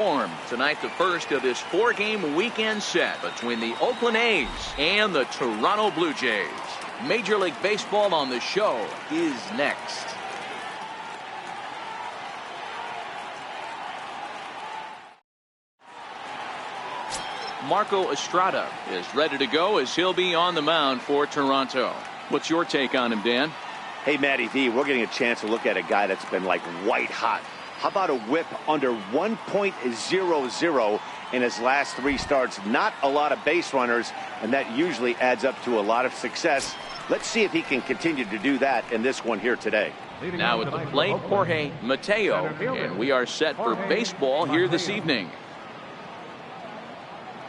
Tonight, the first of this 4-game weekend set between the Oakland A's and the Toronto Blue Jays. Major League Baseball on the show is next. Marco Estrada is ready to go as he'll be on the mound for Toronto. What's your take on him, Dan? Hey, Matty V, we're getting a chance to look at a guy that's been like white hot. How about a whip under 1.00 in his last 3 starts? Not a lot of base runners, and that usually adds up to a lot of success. Let's see if he can continue to do that in this one here today. Now at the plate, Jorge Mateo, and we are set for baseball here this evening.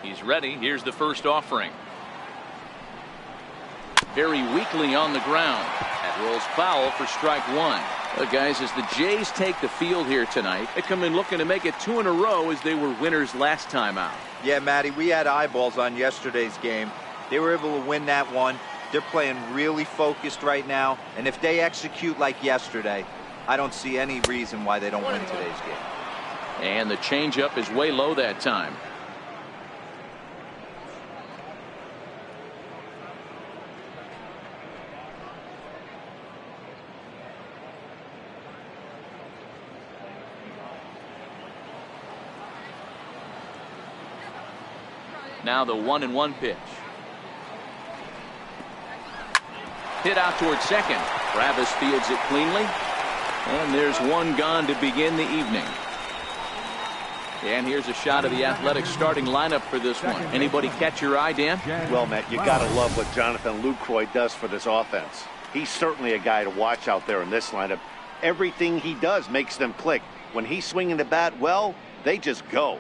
He's ready. Here's the first offering. Very weakly on the ground. That rolls foul for strike 1. Guys, as the Jays take the field here tonight, they come in looking to make it 2 in a row as they were winners last time out. Yeah, Matty, we had eyeballs on yesterday's game. They were able to win that one. They're playing really focused right now, and if they execute like yesterday, I don't see any reason why they don't win today's game. And the changeup is way low that time. Now the 1-1 pitch. Hit out towards second. Travis fields it cleanly. And there's one gone to begin the evening. And here's a shot of the Athletics starting lineup for this one. Anybody catch your eye, Dan? Well, Matt, you got to love what Jonathan Lucroy does for this offense. He's certainly a guy to watch out there in this lineup. Everything he does makes them click. When he's swinging the bat, well, they just go.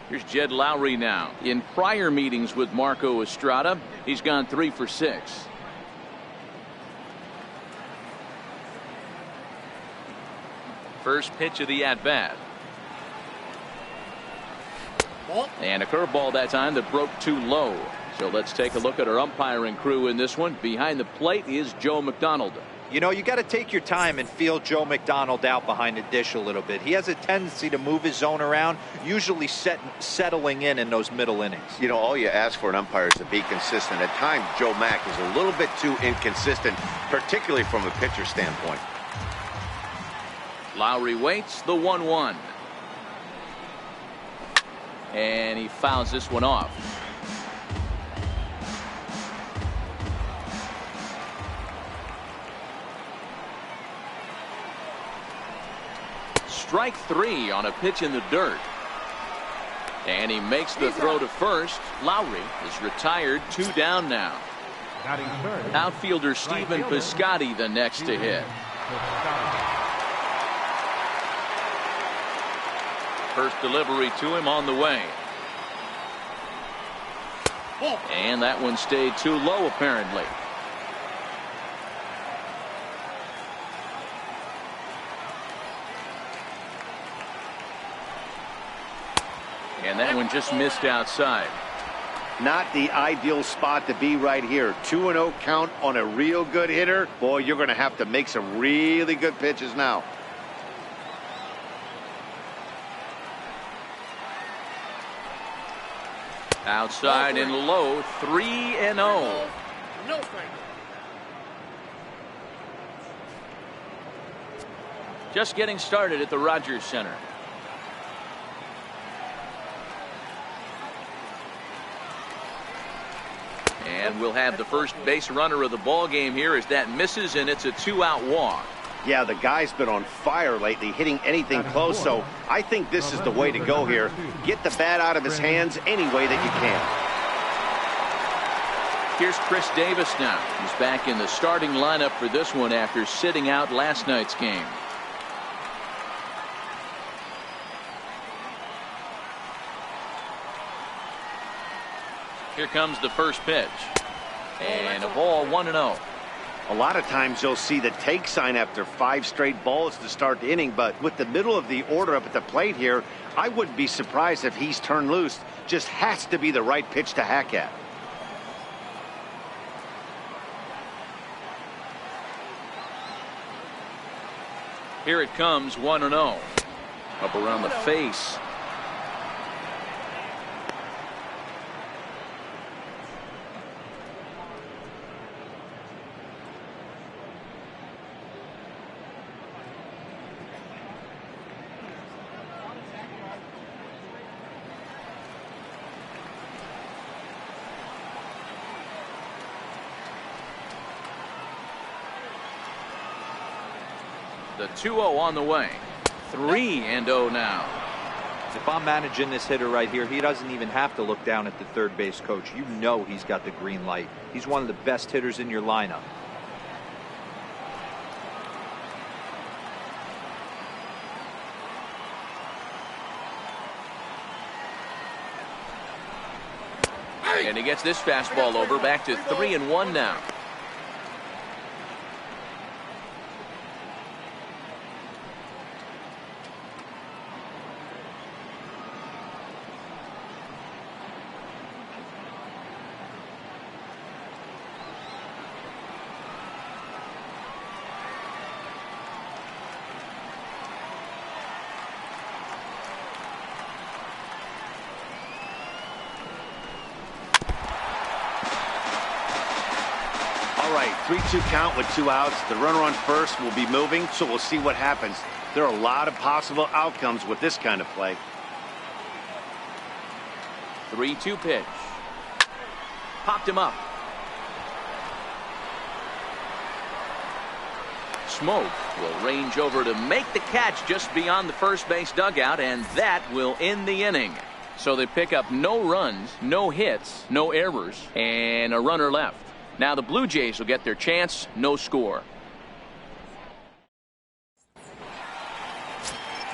Here's Jed Lowry now. In prior meetings with Marco Estrada, he's gone 3 for 6. First pitch of the at-bat. And a curveball that time that broke too low. So let's take a look at our umpiring crew in this one. Behind the plate is Joe McDonald. You know, you got to take your time and feel Joe McDonald out behind the dish a little bit. He has a tendency to move his zone around, usually settling in those middle innings. You know, all you ask for an umpire is to be consistent. At times, Joe Mack is a little bit too inconsistent, particularly from a pitcher standpoint. Lowry waits, the 1-1. And he fouls this one off. Strike 3 on a pitch in the dirt. And he makes the throw to first. Lowry is retired, 2 down now. Outfielder Stephen Piscotty the next to hit. First delivery to him on the way. And that one stayed too low apparently. And that one just missed outside. Not the ideal spot to be right here. 2-0 count on a real good hitter. Boy, you're going to have to make some really good pitches now. Outside and low, 3-0. No strike. Just getting started at the Rogers Center. And we'll have the first base runner of the ball game here as that misses, and it's a 2-out walk. Yeah, the guy's been on fire lately, hitting anything close, so I think this is the way to go here. Get the bat out of his hands any way that you can. Here's Chris Davis now. He's back in the starting lineup for this one after sitting out last night's game. Here comes the first pitch. And a ball, 1-0. A lot of times you'll see the take sign after 5 straight balls to start the inning, but with the middle of the order up at the plate here, I wouldn't be surprised if he's turned loose. Just has to be the right pitch to hack at. Here it comes, 1-0. Up around the face. The 2-0 on the way. 3-0 now. If I'm managing this hitter right here, he doesn't even have to look down at the third base coach. You know he's got the green light. He's one of the best hitters in your lineup. And he gets this fastball over. Back to 3-1 now. All right, 3-2 count with 2 outs. The runner on first will be moving, so we'll see what happens. There are a lot of possible outcomes with this kind of play. 3-2 pitch. Popped him up. Smoke will range over to make the catch just beyond the first base dugout, and that will end the inning. So they pick up no runs, no hits, no errors, and a runner left. Now the Blue Jays will get their chance, no score.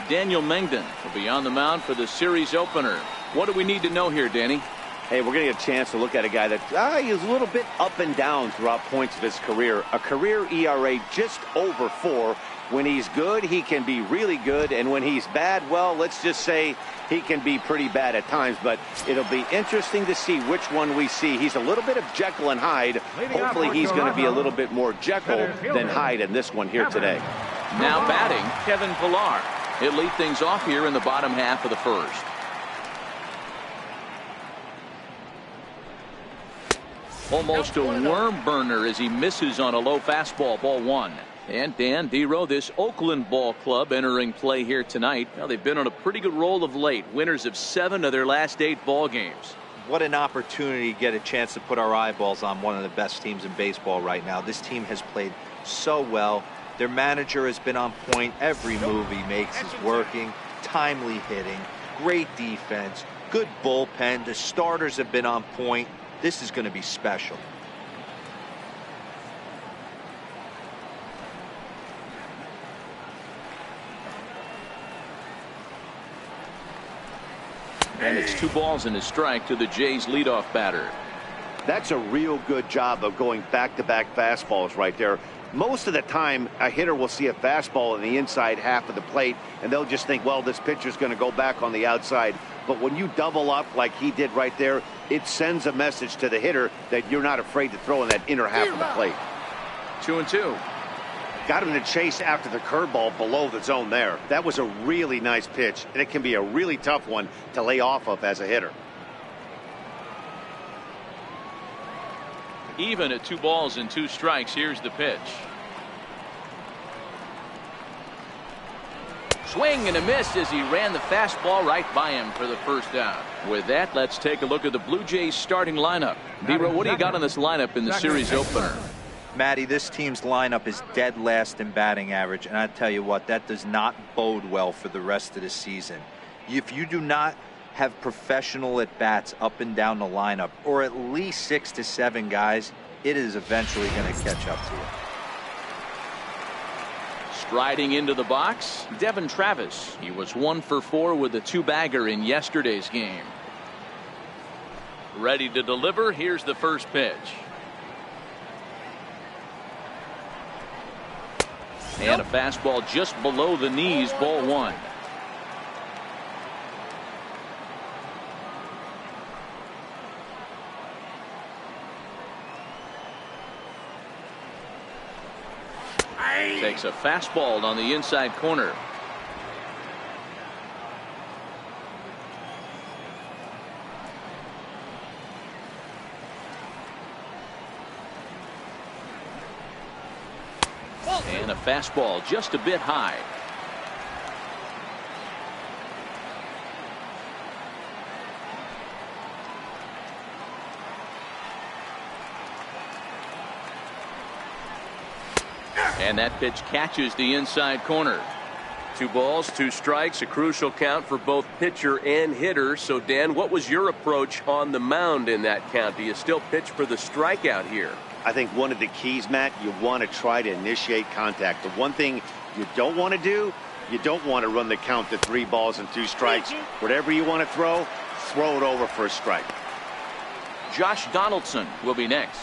Daniel Mengden will be on the mound for the series opener. What do we need to know here, Danny? Hey, we're going to get a chance to look at a guy that is a little bit up and down throughout points of his career. A career ERA just over 4. When he's good, he can be really good. And when he's bad, well, let's just say he can be pretty bad at times. But it'll be interesting to see which one we see. He's a little bit of Jekyll and Hyde. Hopefully he's going to be a little bit more Jekyll than Hyde in this one here today. Now batting, Kevin Pillar. He'll lead things off here in the bottom half of the first. Almost a worm burner as he misses on a low fastball, ball 1. And Dan Dero, this Oakland ball club entering play here tonight. Well, they've been on a pretty good roll of late. Winners of 7 of their last 8 ball games. What an opportunity to get a chance to put our eyeballs on one of the best teams in baseball right now. This team has played so well. Their manager has been on point. Every move he makes is working. Timely hitting, great defense, good bullpen. The starters have been on point. This is going to be special. And it's 2 balls and a strike to the Jays leadoff batter. That's a real good job of going back-to-back fastballs right there. Most of the time, a hitter will see a fastball in the inside half of the plate, and they'll just think, well, this pitcher's going to go back on the outside. But when you double up like he did right there, it sends a message to the hitter that you're not afraid to throw in that inner half of the plate. 2-2. Got him to chase after the curveball below the zone there. That was a really nice pitch, and it can be a really tough one to lay off of as a hitter. Even at 2 balls and 2 strikes. Here's the pitch. Swing and a miss as he ran the fastball right by him for the first out. With that, let's take a look at the Blue Jays starting lineup. Dero, what do you got on this lineup in the series opener? Matty, this team's lineup is dead last in batting average, and I tell you what, that does not bode well for the rest of the season. If you do not have professional at-bats up and down the lineup, or at least 6 to 7 guys, it is eventually going to catch up to you. Striding into the box, Devin Travis. He was 1 for 4 with a 2-bagger in yesterday's game. Ready to deliver. Here's the first pitch. And a fastball just below the knees, ball 1. Takes a fastball on the inside corner. And a fastball just a bit high. And that pitch catches the inside corner. 2 balls, 2 strikes, a crucial count for both pitcher and hitter. So, Dan, what was your approach on the mound in that count? Do you still pitch for the strikeout here? I think one of the keys, Matt, you want to try to initiate contact. The one thing you don't want to do, you don't want to run the count to 3 balls and 2 strikes. Whatever you want to throw it over for a strike. Josh Donaldson will be next.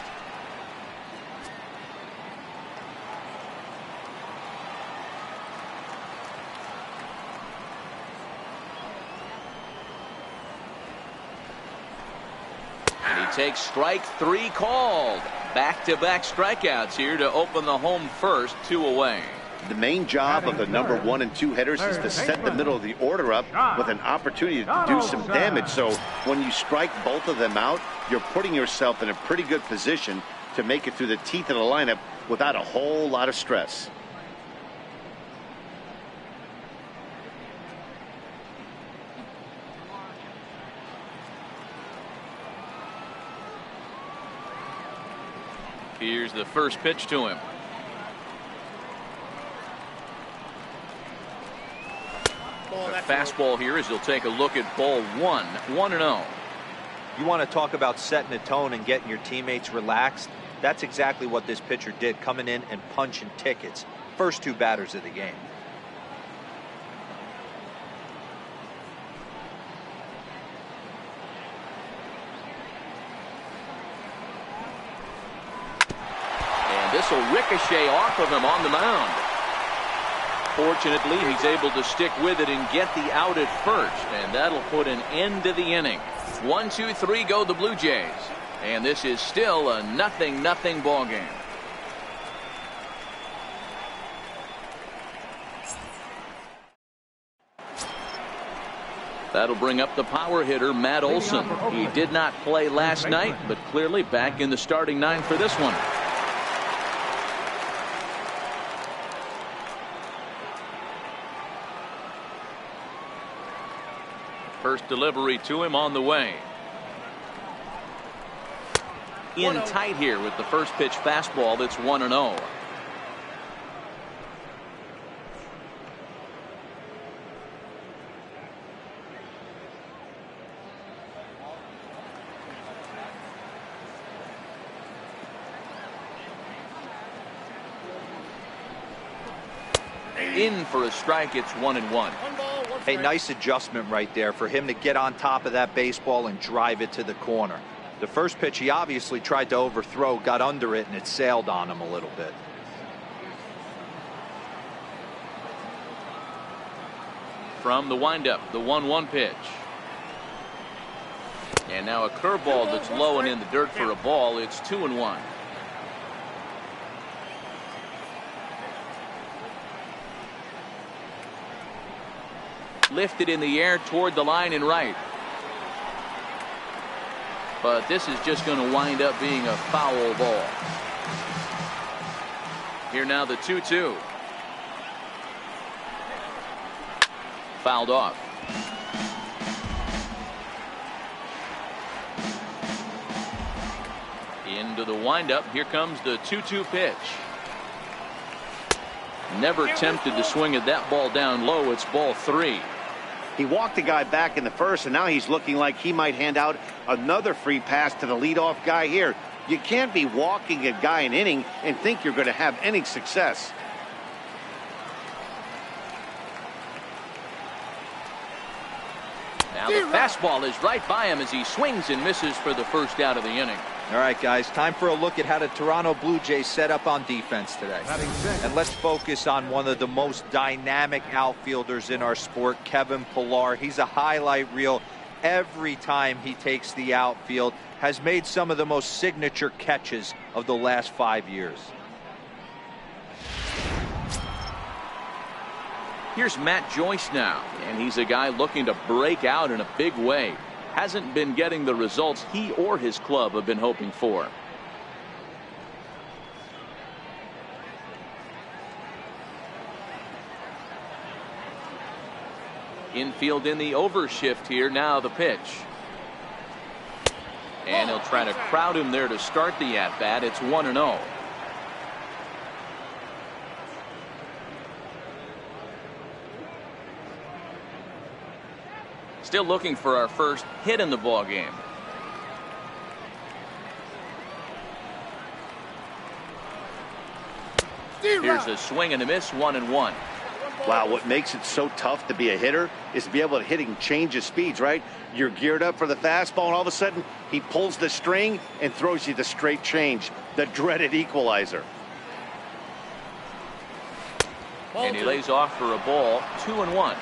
And he takes strike 3 called. Back-to-back strikeouts here to open the home first, 2 away. The main job of the number 1 and 2 hitters is to set the middle of the order up with an opportunity to do some damage. So when you strike both of them out, you're putting yourself in a pretty good position to make it through the teeth of the lineup without a whole lot of stress. Here's the first pitch to him. A fastball here as he'll take a look at ball 1, 1-0. You want to talk about setting a tone and getting your teammates relaxed? That's exactly what this pitcher did, coming in and punching tickets. First 2 batters of the game. This will ricochet off of him on the mound. Fortunately, he's able to stick with it and get the out at first, and that'll put an end to the inning. 1, 2, 3 go the Blue Jays, and this is still a 0-0 ball game. That'll bring up the power hitter, Matt Olson. He did not play last night, but clearly back in the starting 9 for this one. First delivery to him on the way. In tight here with the first pitch fastball. That's 1-0. In for a strike. It's 1-1. Hey, nice adjustment right there for him to get on top of that baseball and drive it to the corner. The first pitch he obviously tried to overthrow, got under it, and it sailed on him a little bit. From the windup, the 1-1 pitch. And now a curveball that's low and in the dirt for a ball. It's 2-1. Lifted in the air toward the line and right. But this is just going to wind up being a foul ball. Here now the 2-2. Fouled off. Into the windup. Here comes the 2-2 pitch. Never tempted to swing at that ball down low. It's ball 3. He walked the guy back in the first, and now he's looking like he might hand out another free pass to the leadoff guy here. You can't be walking a guy an inning and think you're going to have any success. Now the fastball is right by him as he swings and misses for the first out of the inning. All right, guys, time for a look at how the Toronto Blue Jays set up on defense today. And let's focus on one of the most dynamic outfielders in our sport, Kevin Pillar. He's a highlight reel every time he takes the outfield, has made some of the most signature catches of the last 5 years. Here's Matt Joyce now, and he's a guy looking to break out in a big way. Hasn't been getting the results he or his club have been hoping for. Infield in the overshift here. Now the pitch. And he'll try to crowd him there to start the at-bat. It's 1-0. Still looking for our first hit in the ball game. Here's a swing and a miss, 1-1. Wow, what makes it so tough to be a hitter is to be able to hit and change his speeds, right? You're geared up for the fastball, and all of a sudden, he pulls the string and throws you the straight change, the dreaded equalizer. And he lays off for a ball, 2-1.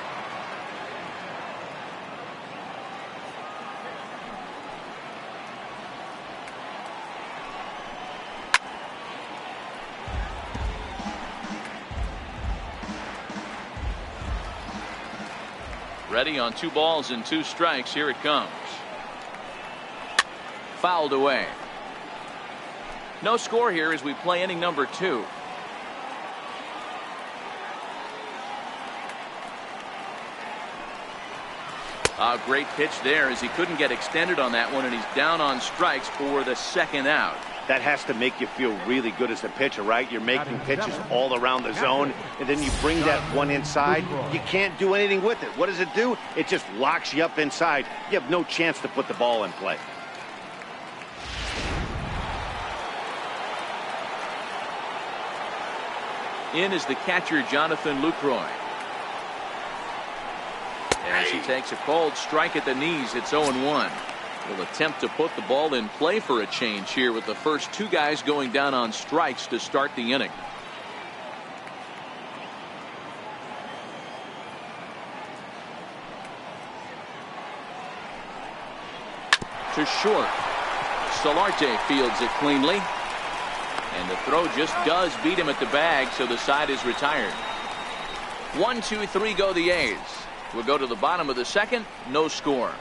Ready on 2 balls and 2 strikes. Here it comes. Fouled away. No score here as we play inning number 2. A great pitch there as he couldn't get extended on that one, and he's down on strikes for the 2nd out. That has to make you feel really good as a pitcher, right? You're making pitches all around the zone, and then you bring that one inside. You can't do anything with it. What does it do? It just locks you up inside. You have no chance to put the ball in play. In is the catcher, Jonathan Lucroy. As he takes a cold strike at the knees, it's 0-1. Will attempt to put the ball in play for a change here with the first 2 guys going down on strikes to start the inning. To short. Solarte fields it cleanly. And the throw just does beat him at the bag, so the side is retired. 1, 2, 3 go the A's. We'll go to the bottom of the 2nd. No score.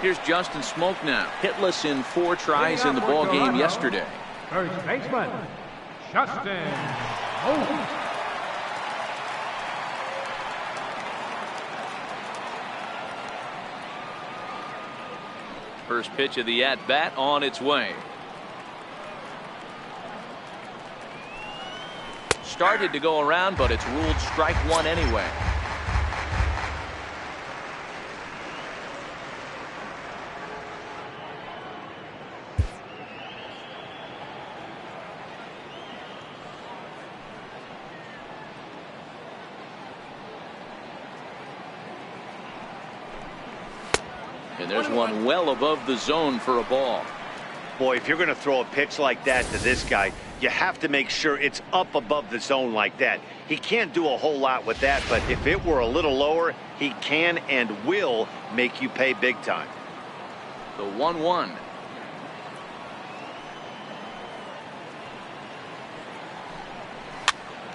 Here's Justin Smoke now, hitless in 4 tries in the ball game yesterday. First baseman, Justin Smoke. First pitch of the at-bat on its way. Started to go around, but it's ruled strike 1 anyway. And there's one well above the zone for a ball. Boy, if you're going to throw a pitch like that to this guy, you have to make sure it's up above the zone like that. He can't do a whole lot with that, but if it were a little lower, he can and will make you pay big time. The 1-1.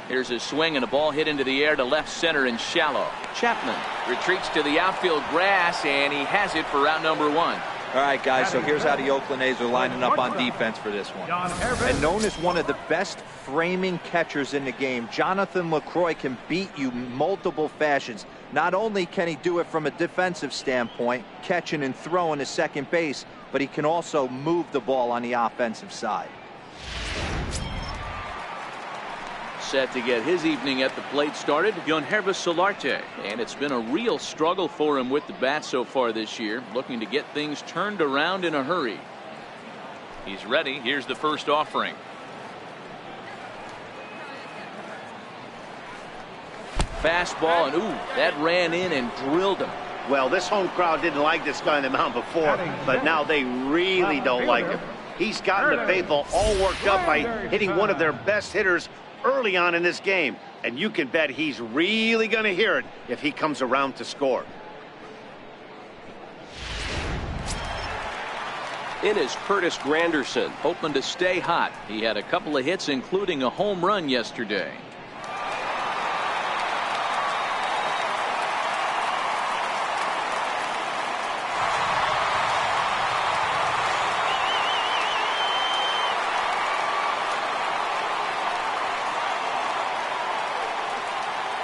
Here's a swing and a ball hit into the air to left center and shallow. Chapman retreats to the outfield grass, and he has it for round number 1. All right, guys, so here's how the Oakland A's are lining up on defense for this one. And known as one of the best framing catchers in the game, Jonathan Lucroy can beat you multiple fashions. Not only can he do it from a defensive standpoint, catching and throwing to second base, but he can also move the ball on the offensive side. Set to get his evening at the plate started, Yangervis Solarte. And it's been a real struggle for him with the bat so far this year, looking to get things turned around in a hurry. He's ready. Here's the first offering. Fastball, and ooh, that ran in and drilled him. Well, this home crowd didn't like this guy on the mound before, but now they really don't like him. He's gotten the faithful all worked up by hitting one of their best hitters early on in this game, and you can bet he's really going to hear it if he comes around to score. in is Curtis Granderson. Hoping to stay hot. He had a couple of hits, including a home run yesterday.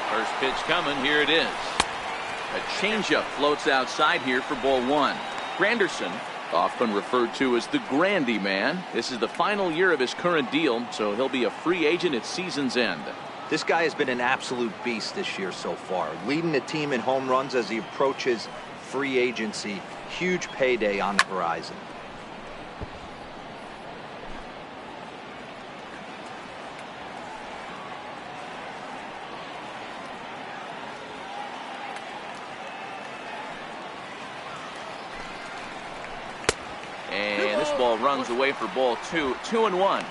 First pitch coming. Here it is. A changeup floats outside here for ball one. Granderson, often referred to as the Grandy Man. This is the final year of his current deal, so he'll be a free agent at season's end. This guy has been an absolute beast this year so far, leading the team in home runs as he approaches free agency. Huge payday on the horizon. And this ball runs away for ball two. 2-1.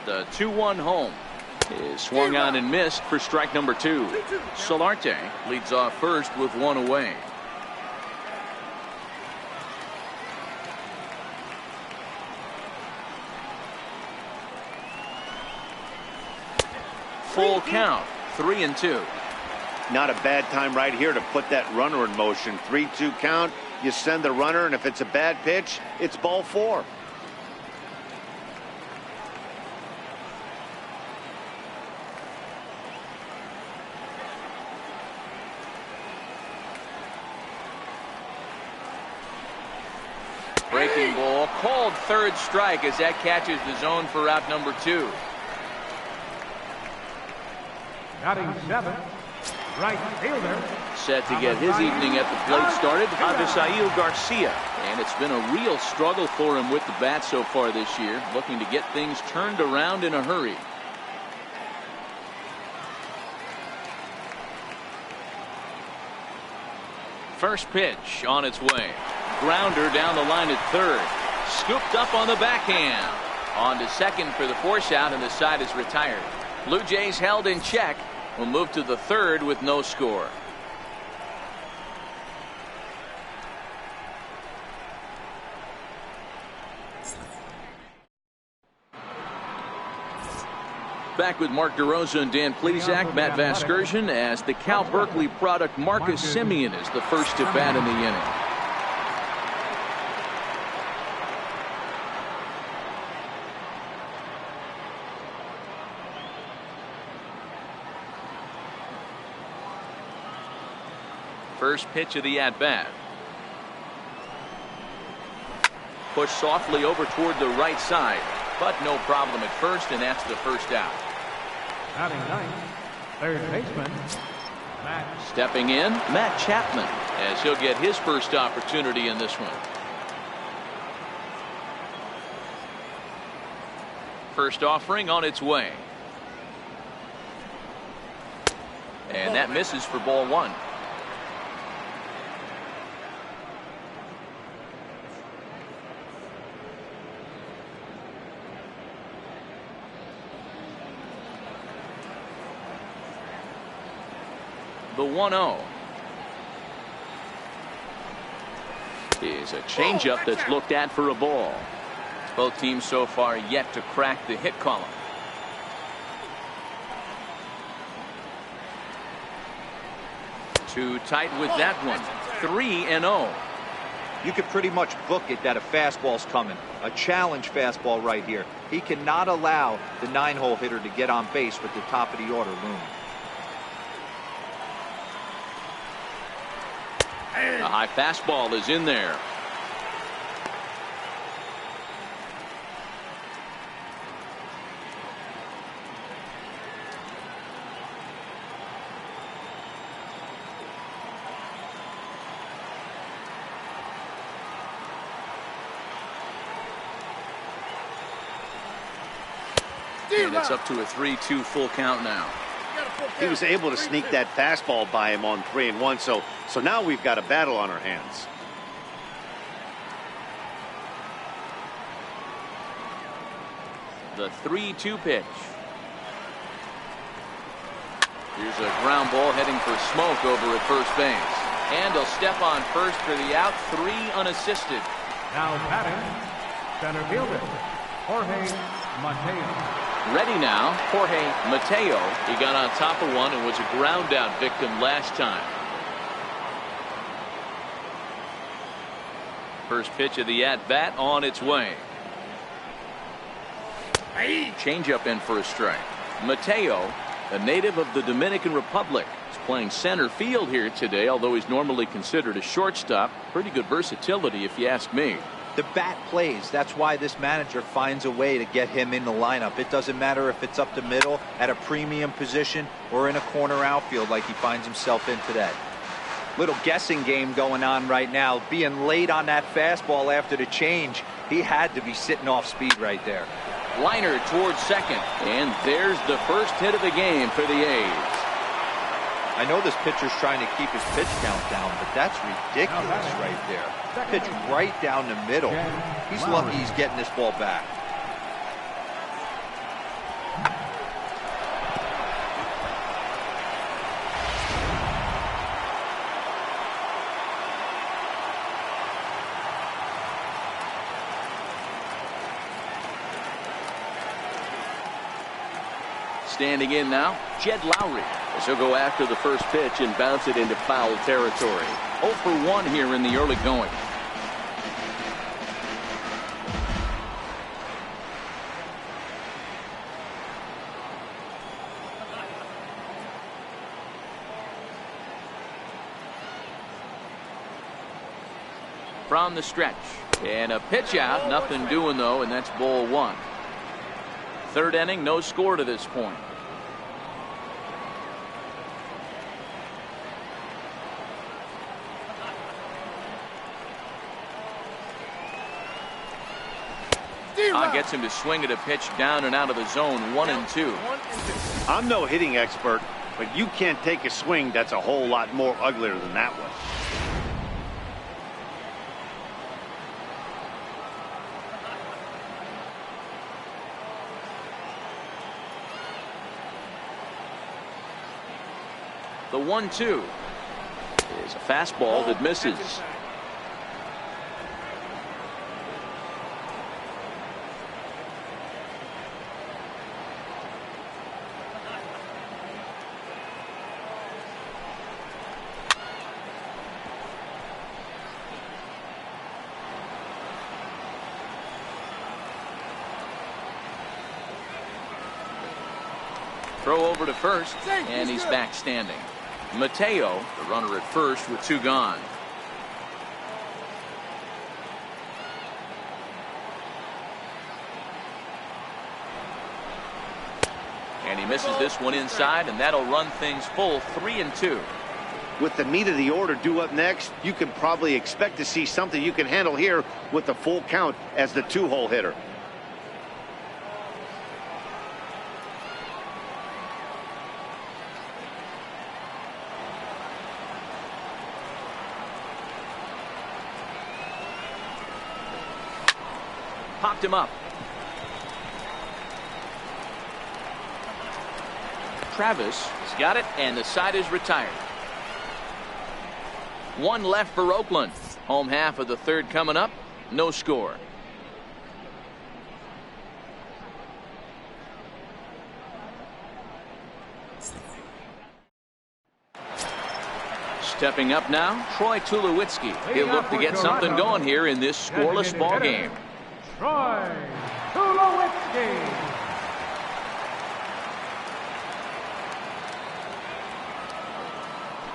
The 2-1 home is swung on and missed for strike number 2. Solarte leads off first with one away. Full count, 3-2. Not a bad time right here to put that runner in motion. 3-2 count. You send the runner, and if it's a bad pitch, it's ball 4. Breaking ball, called third strike as that catches the zone for out number 2. Batting 7, right fielder. Set to get his evening at the plate started, Avisail Garcia. And it's been a real struggle for him with the bat so far this year, looking to get things turned around in a hurry. First pitch on its way. Grounder down the line at third. Scooped up on the backhand. On to second for the force out, and the side is retired. Blue Jays held in check. Will move to the third with no score. Back with Mark DeRosa and Dan Plesac. Matt Vasgersian as the Cal Berkeley product Marcus Semien is the first to bat in the inning. First pitch of the at-bat. Push softly over toward the right side, but no problem at first, and that's the first out. Batting 9th, third baseman, Matt. Stepping in, Matt Chapman, as he'll get his first opportunity in this one. First offering on its way. And that misses for ball 1. The 1-0 is a changeup that's looked at for a ball. Both teams so far yet to crack the hit column. Too tight with that one. 3-0. You could pretty much book it that a fastball's coming. A challenge fastball right here. He cannot allow the 9-hole hitter to get on base with the top of the order looming. A high fastball is in there. And it's up to a 3-2 full count now. He was able to sneak that fastball by him on 3-1. So now we've got a battle on our hands. The 3-2 pitch. Here's a ground ball heading for Smoke over at first base. And he'll step on first for the out, 3 unassisted. Now batting, center fielder, Jorge Mateo. Ready now, Jorge Mateo. He got on top of one and was a ground out victim last time. First pitch of the at-bat on its way. Changeup in for a strike. Mateo, a native of the Dominican Republic, is playing center field here today, although he's normally considered a shortstop. Pretty good versatility, if you ask me. The bat plays. That's why this manager finds a way to get him in the lineup. It doesn't matter if it's up the middle at a premium position or in a corner outfield like he finds himself in today. Little guessing game going on right now. Being late on that fastball after the change, he had to be sitting off speed right there. Liner towards second, and there's the first hit of the game for the A's. I know this pitcher's trying to keep his pitch count down, but that's ridiculous right there. Pitch right down the middle. He's lucky he's getting this ball back. Standing in now, Jed Lowry. As he'll go after the first pitch and bounce it into foul territory. 0 for 1 here in the early going. From the stretch. And a pitch out. Nothing doing, though, and that's ball 1. Third inning, no score to this point. Gets him to swing at a pitch down and out of the zone. 1-2. I'm no hitting expert, but you can't take a swing that's a whole lot more uglier than that one. The 1-2 is a fastball that misses. Throw over to first, and he's back standing. Mateo, the runner at first with 2 gone. And he misses this one inside, and that'll run things full. 3-2. With the meat of the order due up next, you can probably expect to see something you can handle here with the full count as the 2-hole hitter. Popped him up. Travis has got it, and the side is retired. 1 left for Oakland. Home half of the third coming up. No score. Stepping up now, Troy Tulowitzki. He'll look to get something going here in this scoreless ball game. Troy Tulowitzki.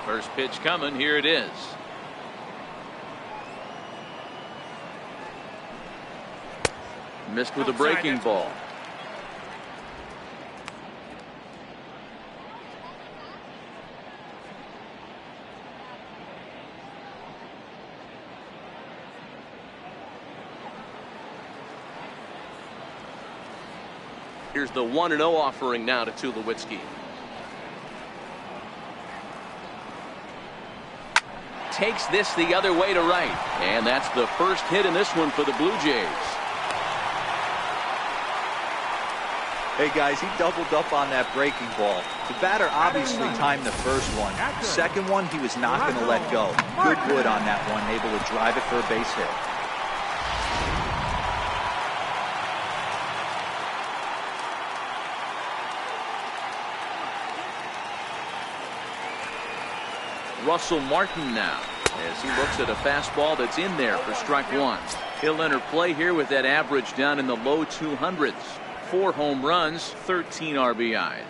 First pitch coming. Here it is. Missed with a breaking ball. Here's the 1-0 offering now to Tulowitzki. takes this the other way to right. And that's the first hit in this one for the Blue Jays. Hey guys, he doubled up on that breaking ball. The batter obviously timed the first one. The second one, he was not going to let go. Good wood on that one, able to drive it for a base hit. Russell Martin now, as he looks at a fastball that's in there for strike one. He'll enter play here with that average down in the low 200s. 4 home runs, 13 RBIs.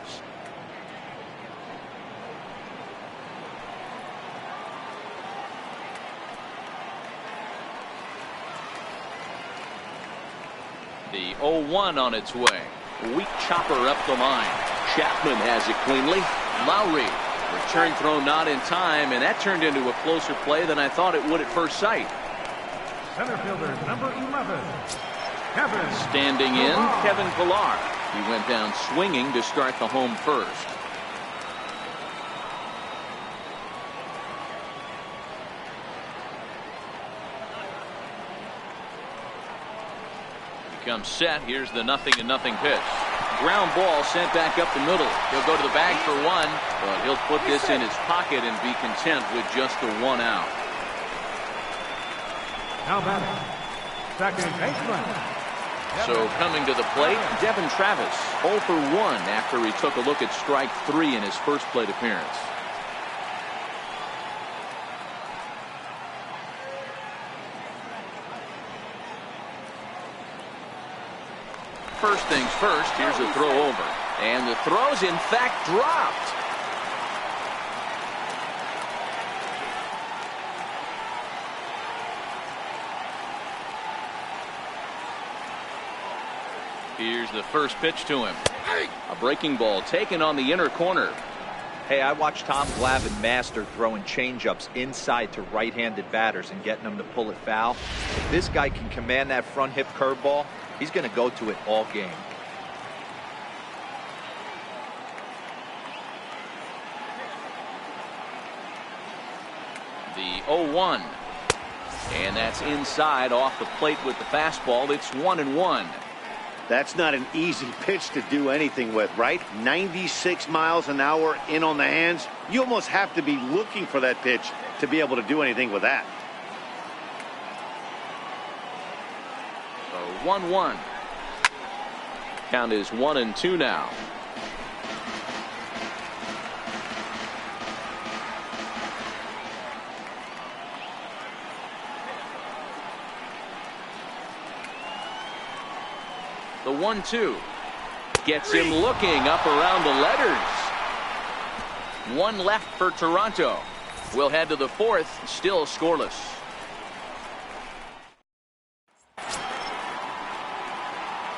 The 0-1 on its way. Weak chopper up the line. Chapman has it cleanly. Lowry. Return throw not in time, and that turned into a closer play than I thought it would at first sight. Center fielder number 11, Kevin. Standing in, Kevin Pillar. He went down swinging to start the home first. He comes set. Here's the 0-0 pitch. Ground ball sent back up the middle. He'll go to the bag for one, but he'll put this in his pocket and be content with just the 1 out. Now batting, second baseman. So coming to the plate, Devin Travis, 0 for 1 after he took a look at strike 3 in his first plate appearance. First things first, here's a throw over. And the throw's in fact dropped. Here's the first pitch to him. A breaking ball taken on the inner corner. Hey, I watched Tom Glavine master throwing changeups inside to right-handed batters and getting them to pull it foul. If this guy can command that front hip curveball, he's going to go to it all game. The 0-1. And that's inside off the plate with the fastball. It's 1-1. That's not an easy pitch to do anything with, right? 96 miles an hour in on the hands. You almost have to be looking for that pitch to be able to do anything with that. 1-1. Count is 1-2 now. The 1-2 gets him looking up around the letters. 1 left for Toronto. We'll head to the 4th, still scoreless.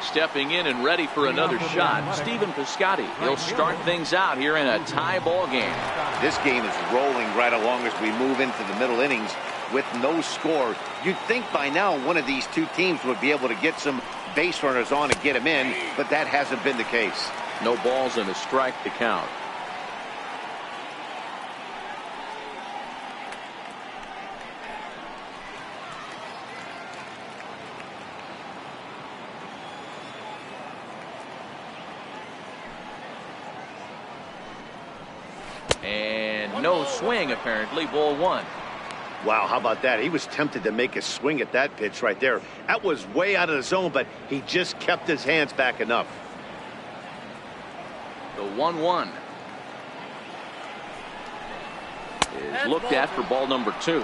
Stepping in and ready for another shot, Stephen Piscotty. He'll start things out here in a tie ball game. This game is rolling right along as we move into the middle innings with no score. You'd think by now one of these two teams would be able to get some base runners on and get them in, but that hasn't been the case. No balls and a strike to count. And no swing, apparently. Ball 1. Wow, how about that? He was tempted to make a swing at that pitch right there. That was way out of the zone, but he just kept his hands back enough. The 1-1 is looked at for ball number 2.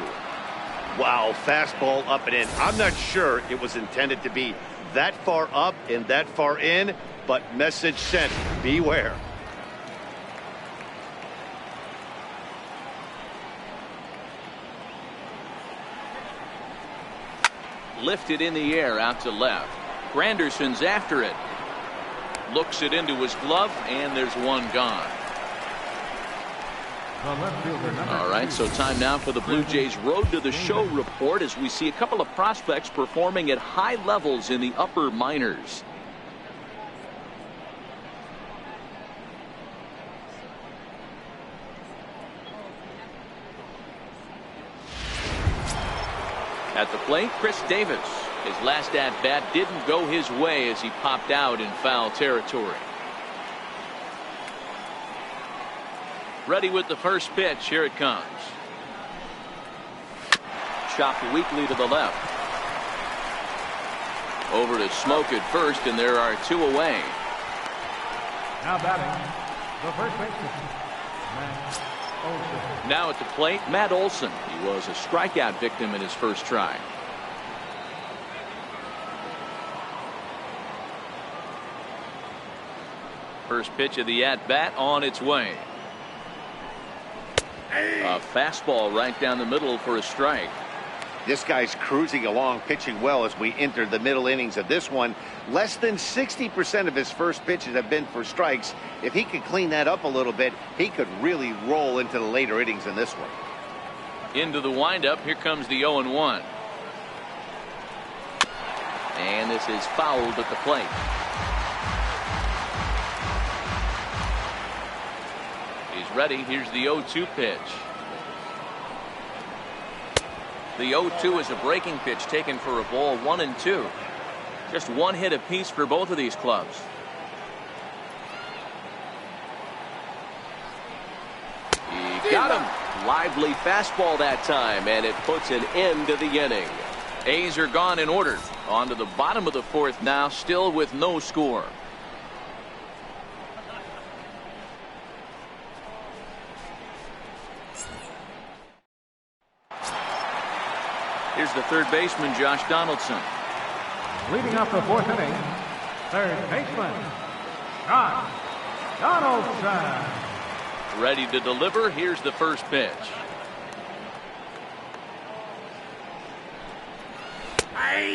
Wow, fastball up and in. I'm not sure it was intended to be that far up and that far in, but message sent. Beware. Lifted in the air out to left. Granderson's after it. Looks it into his glove, and there's one gone. All right, so time now for the Blue Jays Road to the Show report as we see a couple of prospects performing at high levels in the upper minors. At the plate, Chris Davis. His last at-bat didn't go his way as he popped out in foul territory. Ready with the first pitch. Here it comes. Chopped weakly to the left. Over to Smoke at first, and there are 2 away. Now batting, the first baseman, Matt Olson. Now at the plate, Matt Olson. He was a strikeout victim in his first try. First pitch of the at-bat on its way. A fastball right down the middle for a strike. This guy's cruising along, pitching well as we enter the middle innings of this one. Less than 60% of his first pitches have been for strikes. If he could clean that up a little bit, he could really roll into the later innings in this one. Into the windup. Here comes the 0-1. And this is fouled at the plate. He's ready. Here's the 0-2 pitch. The 0-2 is a breaking pitch taken for a ball, 1-2. Just 1 hit apiece for both of these clubs. He got him. Lively fastball that time, and it puts an end to the inning. A's are gone in order. On to the bottom of the 4th now, still with no score. Here's the third baseman, Josh Donaldson. Leading off the 4th inning, third baseman, Josh Donaldson. Ready to deliver. Here's the first pitch.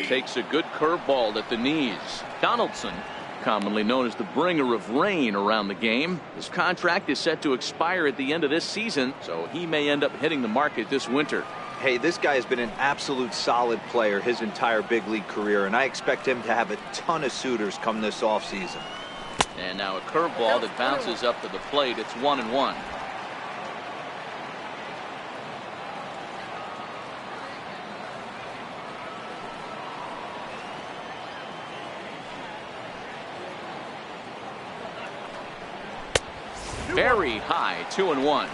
Takes a good curveball at the knees. Donaldson, commonly known as the bringer of rain around the game. His contract is set to expire at the end of this season, so he may end up hitting the market this winter. Hey, this guy has been an absolute solid player his entire big league career, and I expect him to have a ton of suitors come this offseason. And now a curveball that bounces up to the plate. It's 1-1. Very high, 2-1.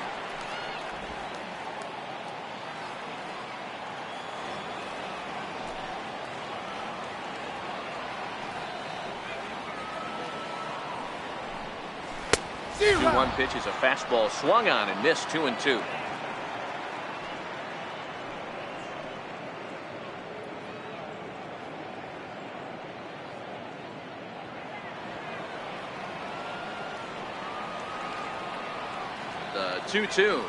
The 2-1 pitch is a fastball swung on and missed. 2-2. The 2-2.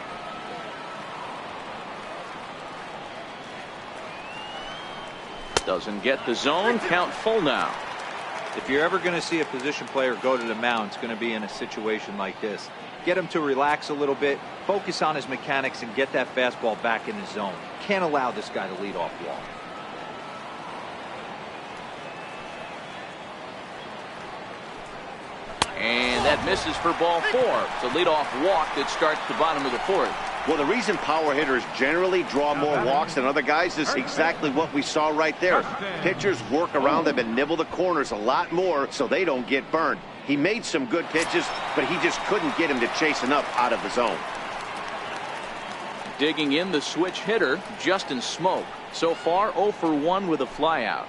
Doesn't get the zone. Count full now. If you're ever going to see a position player go to the mound, it's going to be in a situation like this. Get him to relax a little bit, focus on his mechanics, and get that fastball back in his zone. Can't allow this guy to lead off walk. And that misses for ball 4. It's a leadoff walk that starts the bottom of the 4th. Well, the reason power hitters generally draw more walks than other guys is exactly what we saw right there. Pitchers work around them and nibble the corners a lot more so they don't get burned. He made some good pitches, but he just couldn't get him to chase enough out of the zone. Digging in, the switch hitter, Justin Smoke. So far, 0 for 1 with a flyout.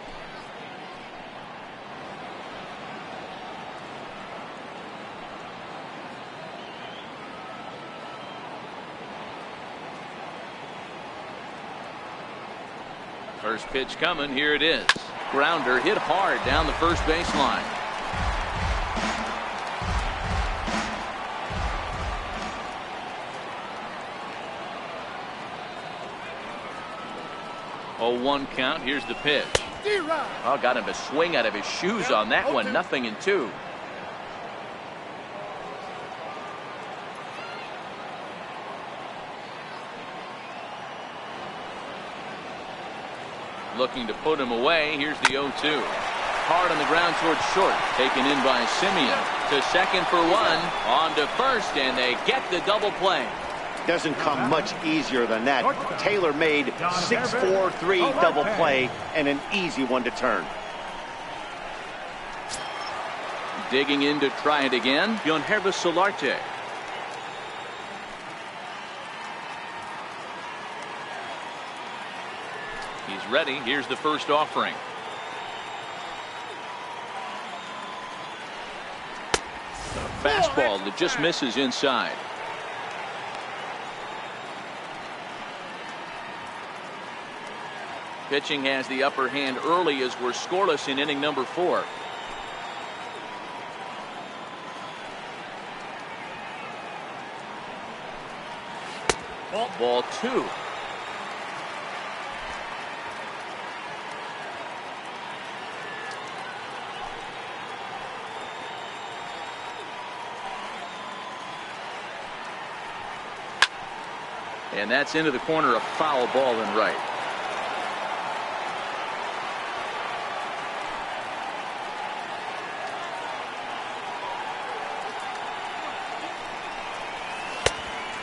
First pitch coming. Here it is. Grounder hit hard down the first baseline. Oh, 1 count. Here's the pitch. Oh, got him to swing out of his shoes on that one. 0-2. Looking to put him away. Here's the 0-2. Hard on the ground towards short. Taken in by Simeon. To second for 1. On to first, and they get the double play. doesn't come much easier than that. Tailor-made 6-4-3 double play and an easy one to turn. Digging in to try it again, Jonhervis Solarte. He's ready. Here's the first offering. A fastball that just misses inside. Pitching has the upper hand early as we're scoreless in inning number 4. Ball 2. And that's into the corner, a foul ball and right.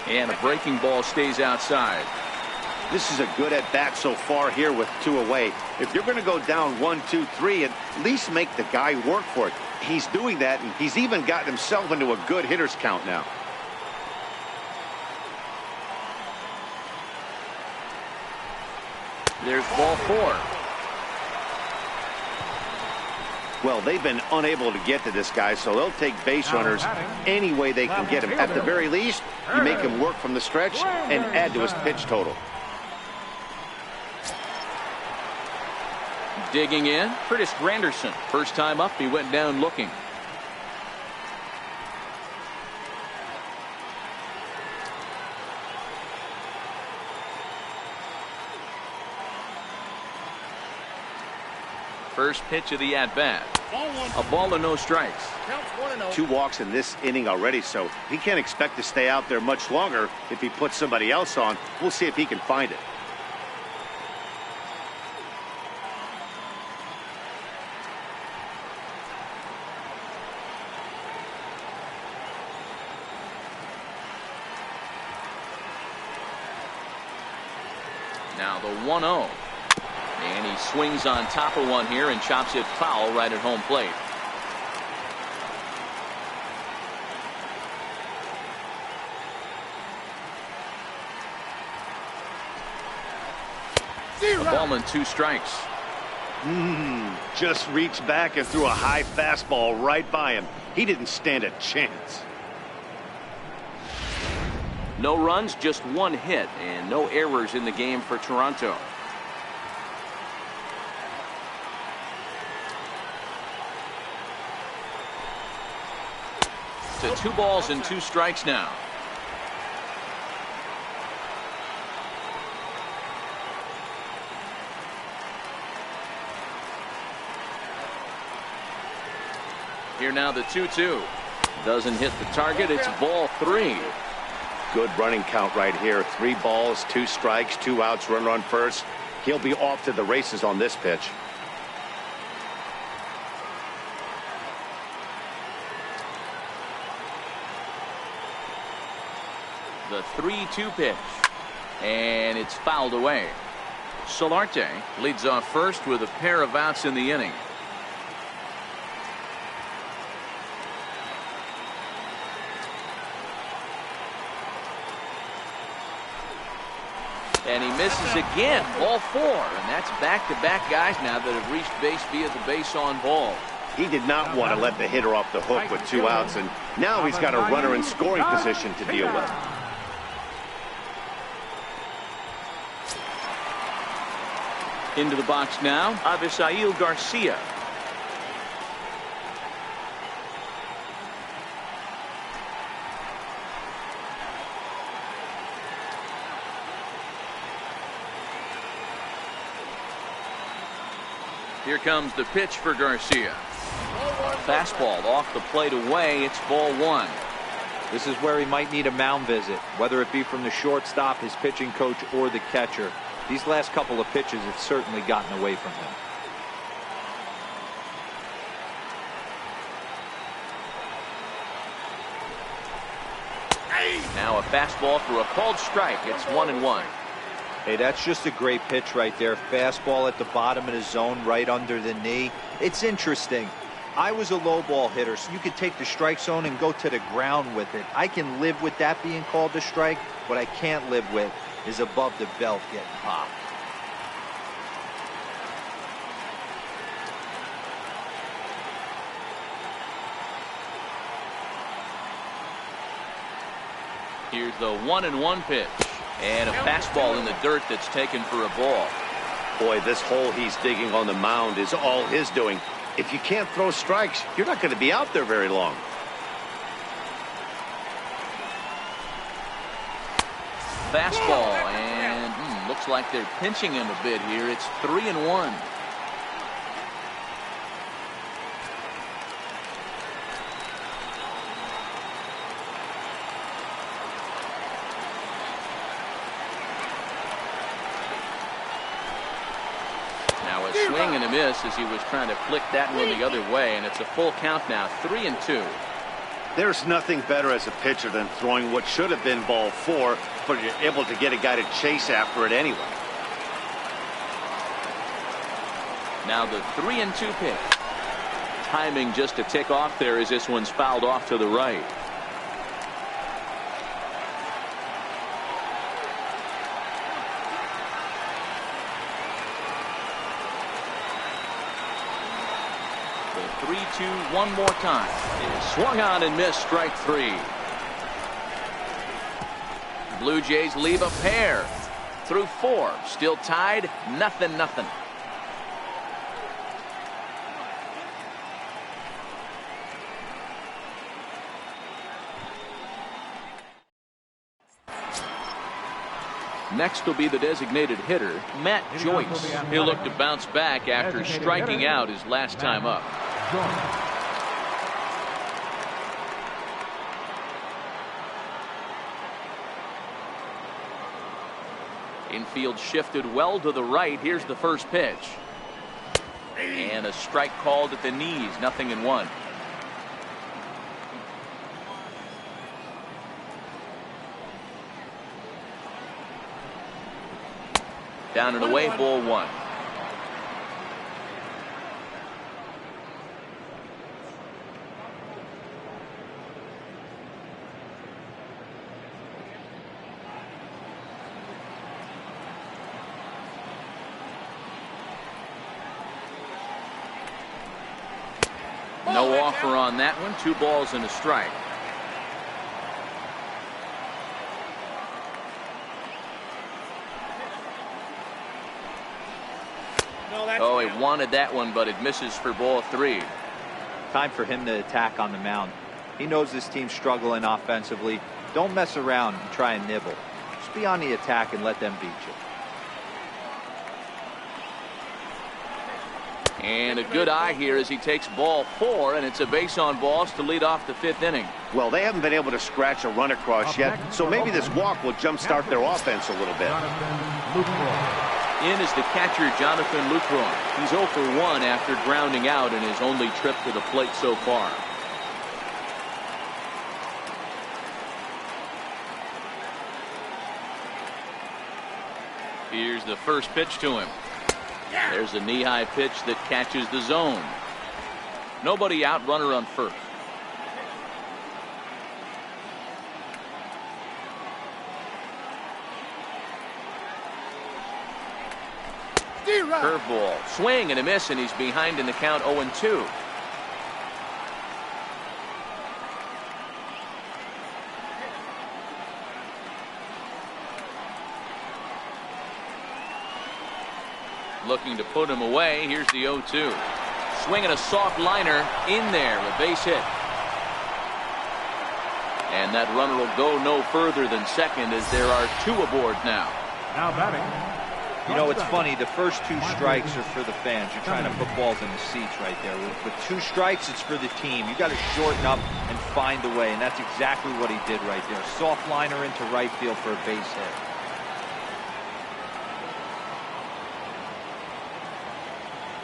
And a breaking ball stays outside. This is a good at-bat so far here with 2 away. If you're going to go down 1, 2, 3, at least make the guy work for it. He's doing that, and he's even gotten himself into a good hitter's count now. There's ball 4. Well, they've been unable to get to this guy, so they'll take base runners any way they can get him. At the very least, you make him work from the stretch and add to his pitch total. Digging in, Curtis Granderson. First time up, he went down looking. First pitch of the at-bat. A ball and no strikes. 2 walks in this inning already, so he can't expect to stay out there much longer if he puts somebody else on. We'll see if he can find it. Now the 1-0. And he swings on top of one here and chops it foul right at home plate. A ball and 2 strikes. Just reached back and threw a high fastball right by him. He didn't stand a chance. No runs, just 1 hit, and no errors in the game for Toronto. To 2 balls and 2 strikes now. Here now the 2-2. Doesn't hit the target. It's ball 3. Good running count right here. 3 balls, 2 strikes, 2 outs, runner on first. He'll be off to the races on this pitch. The 3-2 pitch. And it's fouled away. Solarte leads off first with a pair of outs in the inning. And he misses again. Ball 4. And that's back-to-back guys now that have reached base via the base on ball. He did not want to let the hitter off the hook with 2 outs, and now he's got a runner in scoring position to deal with. Into the box now, Avisail Garcia. Here comes the pitch for Garcia. Fastball off the plate away. It's ball 1. This is where he might need a mound visit, whether it be from the shortstop, his pitching coach, or the catcher. These last couple of pitches have certainly gotten away from him. Now Now a fastball for a called strike. It's 1-1. Hey, that's just a great pitch right there. Fastball at the bottom of the zone, right under the knee. It's interesting. I was a low ball hitter, so you could take the strike zone and go to the ground with it. I can live with that being called a strike. What I can't live with is above the belt getting popped. Here's the 1-1 pitch. And a fastball in the dirt that's taken for a ball. Boy, this hole he's digging on the mound is all his doing. If you can't throw strikes, you're not going to be out there very long. Fastball, and looks like they're pinching him a bit here. It's 3-1. Swing and a miss as he was trying to flick that one the other way, and it's a full count now, 3-2. There's nothing better as a pitcher than throwing what should have been ball 4, but you're able to get a guy to chase after it anyway. Now the 3-2 pitch. Timing just to tick off there as this one's fouled off to the right. The 3-2 one more time. Swung on and missed, strike 3. Blue Jays leave a pair through 4. Still tied, 0-0. Next will be the designated hitter, Matt Joyce. He'll look to bounce back after striking out his last time up. Infield shifted well to the right. Here's the first pitch. And a strike called at the knees, 0-1. Down and away, ball 1. No offer on that one. 2 balls and a strike. Oh, he wanted that one, but it misses for ball 3. Time for him to attack on the mound. He knows this team's struggling offensively. Don't mess around and try and nibble. Just be on the attack and let them beat you. And a good eye here as he takes ball 4, and it's a base on balls to lead off the 5th inning. Well, they haven't been able to scratch a run across yet, so maybe this walk will jumpstart their offense a little bit. In is the catcher, Jonathan Lucroy. He's 0 for 1 after grounding out in his only trip to the plate so far. Here's the first pitch to him. There's a knee-high pitch that catches the zone. Nobody out, runner on first. Curveball, swing and a miss, and he's behind in the count, 0-2. Looking to put him away. Here's the 0-2. Swinging a soft liner in there, a base hit. And that runner will go no further than second as there are 2 aboard now. Now batting. You know, it's funny, the first 2 strikes are for the fans. You're trying to put balls in the seats right there. With 2 strikes, it's for the team. You got to shorten up and find a way, and that's exactly what he did right there. Soft liner into right field for a base hit.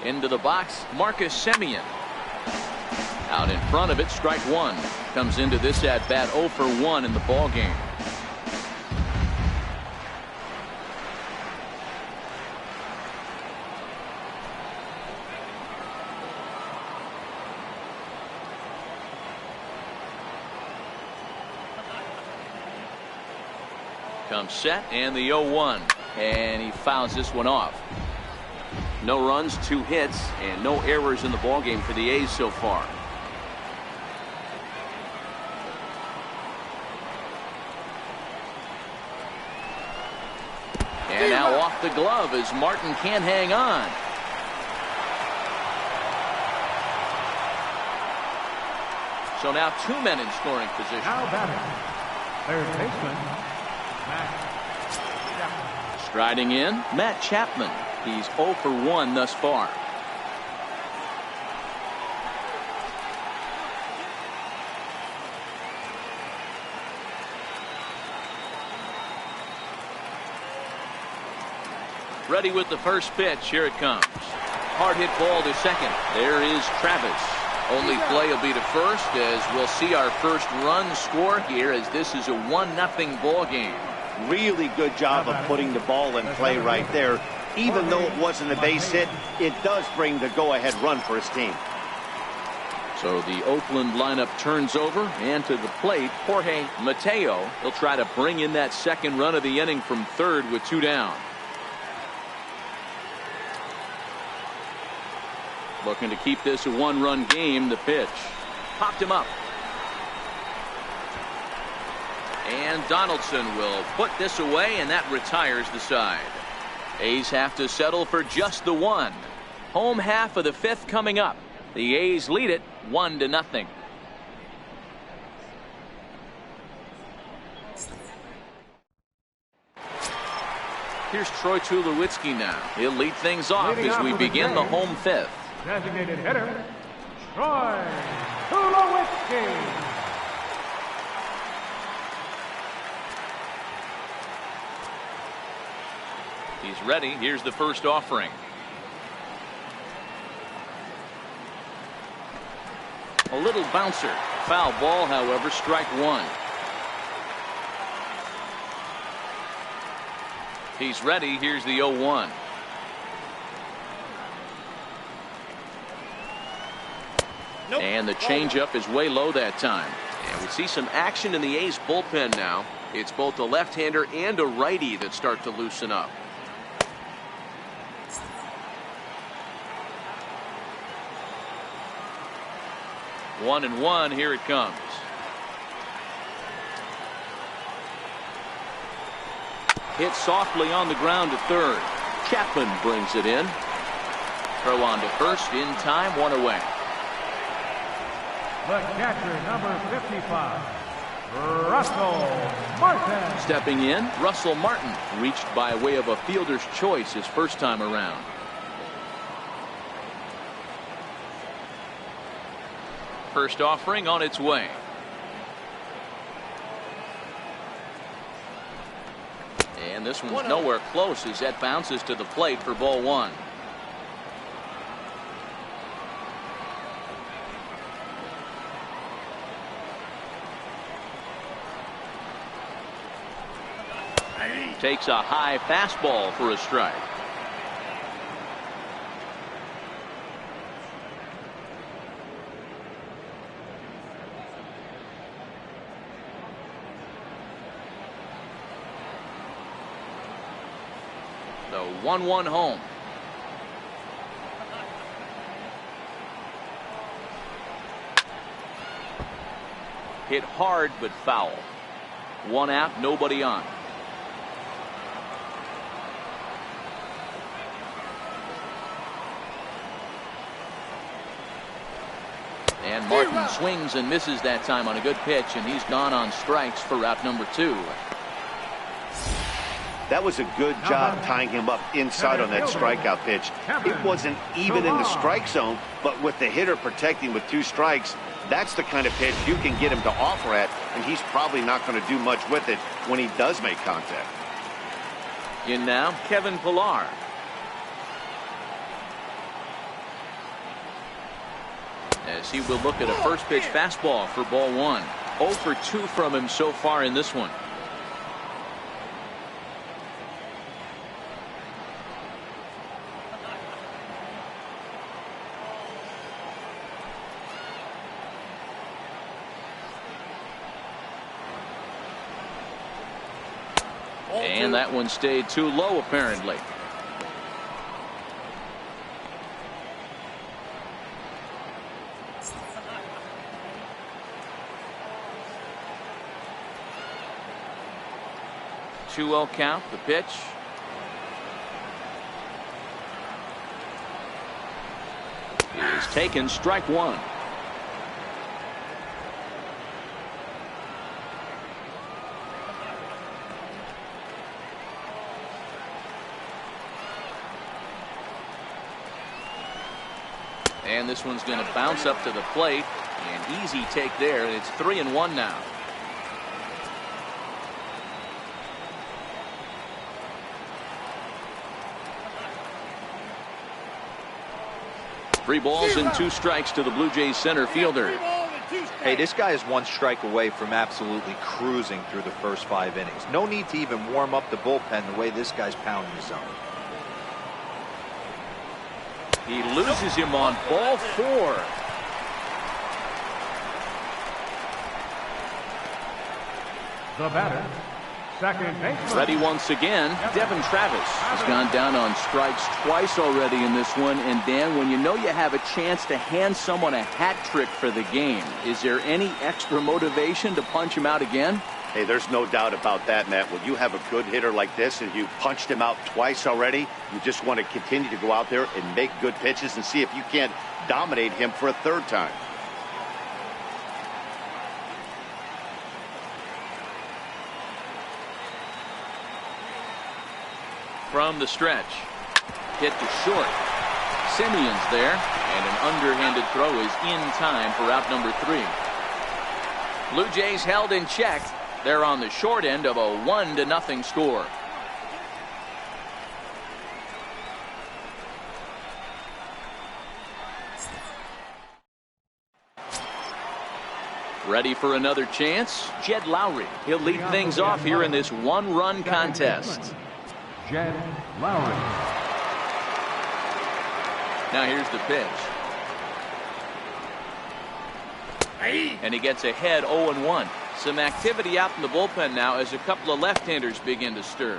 Into the box, Marcus Semien. Out in front of it, strike 1. Comes into this at bat 0 for 1 in the ball game. Comes set and the 0-1. And he fouls this one off. No runs, 2 hits, and no errors in the ballgame for the A's so far. And now off the glove as Martin can't hang on. So now 2 men in scoring position. Now batting, third baseman, Matt Chapman. Striding in, Matt Chapman. He's 0 for 1 thus far. Ready with the first pitch. Here it comes. Hard hit ball to second. There is Travis. Only play will be to first as we'll see our first run score here as this is a 1-0 ball game. Really good job of putting the ball in play right there. Even though it wasn't a base hit, it does bring the go-ahead run for his team. So the Oakland lineup turns over, and to the plate, Jorge Mateo. He'll try to bring in that second run of the inning from third with 2 down. Looking to keep this a 1-run game. The pitch popped him up. And Donaldson will put this away, and that retires the side. A's have to settle for just the 1. Home half of the 5th coming up. The A's lead it 1-0. Here's Troy Tulowitzki now. He'll lead things off as we begin the home 5th. Designated hitter, Troy Tulowitzki. He's ready. Here's the first offering. A little bouncer. Foul ball, however, strike 1. He's ready. Here's the 0-1. Nope. And the changeup is way low that time. And we see some action in the A's bullpen now. It's both a left-hander and a righty that start to loosen up. 1-1. Here it comes. Hit softly on the ground to third. Chapman brings it in. Throw on to first in time. 1 away. The catcher, number 55, Russell Martin. Stepping in, Russell Martin, reached by way of a fielder's choice his first time around. First offering on its way. And this one's nowhere close as that bounces to the plate for ball 1. Takes a high fastball for a strike. The 1-1 home. Hit hard but foul. 1 out, nobody on. And Martin swings and misses that time on a good pitch, and he's gone on strikes for route number 2. That was a good job tying him up inside on that strikeout pitch. It wasn't even in the strike zone, but with the hitter protecting with 2 strikes, that's the kind of pitch you can get him to offer at, and he's probably not going to do much with it when he does make contact. In now, Kevin Pillar. As he will look at a first pitch fastball for ball 1. 0 for 2 from him so far in this one. And that one stayed too low, apparently. Two-0 count, the pitch. Is taken, strike one. And this one's going to bounce up to the plate. An easy take there. It's 3-1 now. Three balls and two strikes to the Blue Jays center fielder. Hey, this guy is one strike away from absolutely cruising through the first 5 innings. No need to even warm up the bullpen the way this guy's pounding his zone. He loses him on ball 4. The batter, second baseman. Ready once again, Devin Travis has gone down on strikes twice already in this one. And Dan, when you know you have a chance to hand someone a hat trick for the game, is there any extra motivation to punch him out again? Hey, there's no doubt about that, Matt. When you have a good hitter like this and you punched him out twice already, you just want to continue to go out there and make good pitches and see if you can't dominate him for a third time. From the stretch, hit to short. Simeon's there, and an underhanded throw is in time for out number 3. Blue Jays held in check. They're on the short end of a 1-0 score. Ready for another chance? Jed Lowry. He'll lead things off here in this one-run contest. Jed Lowry. Now here's the pitch. And he gets ahead 0-1. Some activity out in the bullpen now as a couple of left-handers begin to stir.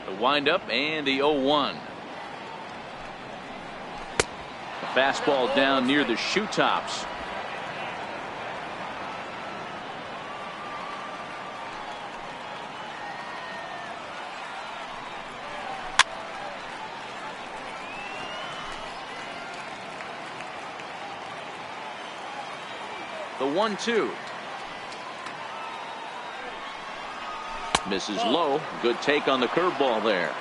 The windup and the 0-1. A fastball down near the shoe tops. The 1-2. Misses low. Good take on the curveball there.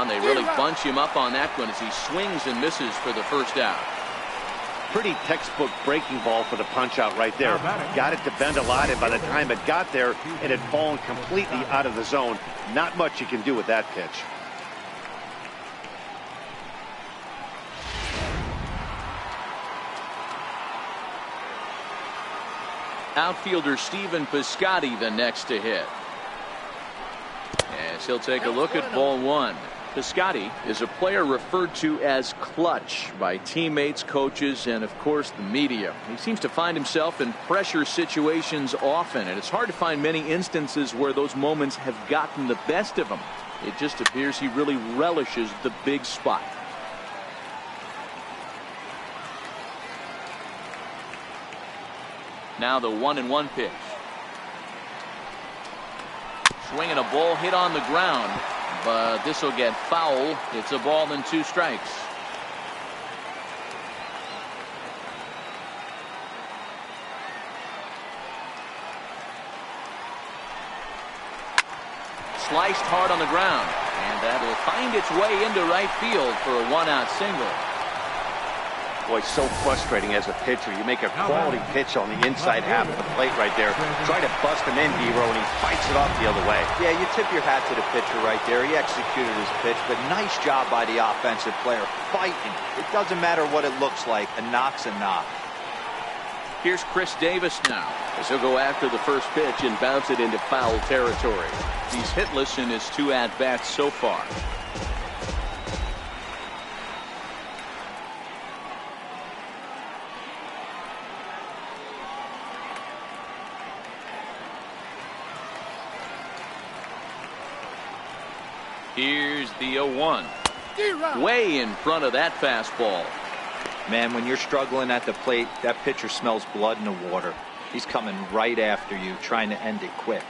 They really bunch him up on that one as he swings and misses for the first out. Pretty textbook breaking ball for the punch out right there. Got it to bend a lot, and by the time it got there, it had fallen completely out of the zone. Not much you can do with that pitch. Outfielder Stephen Piscotty the next to hit. As he'll take a look at ball 1. Piscotty is a player referred to as clutch by teammates, coaches, and of course the media. He seems to find himself in pressure situations often, and it's hard to find many instances where those moments have gotten the best of him. It just appears he really relishes the big spot. Now the 1-1 pitch. Swinging a ball hit on the ground, but this will get foul. It's a ball and 2 strikes. Sliced hard on the ground, and that'll find its way into right field for a 1-out single. Boy, so frustrating as a pitcher. You make a quality pitch on the inside half of the plate right there. Try to bust him in, Dero, and he fights it off the other way. Yeah, you tip your hat to the pitcher right there. He executed his pitch, but nice job by the offensive player fighting. It doesn't matter what it looks like. A knock's a knock. Here's Chris Davis now, as he'll go after the first pitch and bounce it into foul territory. He's hitless in his 2 at-bats so far. Here's the 0-1. Way in front of that fastball. Man, when you're struggling at the plate, that pitcher smells blood in the water. He's coming right after you, trying to end it quick.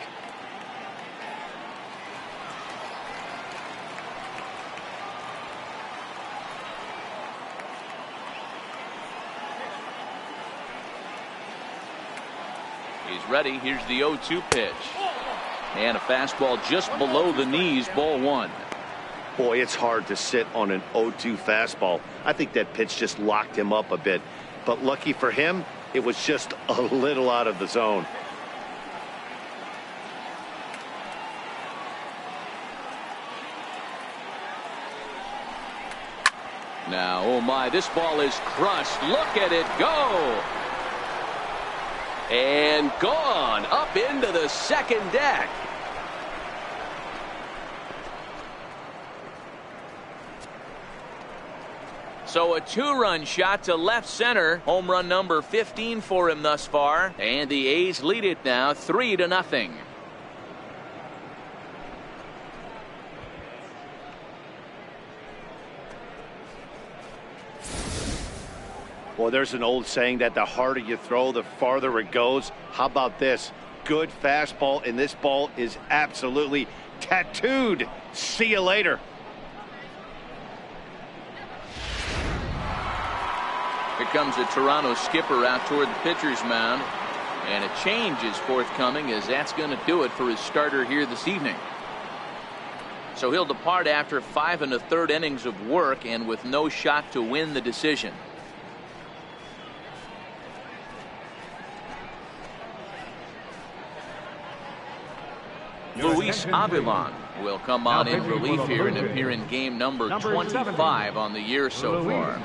He's ready. Here's the 0-2 pitch. And a fastball just below the knees, ball 1. Boy, it's hard to sit on an 0-2 fastball. I think that pitch just locked him up a bit. But lucky for him, it was just a little out of the zone. Now, oh my, this ball is crushed. Look at it go. And gone up into the second deck. So a 2-run shot to left center. Home run number 15 for him thus far. And the A's lead it now 3-0. Well, there's an old saying that the harder you throw, the farther it goes. How about this? Good fastball, and this ball is absolutely tattooed. See you later. Here comes the Toronto skipper out toward the pitcher's mound. And a change is forthcoming, as that's going to do it for his starter here this evening. So he'll depart after 5 1/3 innings of work and with no shot to win the decision. Luis Avilan will come on in relief here and appear in game number 25 on the year so far.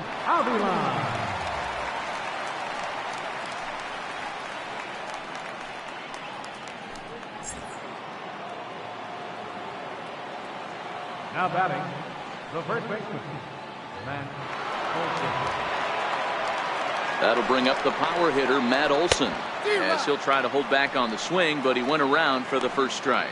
Now batting, the first baseman, Matt Olson. That'll bring up the power hitter, Matt Olson, as he'll try to hold back on the swing, but he went around for the first strike.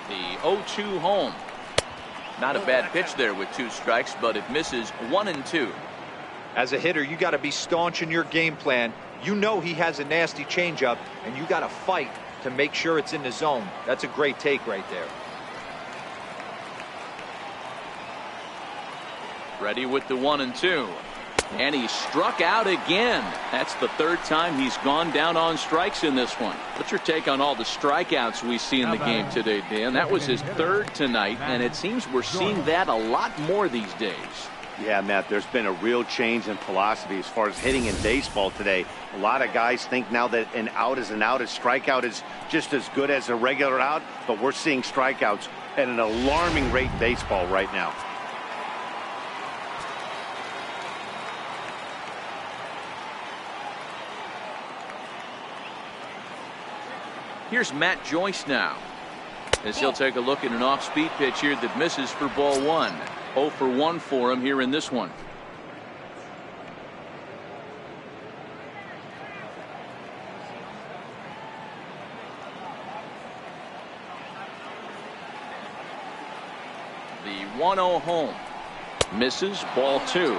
The 0-2 home. Not a bad pitch there with 2 strikes, but it misses 1-2. As a hitter, you got to be staunch in your game plan. You know he has a nasty changeup, and you got to fight to make sure it's in the zone. That's a great take right there. Ready with the 1-2. And he struck out again. That's the 3rd time he's gone down on strikes in this one. What's your take on all the strikeouts we see in the game today, Dan? That was his 3rd tonight, and it seems we're seeing that a lot more these days. Yeah, Matt, there's been a real change in philosophy as far as hitting in baseball today. A lot of guys think now that an out is an out. A strikeout is just as good as a regular out, but we're seeing strikeouts at an alarming rate in baseball right now. Here's Matt Joyce now, as he'll take a look at an off-speed pitch here that misses for ball 1. 0 for 1 for him here in this one. The 1-0 home. Misses, ball 2.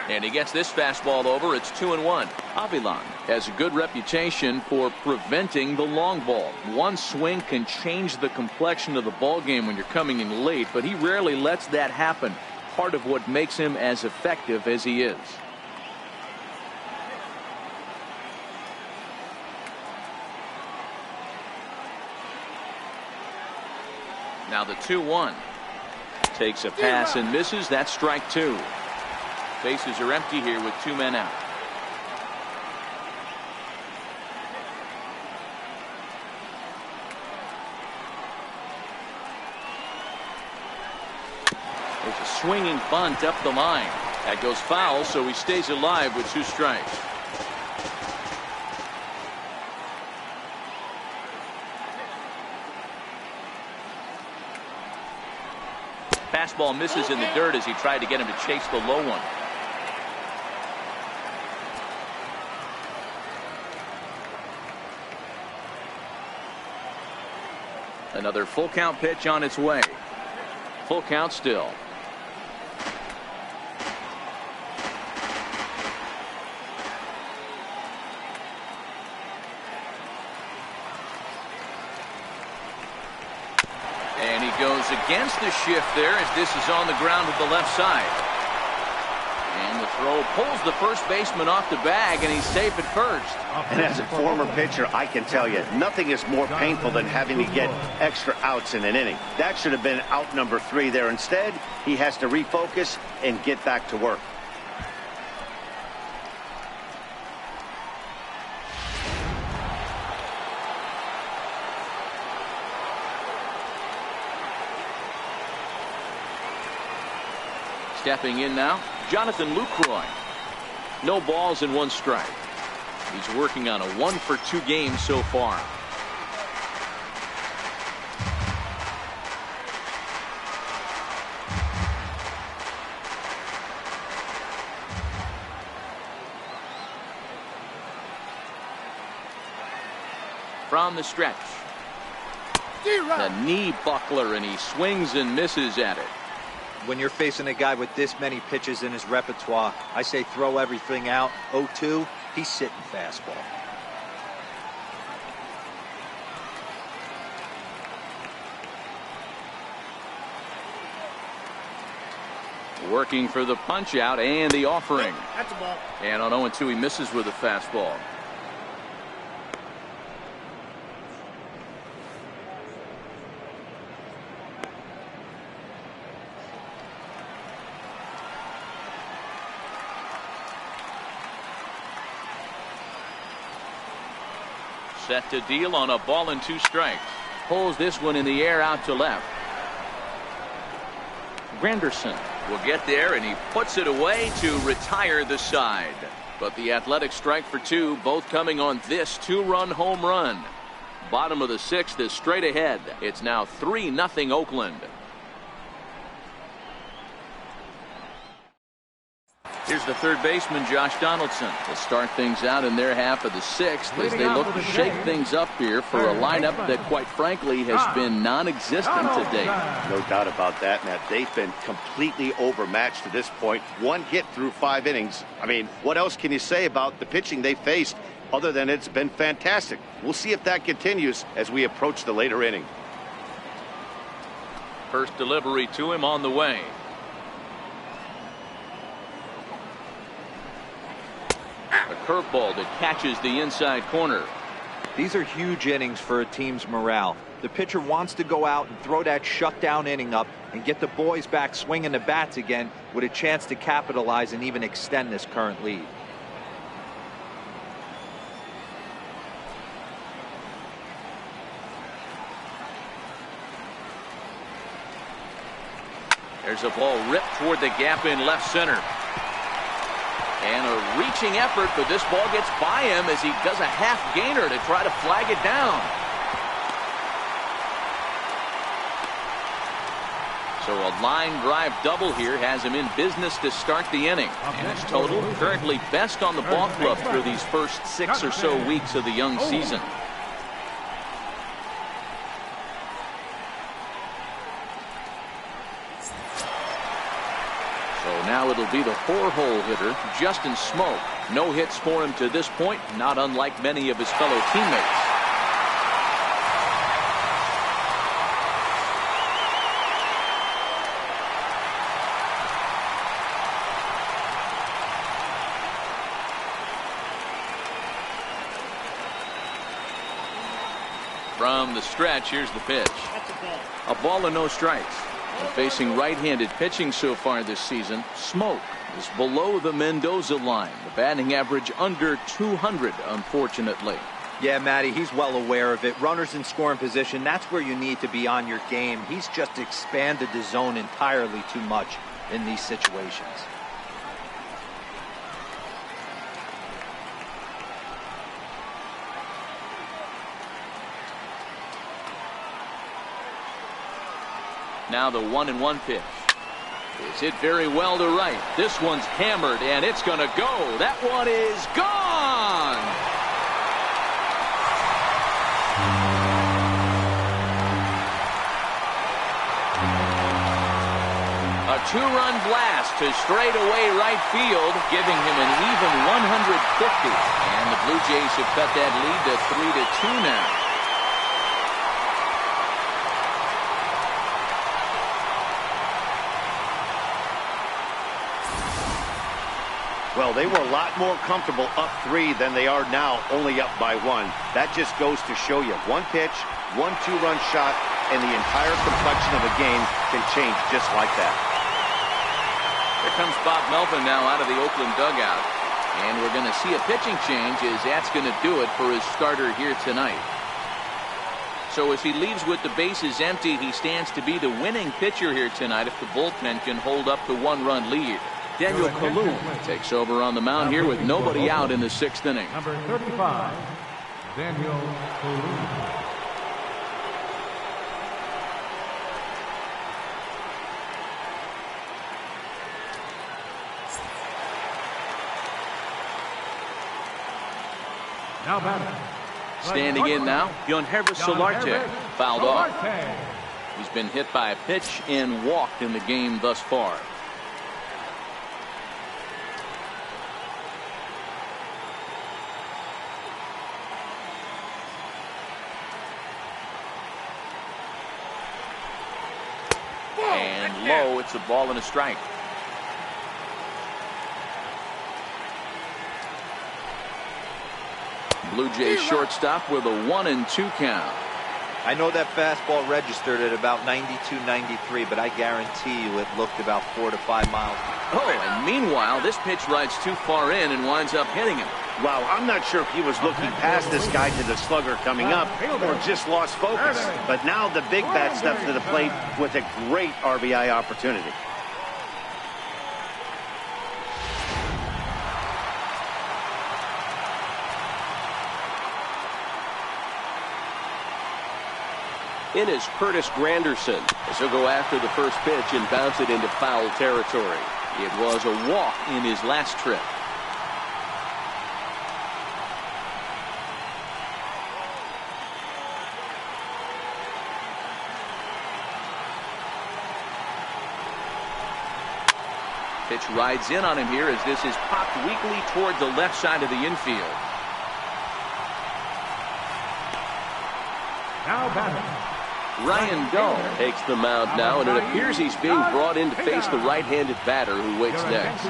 And he gets this fastball over. It's 2-1. Avilan has a good reputation for preventing the long ball. One swing can change the complexion of the ball game when you're coming in late, but he rarely lets that happen. Part of what makes him as effective as he is. Now the 2-1. Takes a pass and misses. That's strike 2. Bases are empty here with 2 men out. There's a swinging bunt up the line. That goes foul, so he stays alive with 2 strikes. Fastball misses in the dirt as he tried to get him to chase the low one. Another full count pitch on its way. Full count still. And he goes against the shift there as this is on the ground with the left side. And the throw pulls the first baseman off the bag, and he's safe at first. And as a former pitcher, I can tell you, nothing is more painful than having to get extra outs in an inning. That should have been out number 3 there. Instead, he has to refocus and get back to work. Stepping in now, Jonathan Lucroy. No balls and 1 strike. He's working on a 1-for-2 game so far. From the stretch. A knee buckler, and he swings and misses at it. When you're facing a guy with this many pitches in his repertoire, I say throw everything out. 0-2, he's sitting fastball. Working for the punch out and the offering. That's a ball. And on 0-2, he misses with a fastball. Set to deal on a ball and 2 strikes. Pulls this one in the air out to left. Granderson will get there, and he puts it away to retire the side. But the Athletics strike for 2, both coming on this 2-run home run. Bottom of the 6th is straight ahead. It's now 3-0 Oakland. Here's the third baseman, Josh Donaldson. They'll start things out in their half of the 6th as they look to shake things up here for a lineup that, quite frankly, has been non-existent to date. No doubt about that, Matt. They've been completely overmatched to this point. 1 hit through 5 innings. I mean, what else can you say about the pitching they faced other than it's been fantastic? We'll see if that continues as we approach the later inning. First delivery to him on the way. A curveball that catches the inside corner. These are huge innings for a team's morale. The pitcher wants to go out and throw that shutdown inning up and get the boys back swinging the bats again with a chance to capitalize and even extend this current lead. There's a ball ripped toward the gap in left center. And a reaching effort, but this ball gets by him as he does a half gainer to try to flag it down. So a line drive double here has him in business to start the inning. And his total currently best on the ball club through these first 6 or so weeks of the young season. So now it'll be the 4-hole hitter, Justin Smoke. No hits for him to this point, not unlike many of his fellow teammates. From the stretch, here's the pitch. A ball and no strikes. And facing right-handed pitching so far this season, Smoke is below the Mendoza line. The batting average under 200, unfortunately. Yeah, Matty, he's well aware of it. Runners in scoring position, that's where you need to be on your game. He's just expanded the zone entirely too much in these situations. Now the 1-1 pitch. Is hit very well to right. This one's hammered, and it's going to go. That one is gone. A 2-run blast to straightaway right field, giving him an even 150. And the Blue Jays have cut that lead to 3-2 now. Well, they were a lot more comfortable up 3 than they are now, only up by 1. That just goes to show you one pitch, 1 2-run shot, and the entire complexion of a game can change just like that. Here comes Bob Melvin now out of the Oakland dugout. And we're going to see a pitching change as that's going to do it for his starter here tonight. So as he leaves with the bases empty, he stands to be the winning pitcher here tonight if the bullpen can hold up the 1-run lead. Daniel Kalum takes over on the mound here with nobody out in the 6th inning. Number 35, Daniel Kalum. Now batting. Standing in now, Yonhervis Solarte fouled off. He's been hit by a pitch and walked in the game thus far. And low, it's a ball and a strike. Blue Jays shortstop with a 1-2 count. I know that fastball registered at about 92, 93, but I guarantee you it looked about 4 to 5 miles. Oh, and meanwhile, this pitch rides too far in and winds up hitting him. Wow, I'm not sure if he was looking past this guy to the slugger coming up or just lost focus. But now the big bat steps to the plate with a great RBI opportunity. In is Curtis Granderson as he'll go after the first pitch and bounce it into foul territory. It was a walk in his last trip. Pitch rides in on him here as this is popped weakly toward the left side of the infield. Now batting. Ryan Dull Takes the mound now, and it appears he's being brought in to face the right-handed batter who waits next.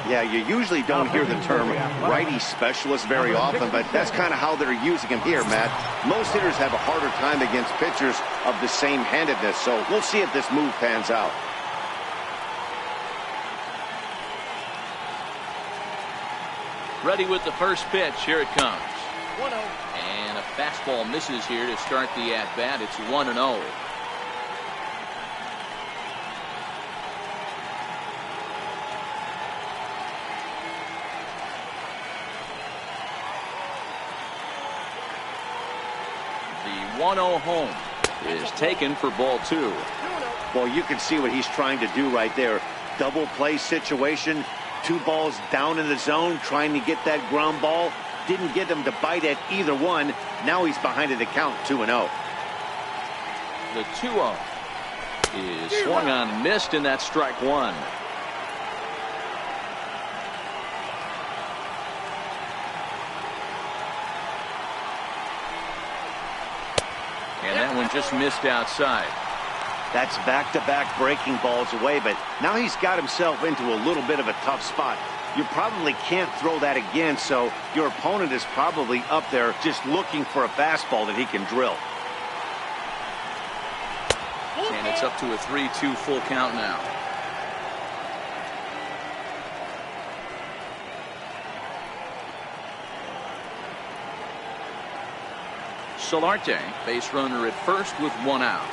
Yeah, you usually don't hear the term righty specialist very often, but that's kind of how they're using him here, Matt. Most hitters have a harder time against pitchers of the same handedness, so we'll see if this move pans out. Ready with the first pitch. Here it comes. 1-0. And a fastball misses here to start the at-bat. It's 1-0. The 1-0 home is taken for ball 2. Well, you can see what he's trying to do right there. Double play situation. 2 balls down in the zone, trying to get that ground ball. Didn't get him to bite at either one. Now he's behind at the count, 2-0. The 2-0 is swung on and missed, and that's strike 1. one just missed outside. That's back-to-back breaking balls away, but now he's got himself into a little bit of a tough spot. You probably can't throw that again, so your opponent is probably up there just looking for a fastball that he can drill. And it's up to a 3-2 full count now. Solarte, base runner at first with one out.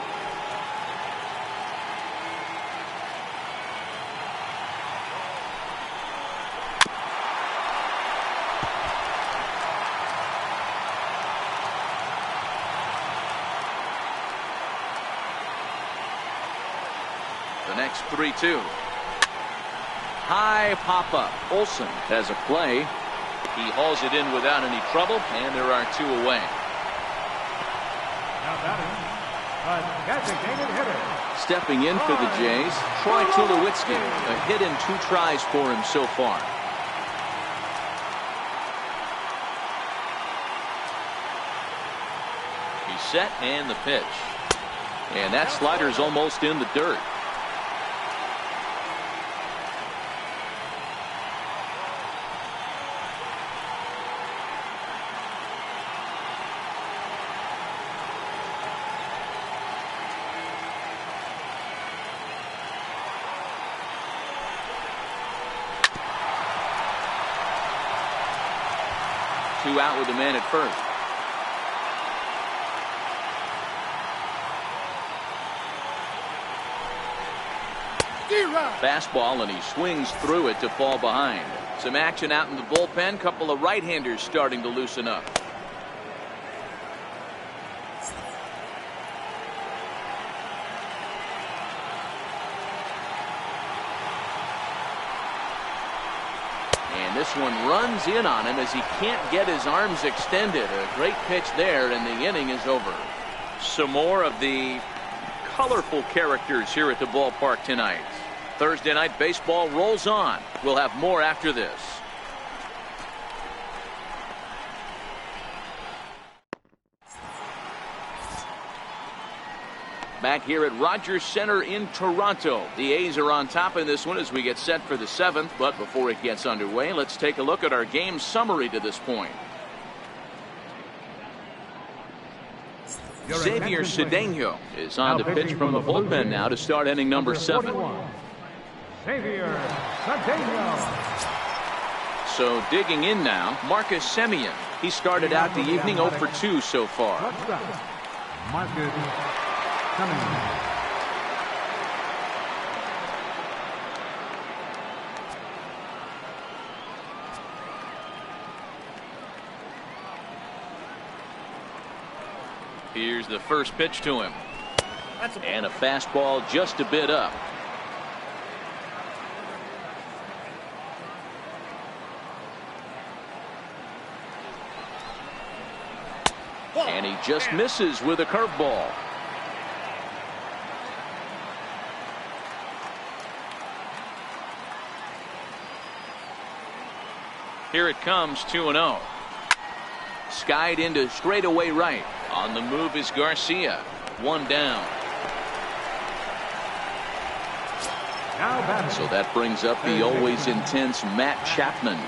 The next 3-2. High pop-up. Olsen has a play. He hauls it in without any trouble, and there are two away. Now batting, a designated hitter. Stepping in for the Jays, Troy Tulowitzki. A hit in 2 tries for him so far. He's set, and the pitch. And that slider's almost in the dirt. Two out with the man at first. Fastball, and he swings through it to fall behind. Some action out in the bullpen. Couple of right-handers starting to loosen up. And this one runs in on him as he can't get his arms extended. A great pitch there, and the inning is over. Some more of the colorful characters here at the ballpark tonight. Thursday night baseball rolls on. We'll have more after this. Back here at Rogers Center in Toronto. The A's are on top in this one as we get set for the 7th. But before it gets underway, let's take a look at our game summary to this point. Xavier Cedeno is on to pitch from the bullpen now to start inning number 7. Xavier Cedeno. So digging in now, Marcus Semien. He started out the evening 0 for 2 so far. Marcus Semien. Here's the first pitch to him. And a fastball just a bit up. And he just misses with a curveball. Here it comes, 2-0. Skied into straightaway right. On the move is Garcia. One down. So that brings up the always intense Matt Chapman.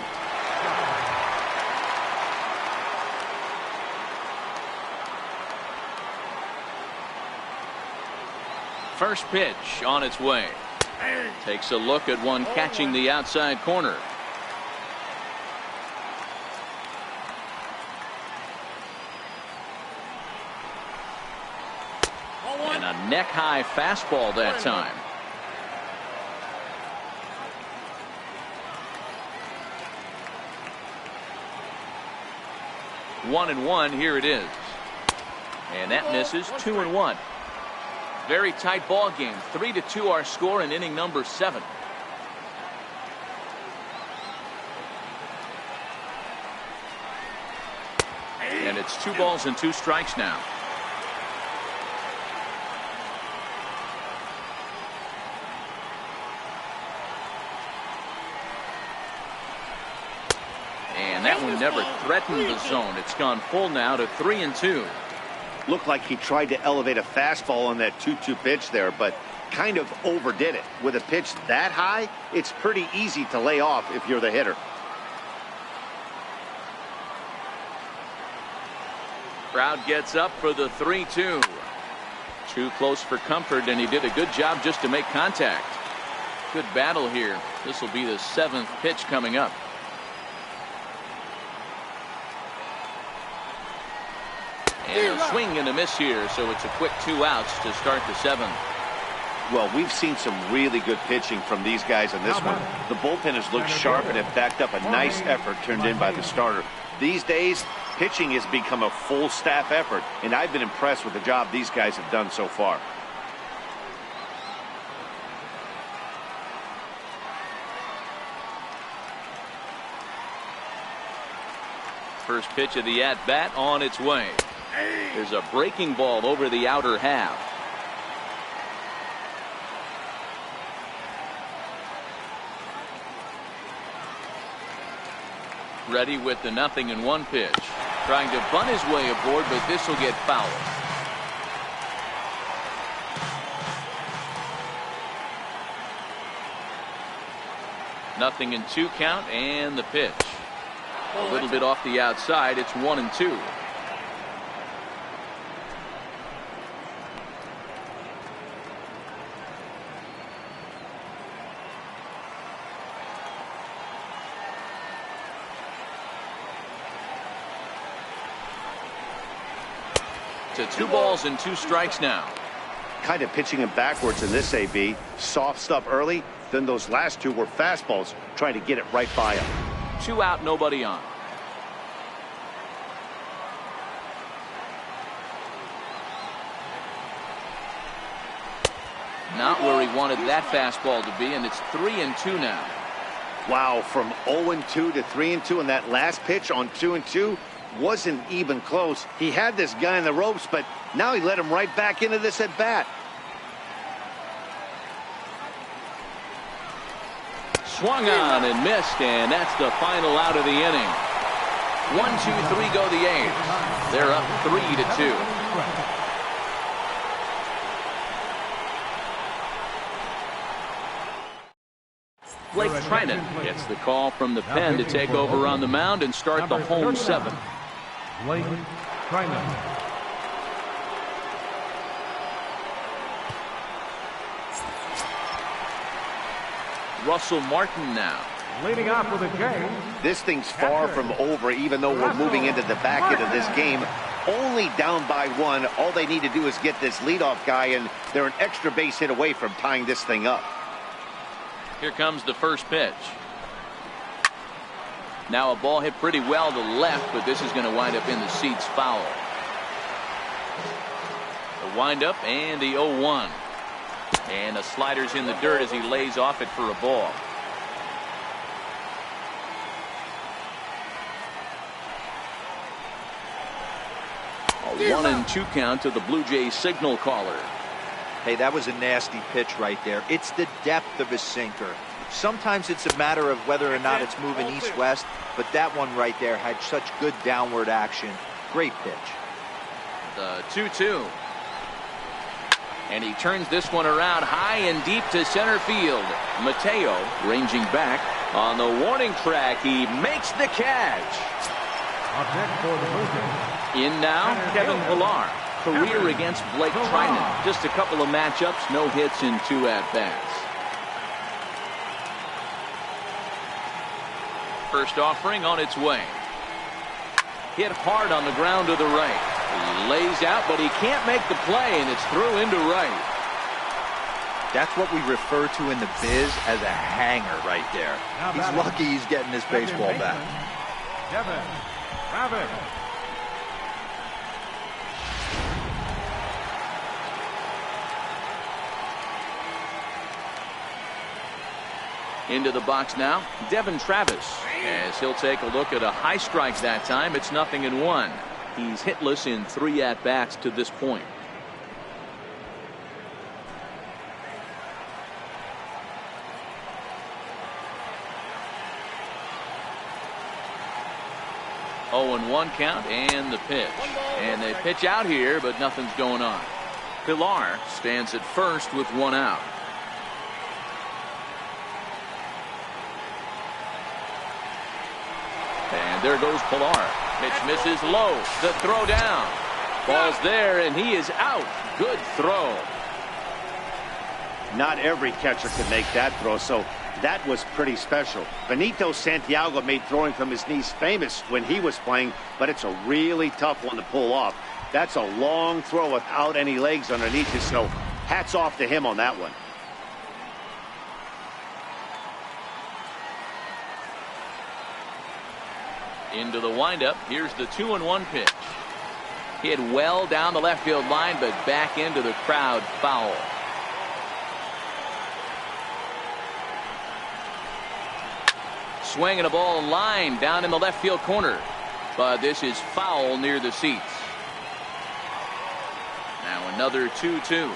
First pitch on its way. Takes a look at one catching the outside corner. And a neck-high fastball that time. One and one, here it is. And that misses. 2-1. Very tight ball game. 3-2 our score in inning number 7. And it's 2 balls and 2 strikes now. And that one never threatened the zone. It's gone full now to 3-2. Looked like he tried to elevate a fastball on that 2-2 pitch there, but kind of overdid it. With a pitch that high, it's pretty easy to lay off if you're the hitter. Crowd gets up for the 3-2. Too close for comfort, and he did a good job just to make contact. Good battle here. This will be the 7th pitch coming up. And a swing and a miss here, so it's a quick 2 outs to start the 7th. Well, we've seen some really good pitching from these guys in this one. The bullpen has looked sharp and have backed up a nice effort turned in by the starter. These days, pitching has become a full staff effort, and I've been impressed with the job these guys have done so far. First pitch of the at-bat on its way. There's a breaking ball over the outer half. Ready with the 0-1 pitch. Trying to bunt his way aboard, but this will get fouled. Nothing in 2 count, and the pitch. A little bit off the outside. It's 1-2. To 2 balls and 2 strikes now. Kind of pitching him backwards in this AB. Soft stuff early, then those last 2 were fastballs, trying to get it right by him. 2 out, nobody on. Not where he wanted that fastball to be, and it's 3-2 now. Wow, from 0-2 to 3-2, and that last pitch on 2-2 wasn't even close. He had this guy in the ropes, but now he let him right back into this at bat. Swung on and missed, and that's the final out of the inning. 1-2-3 go the A's. They're up 3-2. Blake Trinan gets the call from the pen to take over on the mound and start the home 7. Blake Trinan. Russell Martin now. Leading off with a J. This thing's far from over, even though we're moving into the back end of this game. Only down by 1. All they need to do is get this leadoff guy, and they're an extra base hit away from tying this thing up. Here comes the first pitch. Now a ball hit pretty well to left, but this is going to wind up in the seats foul. The windup and the 0-1. And the slider's in the dirt as he lays off it for a ball. A 1-2 count to the Blue Jays signal caller. Hey, that was a nasty pitch right there. It's the depth of his sinker. Sometimes it's a matter of whether or not it's moving east-west, but that one right there had such good downward action. Great pitch. The 2-2. And he turns this one around high and deep to center field. Mateo ranging back on the warning track. He makes the catch. In now, Kevin Pillar. Career against Blake Trinan. Just a couple of matchups, no hits in 2 at-bats. First offering on its way. Hit hard on the ground to the right. He lays out, but he can't make the play, and it's through into right. That's what we refer to in the biz as a hanger right there. He's lucky he's getting his baseball back. Kevin Rabbit. Into the box now, Devin Travis, as he'll take a look at a high strike that time. It's 0-1. He's hitless in 3 at-bats to this point. 0-1 count and the pitch. And they pitch out here, but nothing's going on. Pilar stands at first with 1 out. And there goes Pilar. Pitch misses low. The throw down. Ball's there, and he is out. Good throw. Not every catcher can make that throw, so that was pretty special. Benito Santiago made throwing from his knees famous when he was playing, but it's a really tough one to pull off. That's a long throw without any legs underneath it, so hats off to him on that one. Into the windup. Here's the 2-1 pitch. Hit well down the left field line, but back into the crowd, foul. Swinging a ball line down in the left field corner, but this is foul near the seats. Now another 2-2.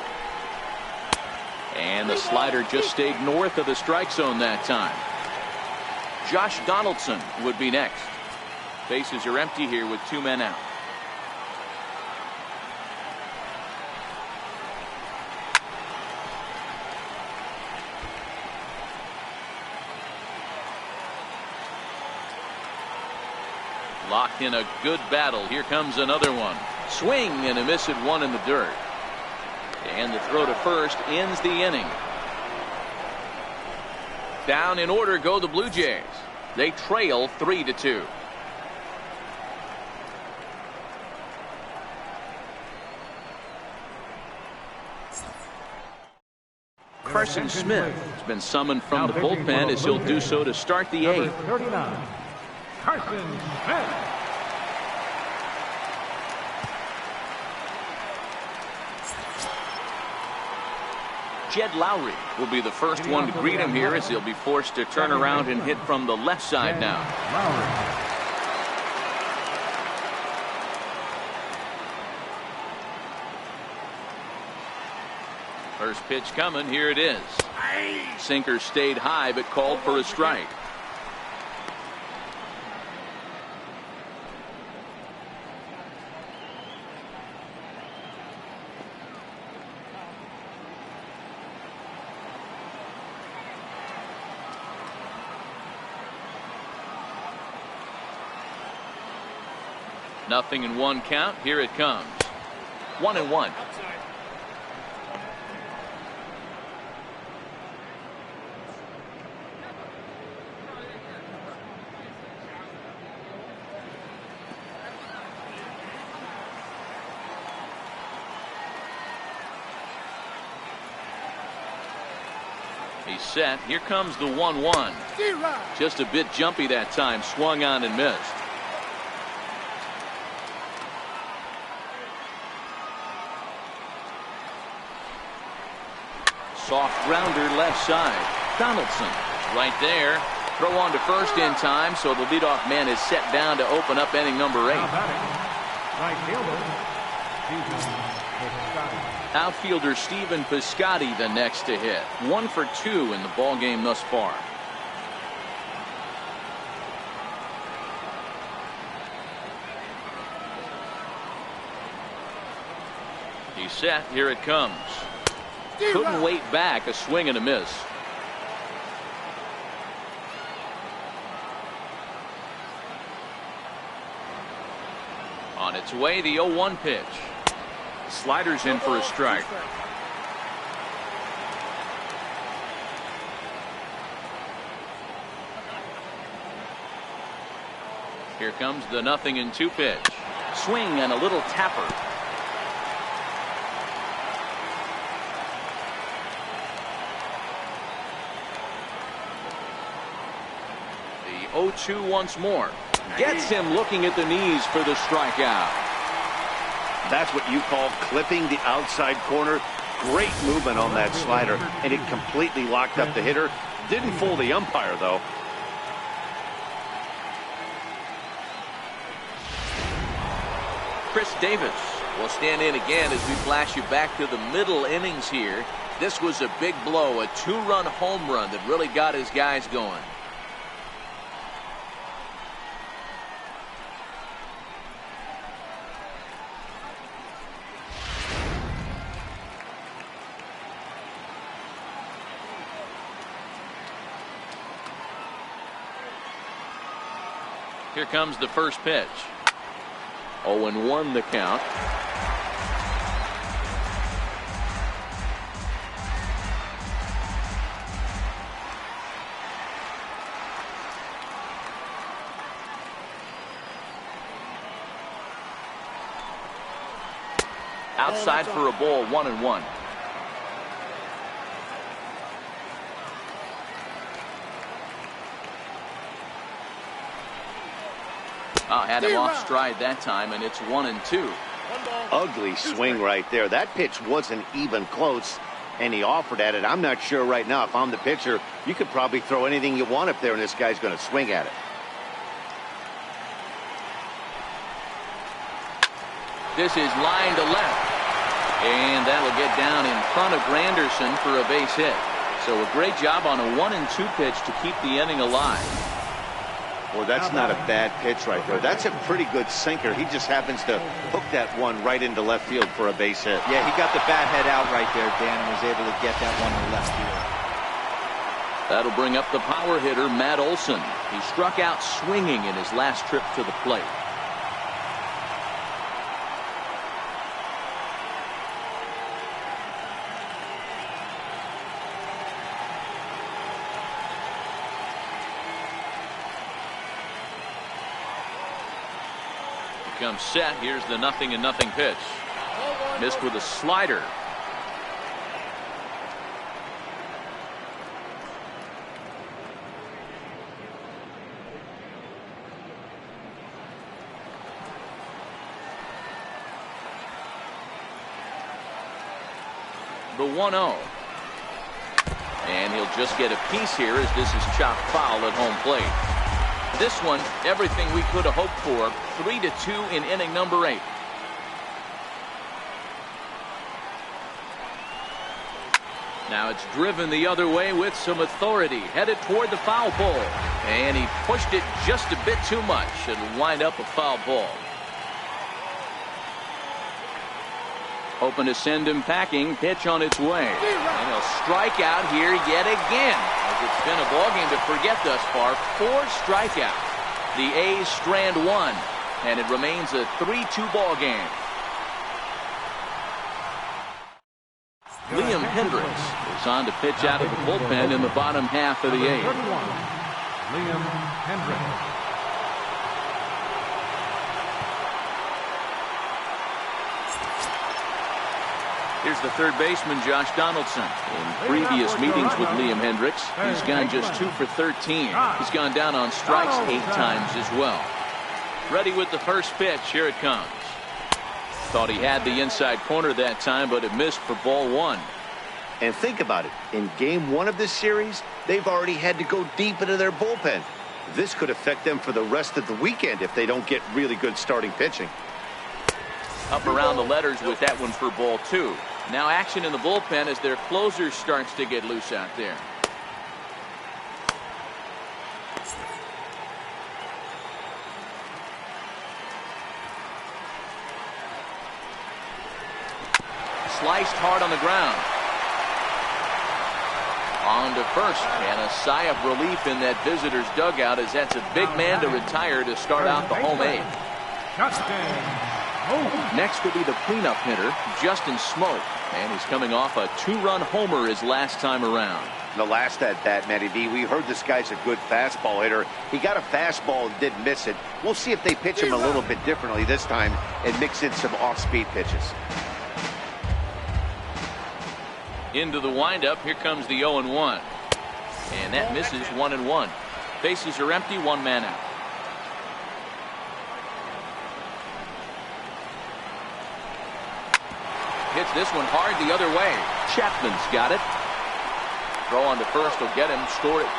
And the slider just stayed north of the strike zone that time. Josh Donaldson would be next. Bases are empty here with 2 men out. Locked in a good battle. Here comes another one. Swing and a miss at 1 in the dirt. And the throw to first ends the inning. Down in order go the Blue Jays. They trail 3-2. Carson Smith has been summoned from the bullpen as he'll do so to start the 8th. 39, Carson Smith. Jed Lowry will be the first one to greet him here as he'll be forced to turn around and hit from the left side now. Lowry. First pitch coming. Here it is. Sinker stayed high but called for a strike. Nothing in 1 count. Here it comes. 1-1. He's set. Here comes the 1-1. Just a bit jumpy that time. Swung on and missed. Soft grounder left side. Donaldson right there. Throw on to first in time, so the leadoff man is set down to open up inning number 8. Right fielder, Stephen Piscotty. Outfielder Stephen Piscotty the next to hit. 1 for 2 in the ball game thus far. He's set. Here it comes. Couldn't wait back. A swing and a miss. On its way, the 0-1 pitch. Sliders in for a strike. Here comes the 0-2 pitch. Swing and a little tapper. The 0-2 once more. Gets him looking at the knees for the strikeout. That's what you call clipping the outside corner. Great movement on that slider, and it completely locked up the hitter. Didn't fool the umpire, though. Chris Davis will stand in again as we flash you back to the middle innings here. This was a big blow, a 2-run home run that really got his guys going. Here comes the first pitch. 0-1 the count. Outside for a ball, 1-1. Had him off stride that time, and it's 1-2. Ugly swing right there. That pitch wasn't even close, and he offered at it. I'm not sure right now if I'm the pitcher, you could probably throw anything you want up there, and this guy's going to swing at it. This is line to left. And that'll get down in front of Granderson for a base hit. So a great job on a 1-2 pitch to keep the inning alive. Well, that's not a bad pitch right there. That's a pretty good sinker. He just happens to hook that one right into left field for a base hit. Yeah, he got the bat head out right there, Dan, and was able to get that one to left field. That'll bring up the power hitter, Matt Olson. He struck out swinging in his last trip to the plate. Comes set. Here's the 0-0 pitch. Missed with a slider. The 1-0. And he'll just get a piece here as this is chopped foul at home plate. This one, everything we could have hoped for. 3-2 in inning number 8. Now it's driven the other way with some authority, headed toward the foul pole, and he pushed it just a bit too much. It'll wind up a foul ball. Hoping to send him packing. Pitch on its way, and he'll strike out here yet again. It's been a ballgame to forget thus far. 4 strikeouts. The A's strand 1, and it remains a 3-2 ballgame. Liam Hendricks is on to pitch out of the bullpen in the bottom half of the 8th. Liam Hendricks. Here's the third baseman, Josh Donaldson. In previous meetings with Liam Hendricks, he's gone just 2 for 13. He's gone down on strikes 8 times as well. Ready with the first pitch. Here it comes. Thought he had the inside corner that time, but it missed for ball 1. And think about it. In game 1 of this series, they've already had to go deep into their bullpen. This could affect them for the rest of the weekend if they don't get really good starting pitching. Up around the letters with that one for ball 2. Now action in the bullpen as their closer starts to get loose out there. Sliced hard on the ground. On to first, and a sigh of relief in that visitor's dugout as that's a big man to retire to start out the home 8th. Next will be the cleanup hitter, Justin Smoke, and he's coming off a 2-run homer his last time around. The last at bat, Matty B, we heard this guy's a good fastball hitter. He got a fastball and didn't miss it. We'll see if they pitch him a little bit differently this time and mix in some off-speed pitches. Into the windup, here comes the 0-1. And that misses 1-1. Bases are empty, 1 man out. Hits this one hard the other way. Chapman's got it. Throw on to first will get him. Scored at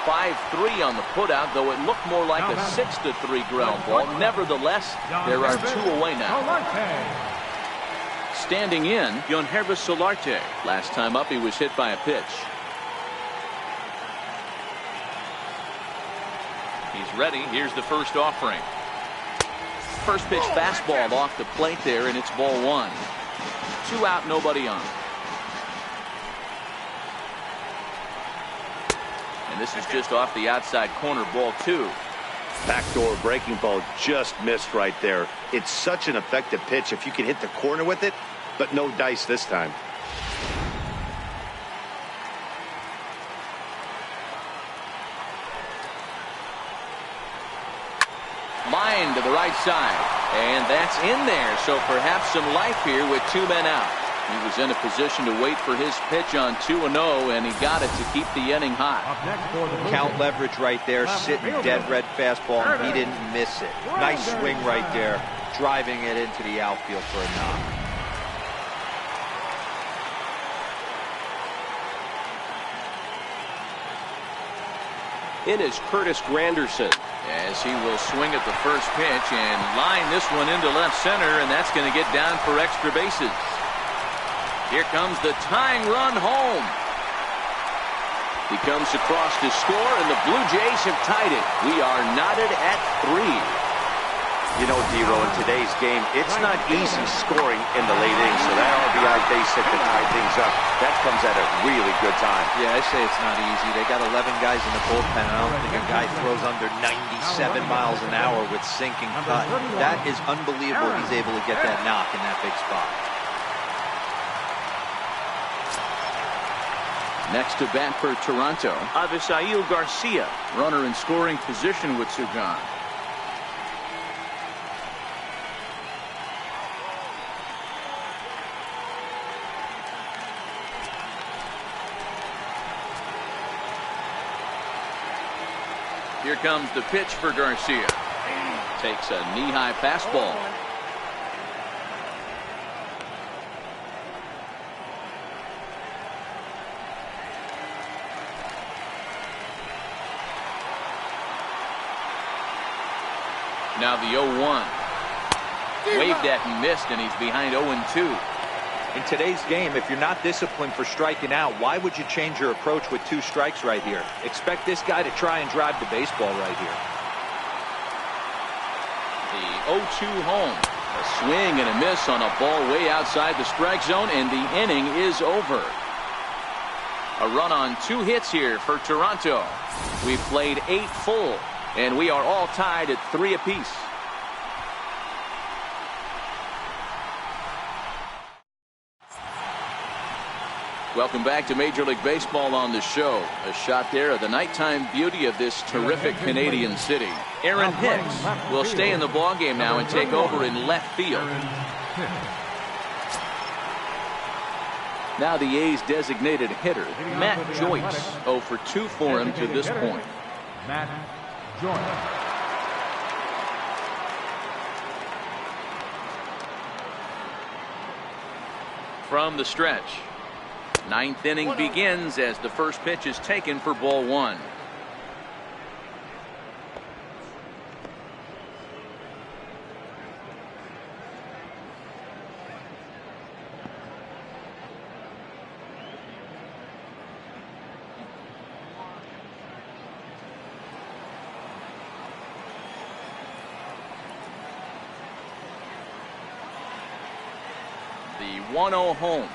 5-3 on the putout, though it looked more like a 6-3 ground ball. Nevertheless, there are 2 away now. Standing in, Yonhervis Solarte. Last time up, he was hit by a pitch. He's ready. Here's the first offering. First pitch fastball off the plate there, and it's ball 1. 2 out, nobody on. And this is just off the outside corner, ball 2. Backdoor breaking ball just missed right there. It's such an effective pitch if you can hit the corner with it, but no dice this time. Line to the right side, and that's in there, so perhaps some life here with 2 men out. He was in a position to wait for his pitch on 2-0, and he got it to keep the inning hot. Count leverage right there, sitting dead red fastball, and he didn't miss it. Nice swing right there, driving it into the outfield for a knock. In is Curtis Granderson. As he will swing at the first pitch and line this one into left center, and that's going to get down for extra bases. Here comes the tying run home. He comes across to score, and the Blue Jays have tied it. We are knotted at 3. You know, D-Row, in today's game, it's not easy scoring in the late innings, so that RBI base hit to tie things up, that comes at a really good time. Yeah, I say it's not easy. They got 11 guys in the bullpen. I don't think a guy throws under 97 miles an hour with sinking cut. That is unbelievable. He's able to get that knock in that big spot. Next to bat for Toronto, Avisail Garcia. Runner in scoring position with Sugan. Here comes the pitch for Garcia. Takes a knee-high fastball. Now the 0-1. Waved at and missed, and he's behind 0-2. In today's game, if you're not disciplined for striking out, why would you change your approach with 2 strikes right here? Expect this guy to try and drive the baseball right here. The 0-2 home. A swing and a miss on a ball way outside the strike zone, and the inning is over. A run on 2 hits here for Toronto. We've played 8 full, and we are all tied at 3 apiece. Welcome back to Major League Baseball on the show. A shot there of the nighttime beauty of this terrific Canadian city. Aaron Hicks will stay in the ballgame now and take over in left field. Now the A's designated hitter, Matt Joyce. 0 for 2 for him to this point. Matt Joyce. From the stretch. 9th inning begins as the first pitch is taken for ball 1. The 1-0 home.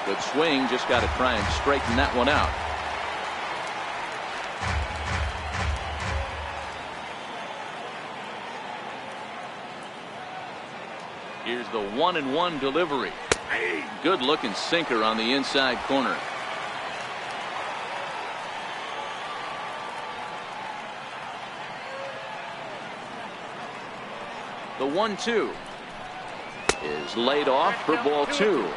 Good swing, just got to try and straighten that one out. Here's the 1-1 delivery. Good looking sinker on the inside corner. The 1-2 is laid off for ball 2.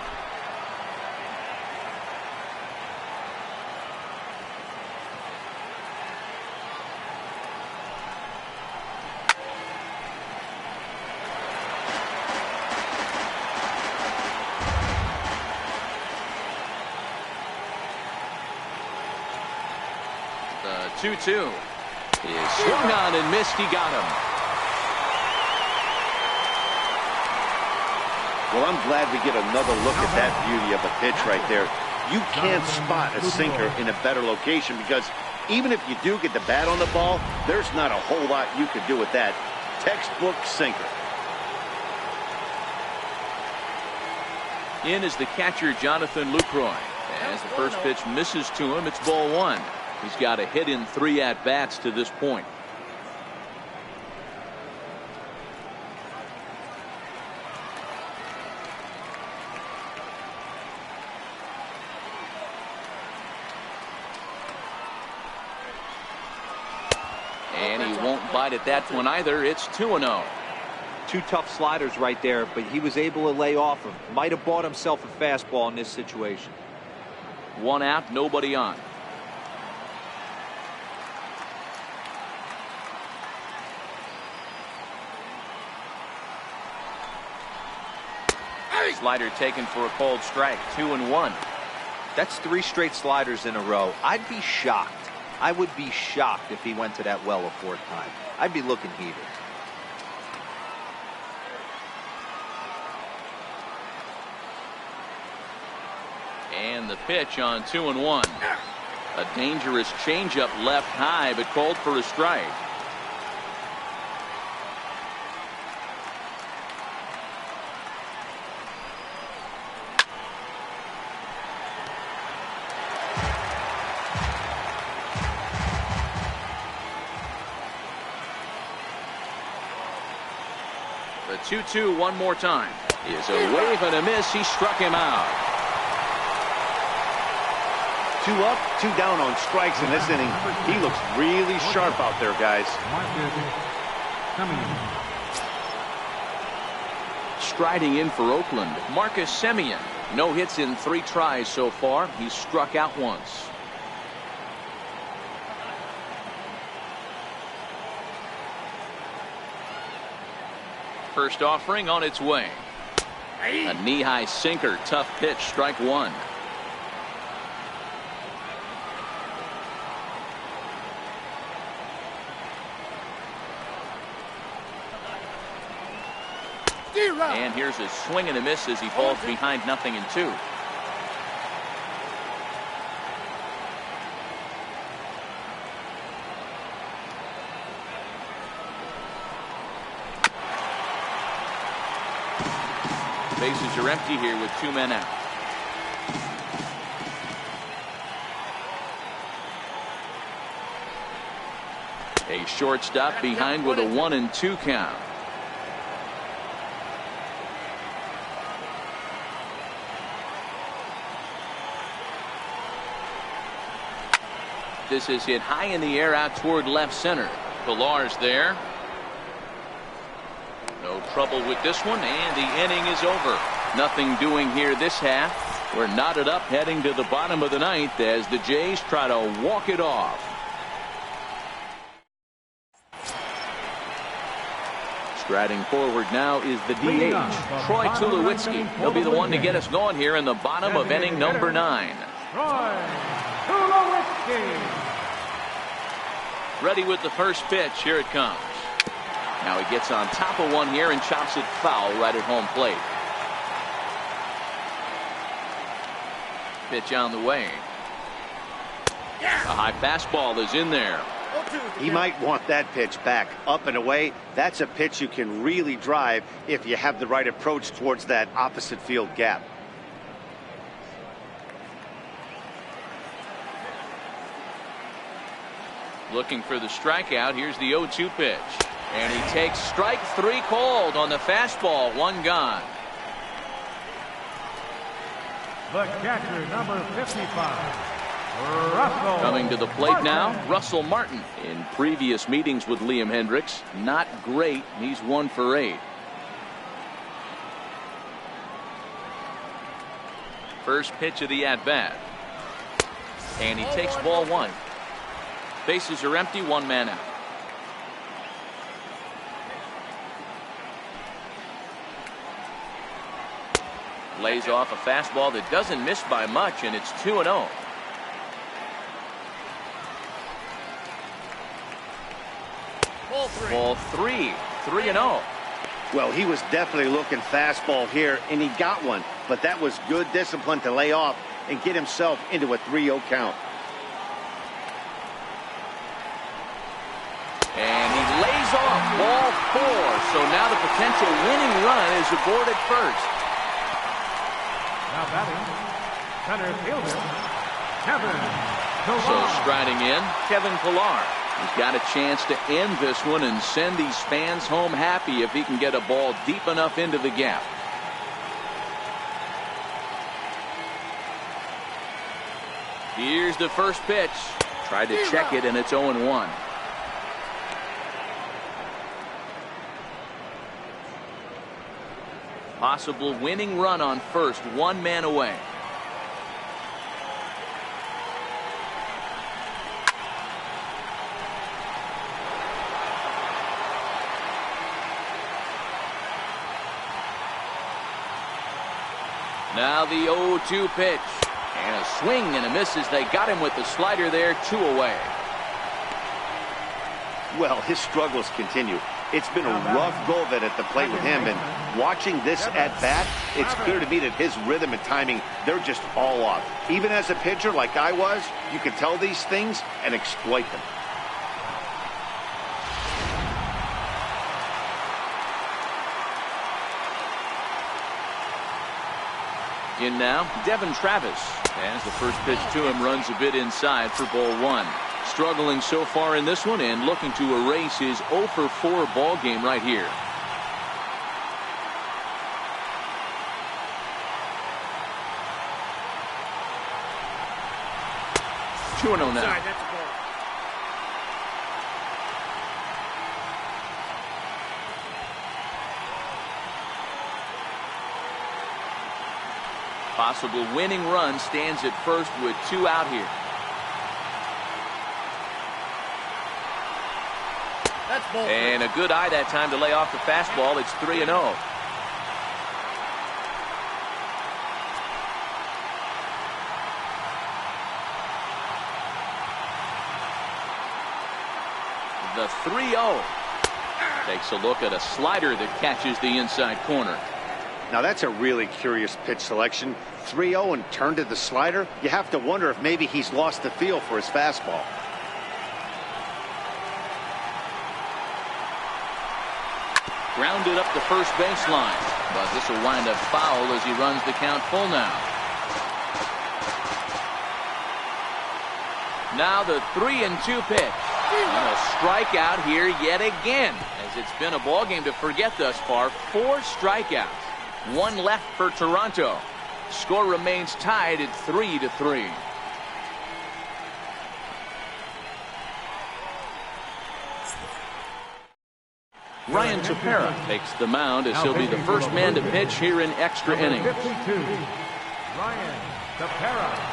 The 2-2 is swung on and missed. He got him. Well, I'm glad we get another look at that beauty of a pitch right there. You can't spot a sinker in a better location because even if you do get the bat on the ball, there's not a whole lot you could do with that. Textbook sinker. In is the catcher, Jonathan Lucroy. As the first pitch misses to him, it's ball 1. He's got a hit in 3 at-bats to this point. And he won't bite at that one either. It's 2-0. Two tough sliders right there, but he was able to lay off them. Might have bought himself a fastball in this situation. One out, nobody on. Slider taken for a cold strike. 2-1. That's 3 straight sliders in a row. I'd be shocked. I would be shocked if he went to that well a 4th time. I'd be looking heated. And the pitch on 2-1. A dangerous changeup left high, but called for a strike. The 2-2 one more time. Is a wave and a miss. He struck him out. 2 up, 2 down on strikes in this inning. He looks really sharp out there, guys. Striding in for Oakland, Marcus Semien. No hits in 3 tries so far. He's struck out once. First offering on its way. A knee-high sinker, tough pitch, strike 1. And here's a swing and a miss as he falls behind 0-2. Bases are empty here with 2 men out. A shortstop behind with a 1-2 count. This is hit high in the air out toward left center. Pilar's there. No trouble with this one, and the inning is over. Nothing doing here this half. We're knotted up heading to the bottom of the 9th as the Jays try to walk it off. Striding forward now is the DH, Troy Tulowitzki. He'll be the one to get us going here in the bottom of inning number 9. Ready with the first pitch. Here it comes. Now he gets on top of one here and chops it foul right at home plate. Pitch on the way. A high fastball is in there. He might want that pitch back. Up and away. That's a pitch you can really drive if you have the right approach towards that opposite field gap. Looking for the strikeout. Here's the 0-2 pitch. And he takes strike 3 called on the fastball. 1 gone. The catcher, number 55. Russell Coming to the plate now, Martin. Russell Martin. In previous meetings with Liam Hendricks, not great. He's 1 for 8. First pitch of the at-bat. And he takes ball 1. Bases are empty, 1 man out. Lays off a fastball that doesn't miss by much, and it's 2-0. Ball 3, 3-0. Well, he was definitely looking fastball here, and he got one. But that was good discipline to lay off and get himself into a 3-0 count. And he lays off ball 4. So now the potential winning run is aboard at first. Now batting, center fielder, Kevin So Pilar. striding in, Kevin Pilar. He's got a chance to end this one and send these fans home happy if he can get a ball deep enough into the gap. Here's the first pitch. Tried to check it, and it's 0-1. Possible winning run on first, one man away. Now the 0-2 pitch. And a swing and a miss as they got him with the slider there, 2 away. Well, his struggles continue. It's been a rough go of it at the plate with him, and watching this at bat, it's clear to me that his rhythm and timing, they're just all off. Even as a pitcher like I was, you can tell these things and exploit them. In now, Devin Travis. As the first pitch to him runs a bit inside for ball 1. Struggling so far in this one and looking to erase his 0-for-4 ball game right here. Two 2-0 now. Possible winning run stands at first with 2 out here. And a good eye that time to lay off the fastball. It's 3-0. The 3-0. Takes a look at a slider that catches the inside corner. Now that's a really curious pitch selection. 3-0 and turned to the slider. You have to wonder if maybe he's lost the feel for his fastball. Grounded up the first baseline, but this will wind up foul as he runs the count full now. Now the 3-2 pitch. And a strikeout here yet again, as it's been a ball game to forget thus far. 4 strikeouts. 1 left for Toronto. Score remains tied at 3-3. Ryan Tepera takes the mound as he'll be the first man to pitch here in extra innings. 52, Ryan Tepera.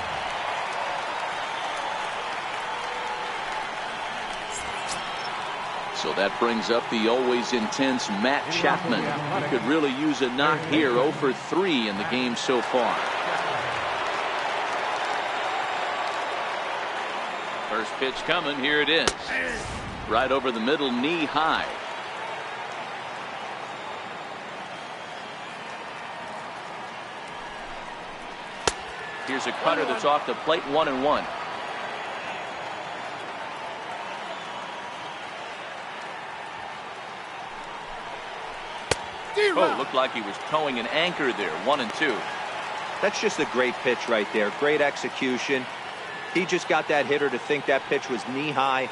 So that brings up the always intense Matt Chapman. He could really use a knock here. 0-for-3 in the game so far. First pitch coming. Here it is. Right over the middle, knee high. Here's a cutter that's off the plate, 1-1. Oh, looked like he was towing an anchor there. 1-2. That's just a great pitch right there. Great execution. He just got that hitter to think that pitch was knee high.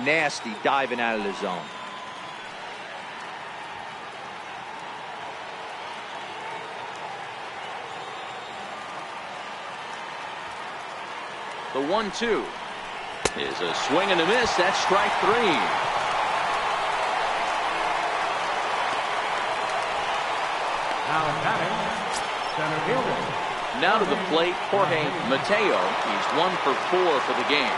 Nasty diving out of the zone. The 1-2 is a swing and a miss. That's strike 3. Now to the plate, Jorge Mateo. He's 1-for-4 for the game.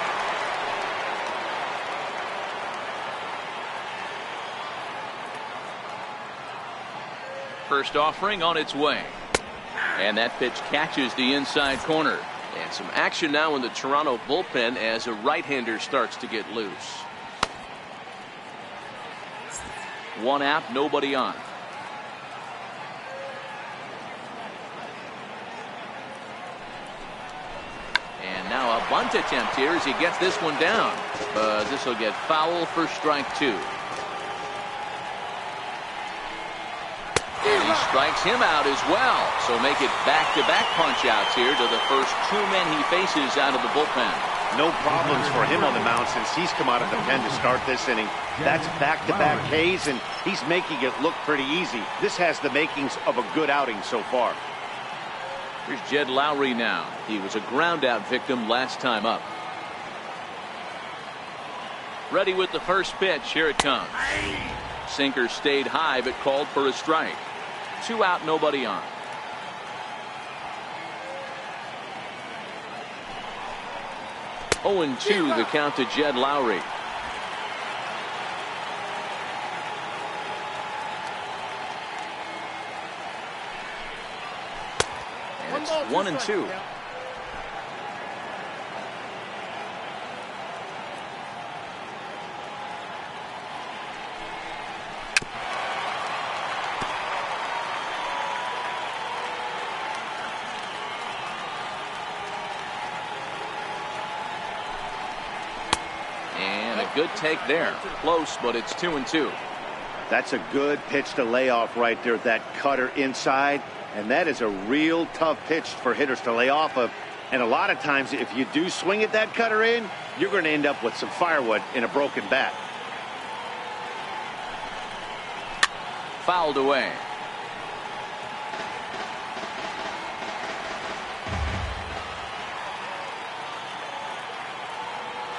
First offering on its way. And that pitch catches the inside corner. And some action now in the Toronto bullpen as a right-hander starts to get loose. 1 out, nobody on. And now a bunt attempt here as he gets this one down. But this will get foul for strike 2. And he strikes him out as well. So make it back-to-back punch-outs here to the first 2 men he faces out of the bullpen. No problems for him on the mound since he's come out of the pen to start this inning. That's back-to-back Ks, and he's making it look pretty easy. This has the makings of a good outing so far. Here's Jed Lowry now. He was a ground-out victim last time up. Ready with the first pitch. Here it comes. Sinker stayed high but called for a strike. 2 out, nobody on. Oh, and 2 the count to Jed Lowry. And it's 1 and 2. Good take there. Close, but it's 2 and 2. That's a good pitch to lay off right there. That cutter inside. And that is a real tough pitch for hitters to lay off of. And a lot of times, if you do swing at that cutter in, you're going to end up with some firewood in a broken bat. Fouled away.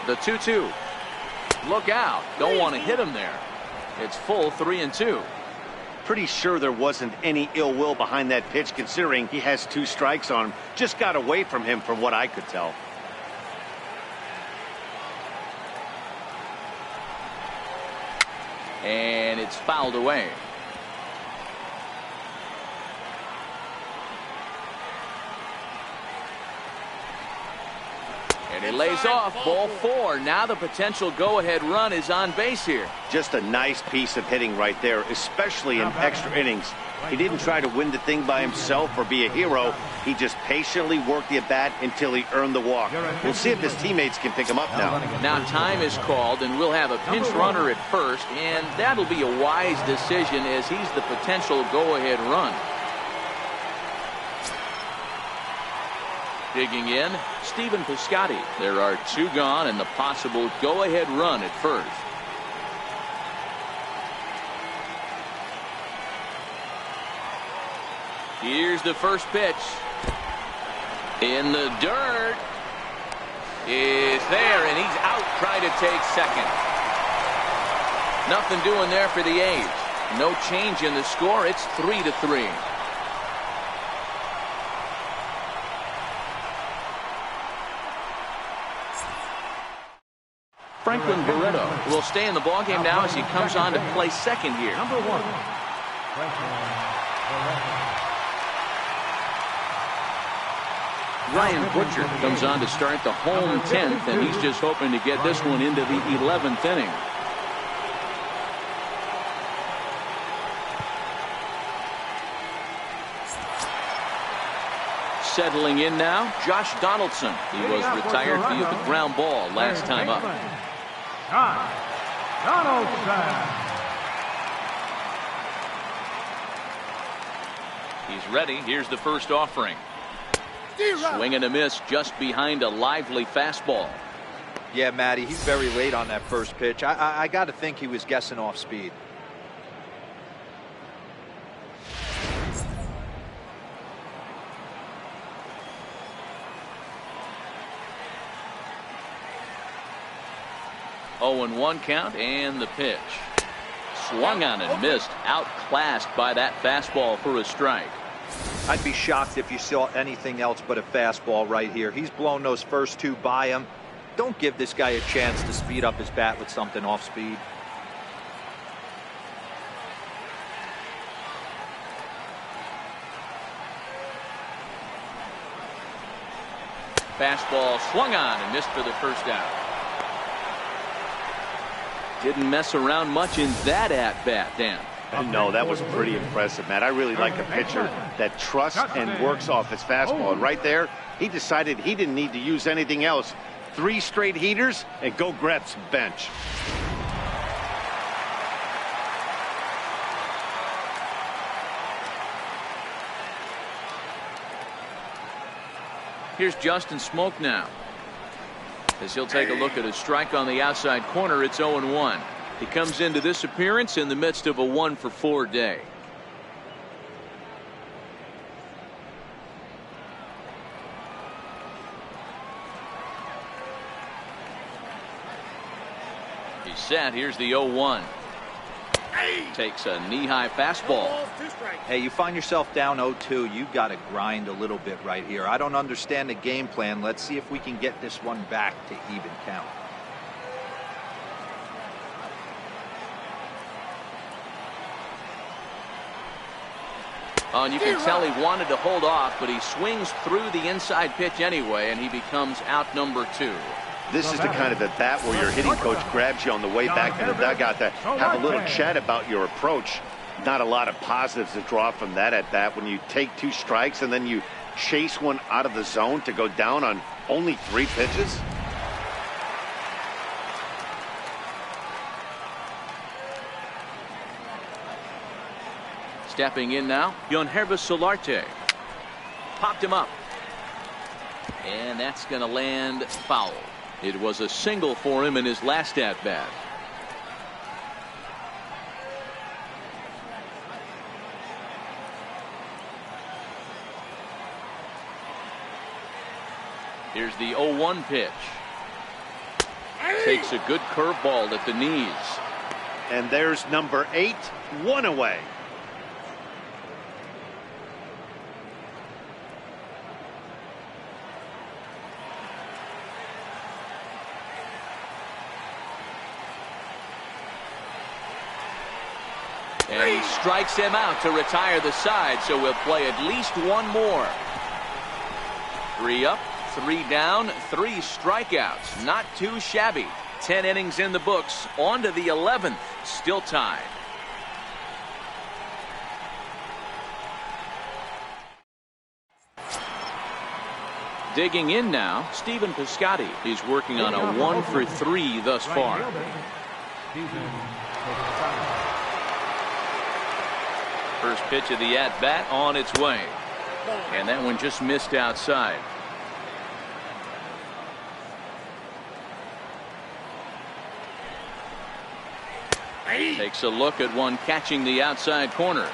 The 2-2. Look out. Don't want to hit him there. It's full 3 and 2. Pretty sure there wasn't any ill will behind that pitch, considering he has 2 strikes on him. Just got away from him from what I could tell. And it's fouled away. And he lays off. Ball 4. Now the potential go-ahead run is on base here. Just a nice piece of hitting right there, especially in extra innings. He didn't try to win the thing by himself or be a hero. He just patiently worked the at-bat until he earned the walk. We'll see if his teammates can pick him up now. Now time is called, and we'll have a pinch runner at first, and that'll be a wise decision as he's the potential go-ahead run. Digging in, Stephen Piscotty. There are 2 gone and the possible go-ahead run at first. Here's the first pitch. In the dirt. Is there, and he's out trying to take second. Nothing doing there for the A's. No change in the score. It's 3-3. Franklin Barreto will stay in the ballgame now as he comes on to play second here. Number 1, Franklin Barreto. Ryan Butcher comes on to start the home 10th, and he's just hoping to get this one into the 11th inning. Settling in now, Josh Donaldson. He was retired via the ground ball last time up. Donaldson. He's ready. Here's the first offering. Swing and a miss just behind a lively fastball. Yeah, Matty, he's very late on that first pitch. I got to think he was guessing off speed. Oh, and 1 count, and the pitch. Swung on and missed. Outclassed by that fastball for a strike. I'd be shocked if you saw anything else but a fastball right here. He's blown those first 2 by him. Don't give this guy a chance to speed up his bat with something off speed. Fastball swung on and missed for the first out. Didn't mess around much in that at-bat, Dan. No, that was pretty impressive, Matt. I really like a pitcher that trusts and works off his fastball. And right there, he decided he didn't need to use anything else. 3 straight heaters and go grab some bench. Here's Justin Smoke now, as he'll take a look at a strike on the outside corner. It's 0-1. He comes into this appearance in the midst of a 1-for-4 day. He's set. Here's the 0-1. Takes a knee-high fastball. Hey, you find yourself down 0-2. You got to grind a little bit right here. I don't understand the game plan. Let's see if we can get this one back to even count. Oh, and you can tell he wanted to hold off, but he swings through the inside pitch anyway, and he becomes out number 2. This is the kind of at bat where your hitting coach grabs you on the way back to the dugout to have a little chat about your approach. Not a lot of positives to draw from that at bat when you take 2 strikes and then you chase one out of the zone to go down on only 3 pitches. Stepping in now, Yonhervis Solarte. Popped him up. And that's going to land foul. It was a single for him in his last at-bat. Here's the 0-1 pitch. Takes a good curveball at the knees. And there's number 8, 1 away. And he strikes him out to retire the side, so we'll play at least one more. 3 up, 3 down, 3 strikeouts. Not too shabby. 10 innings in the books. On to the 11th. Still tied. Digging in now, Stephen Piscotty. He's working on a 1 for 3 thus far. First pitch of the at-bat on its way. And that one just missed outside. Takes a look at one catching the outside corner.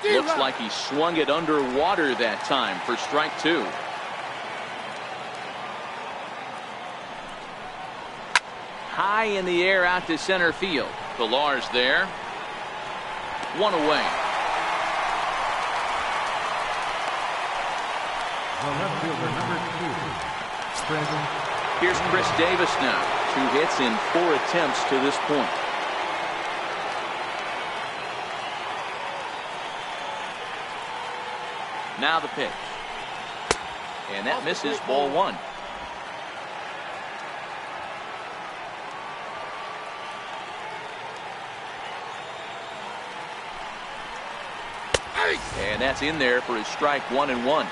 Looks like he swung it underwater that time for strike 2. High in the air out to center field. Pilar's there. 1 away. The left fielder, number 2, Brandon. Here's Chris Davis now. 2 hits in 4 attempts to this point. Now the pitch. And that misses, ball 1. And that's in there for his strike 1 and 1.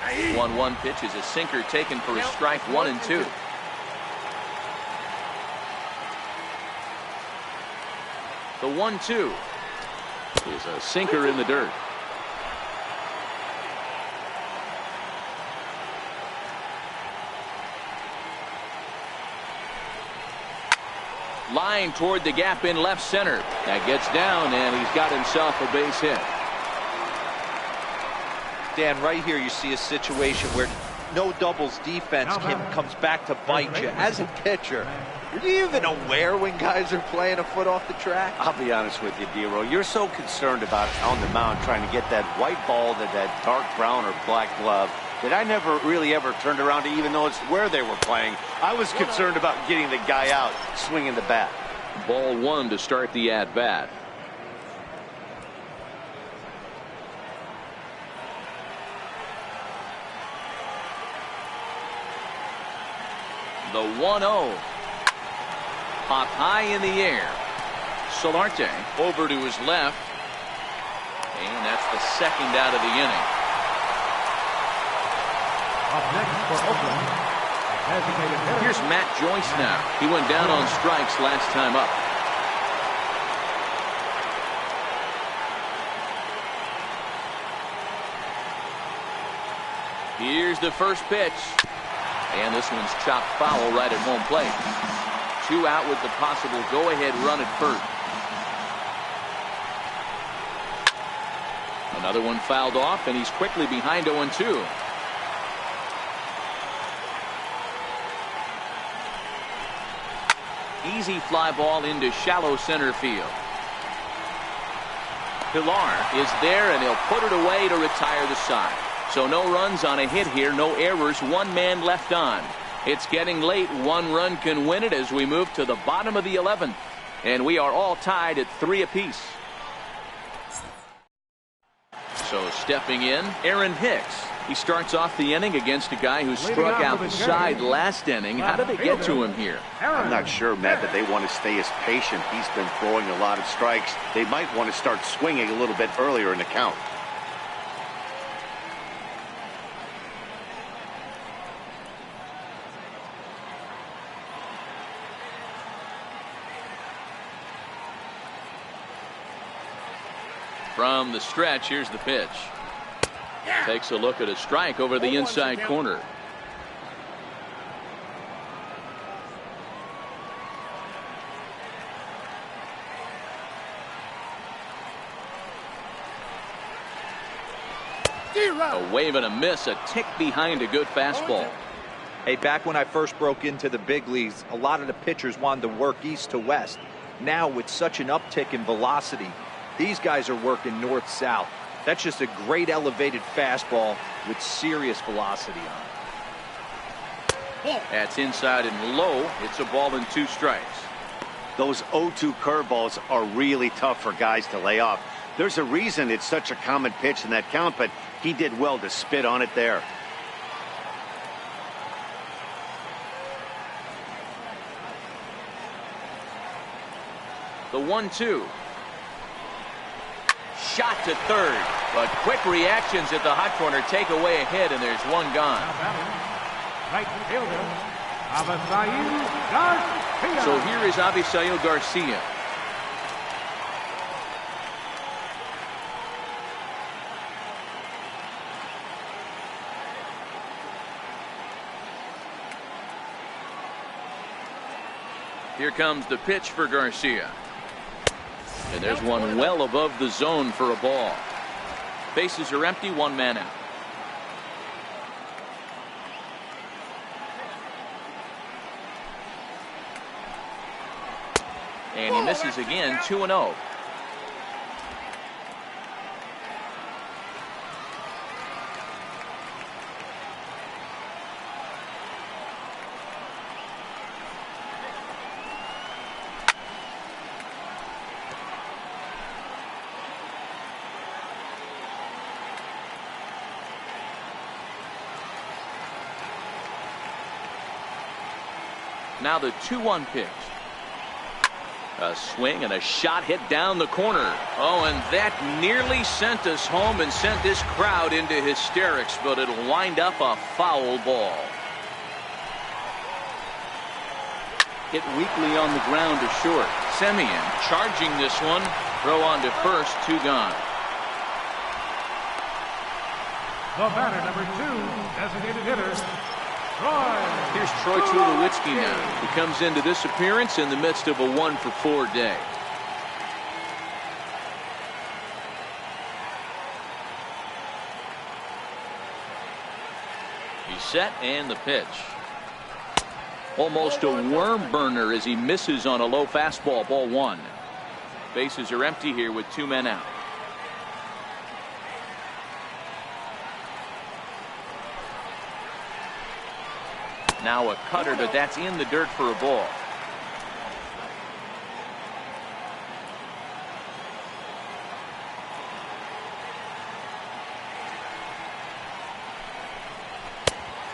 The 1-1 pitch is a sinker taken for his strike 1 and 2. The 1-2 is a sinker in the dirt. Line toward the gap in left center. That gets down, and he's got himself a base hit. Dan, right here you see a situation where no doubles defense comes back to bite you. As a pitcher, are you even aware when guys are playing a foot off the track? I'll be honest with you, D-Roll. You're so concerned about on the mound trying to get that white ball to that dark brown or black glove that I never really ever turned around to even notice where they were playing. I was concerned about getting the guy out swinging the bat. Ball 1 to start the at-bat. The 1-0. Popped high in the air. Solarte over to his left. And that's the second out of the inning. Up next for Oakland, designated hitter. Here's Matt Joyce now. He went down on strikes last time up. Here's the first pitch. And this one's chopped foul right at home plate. 2 out with the possible go-ahead run at first. Another one fouled off, and he's quickly behind 0-2. Easy fly ball into shallow center field. Pilar is there, and he'll put it away to retire the side. So no runs on a hit here, no errors, 1 man left on. It's getting late. 1 run can win it as we move to the bottom of the 11th. And we are all tied at 3 apiece. So stepping in, Aaron Hicks. He starts off the inning against a guy who struck outside last inning. How did they get to him here? I'm not sure, Matt, that they want to stay as patient. He's been throwing a lot of strikes. They might want to start swinging a little bit earlier in the count. From the stretch, here's the pitch. Takes a look at a strike over the inside corner. A wave and a miss, a tick behind a good fastball. Hey, back when I first broke into the big leagues, a lot of the pitchers wanted to work east to west. Now, with such an uptick in velocity, these guys are working north-south. That's just a great elevated fastball with serious velocity on it. That's inside and low. It's a ball and 2 strikes. Those 0-2 curveballs are really tough for guys to lay off. There's a reason it's such a common pitch in that count, but he did well to spit on it there. The 1-2. Shot to third, but quick reactions at the hot corner take away a hit, and there's 1 gone. Right fielder, Avisail Garcia. So here is Avisail Garcia. Here comes the pitch for Garcia. And there's one well above the zone for a ball. Bases are empty, 1 man out. And he misses again, 2-0. Now the 2-1 pitch. A swing and a shot hit down the corner. Oh, and that nearly sent us home and sent this crowd into hysterics, but it'll wind up a foul ball. Hit weakly on the ground to short. Semien charging this one. Throw on to first, 2 gone. The batter, number 2, designated hitter, Troy. Here's Troy Tulowitzki now. He comes into this appearance in the midst of a 1-for-4 day. He's set, and the pitch. Almost a worm burner as he misses on a low fastball, ball 1. Bases are empty here with 2 men out. Now a cutter, but that's in the dirt for a ball.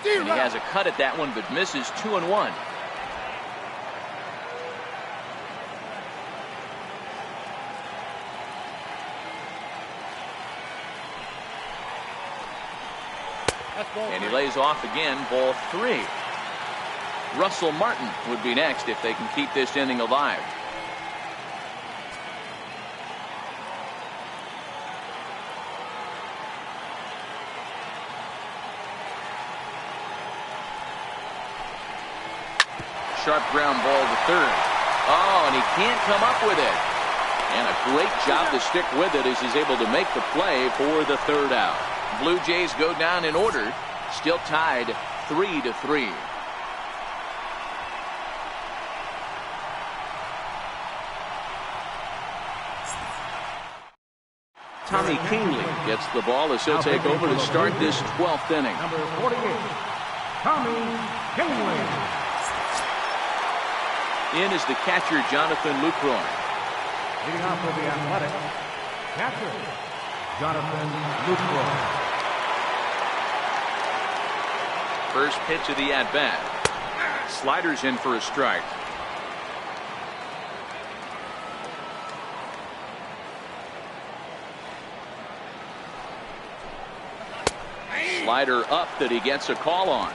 And he has a cut at that one, but misses, 2-1. And he lays off again, ball 3. Russell Martin would be next if they can keep this inning alive. sharp ground ball to third. Oh, and he can't come up with it. And a great job to stick with it as he's able to make the play for the third out. Blue Jays go down in order, still tied 3-3. Tommy Kingley gets the ball as he'll take over to start this 12th inning. Number 48, Tommy Kingley. In is the catcher, Jonathan Lucroy. Leading off for the Athletic, catcher, Jonathan Lucroy. First pitch of the at-bat. Sliders in for a strike. Slider up that he gets a call on.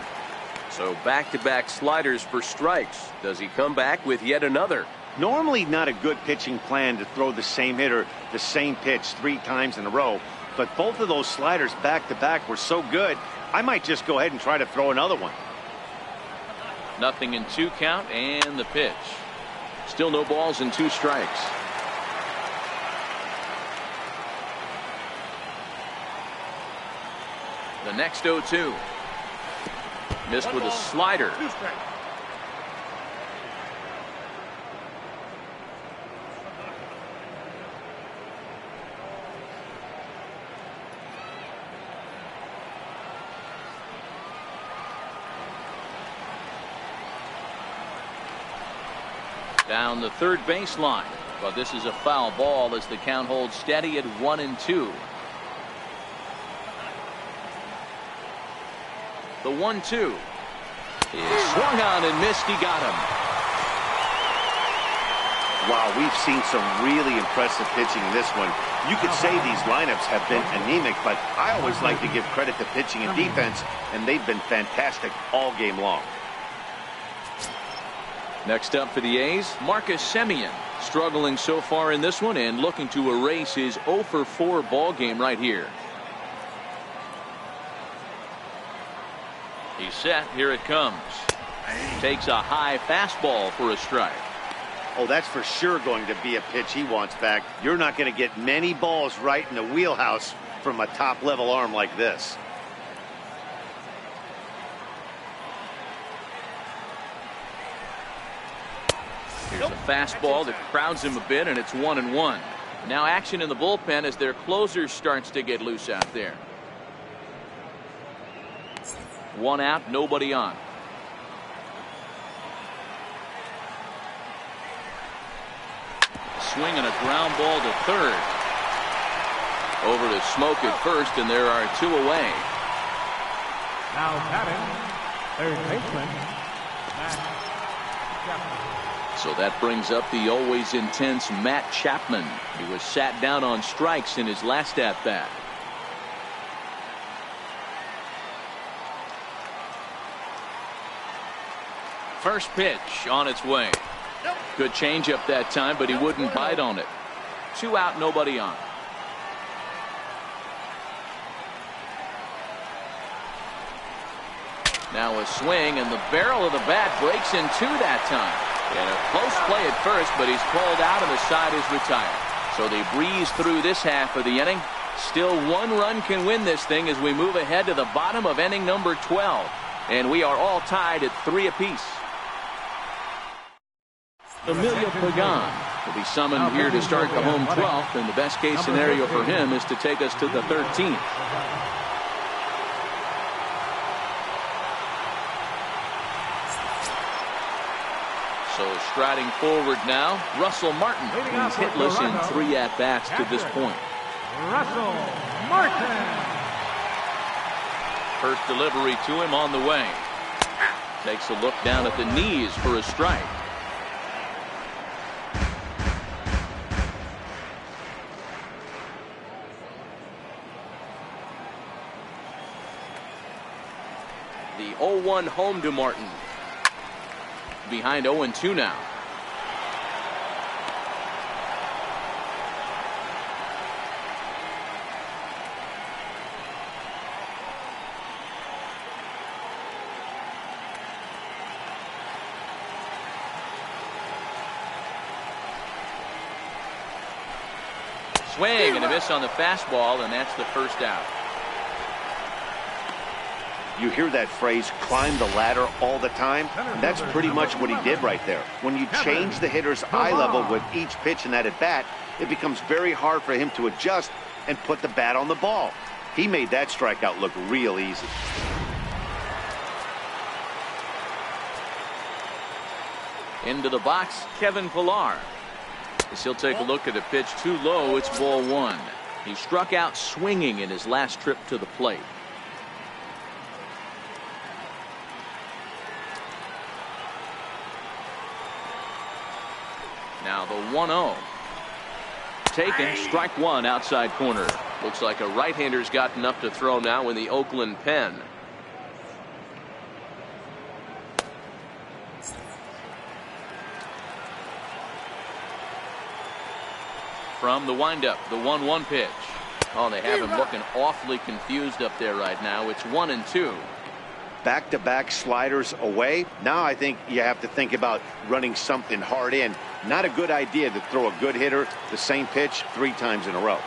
So back-to-back sliders for strikes. Does he come back with yet another? Normally not a good pitching plan to throw the same hitter the same pitch 3 times in a row, but both of those sliders back-to-back were so good, I might just go ahead and try to throw another one. 0-2 count and the pitch. Still no balls and 2 strikes. The next 0-2. Missed with a slider. Down the third baseline, but this is a foul ball as the count holds steady at 1-2. The 1-2 is swung on and missed. He got him. Wow, we've seen some really impressive pitching in this one. You could say these lineups have been anemic, but I always like to give credit to pitching and defense, and they've been fantastic all game long. Next up for the A's, Marcus Semien, struggling so far in this one and looking to erase his 0-for-4 ball game right here. He's set. Here it comes. Takes a high fastball for a strike. Oh, that's for sure going to be a pitch he wants back. You're not going to get many balls right in the wheelhouse from a top-level arm like this. Here's a fastball that crowds him a bit, and it's 1-1. Now action in the bullpen as their closer starts to get loose out there. 1 out, nobody on. Swing and a ground ball to third. Over to Smoke at first, and there are 2 away. Now batting, third baseman, Matt Chapman. So that brings up the always intense Matt Chapman. He was sat down on strikes in his last at-bat. First pitch on its way. Good changeup that time, but he wouldn't bite on it. 2 out, nobody on. Now a swing, and the barrel of the bat breaks in 2 that time. And a close play at first, but he's called out and the side is retired. So they breeze through this half of the inning. Still 1 run can win this thing as we move ahead to the bottom of inning number 12. And we are all tied at 3 apiece. Emilio Pagan will be summoned here to start the home 12th, and the best case scenario for him is to take us to the 13th. So striding forward now, Russell Martin, who's hitless in 3 at-bats to this point. Russell Martin. First delivery to him on the way. Takes a look down at the knees for a strike. The 0-1 home to Martin. Behind 0-2 now. swing and a miss on the fastball, and that's the first out. You hear that phrase, climb the ladder, all the time? That's pretty much what he did right there. When you change the hitter's eye level with each pitch in that at-bat, it becomes very hard for him to adjust and put the bat on the ball. He made that strikeout look real easy. Into the box, Kevin Pillar. As he'll take a look at a pitch too low, it's ball one. He struck out swinging in his last trip to the plate. Now the 1-0. Taken, strike one, outside corner. Looks like a right-hander's gotten up to throw now in the Oakland pen. From the windup, the 1-1 pitch. Oh, they have him looking awfully confused up there right now. It's 1-2. Back-to-back sliders away. Now I think you have to think about running something hard in. Not a good idea to throw a good hitter the same pitch 3 times in a row.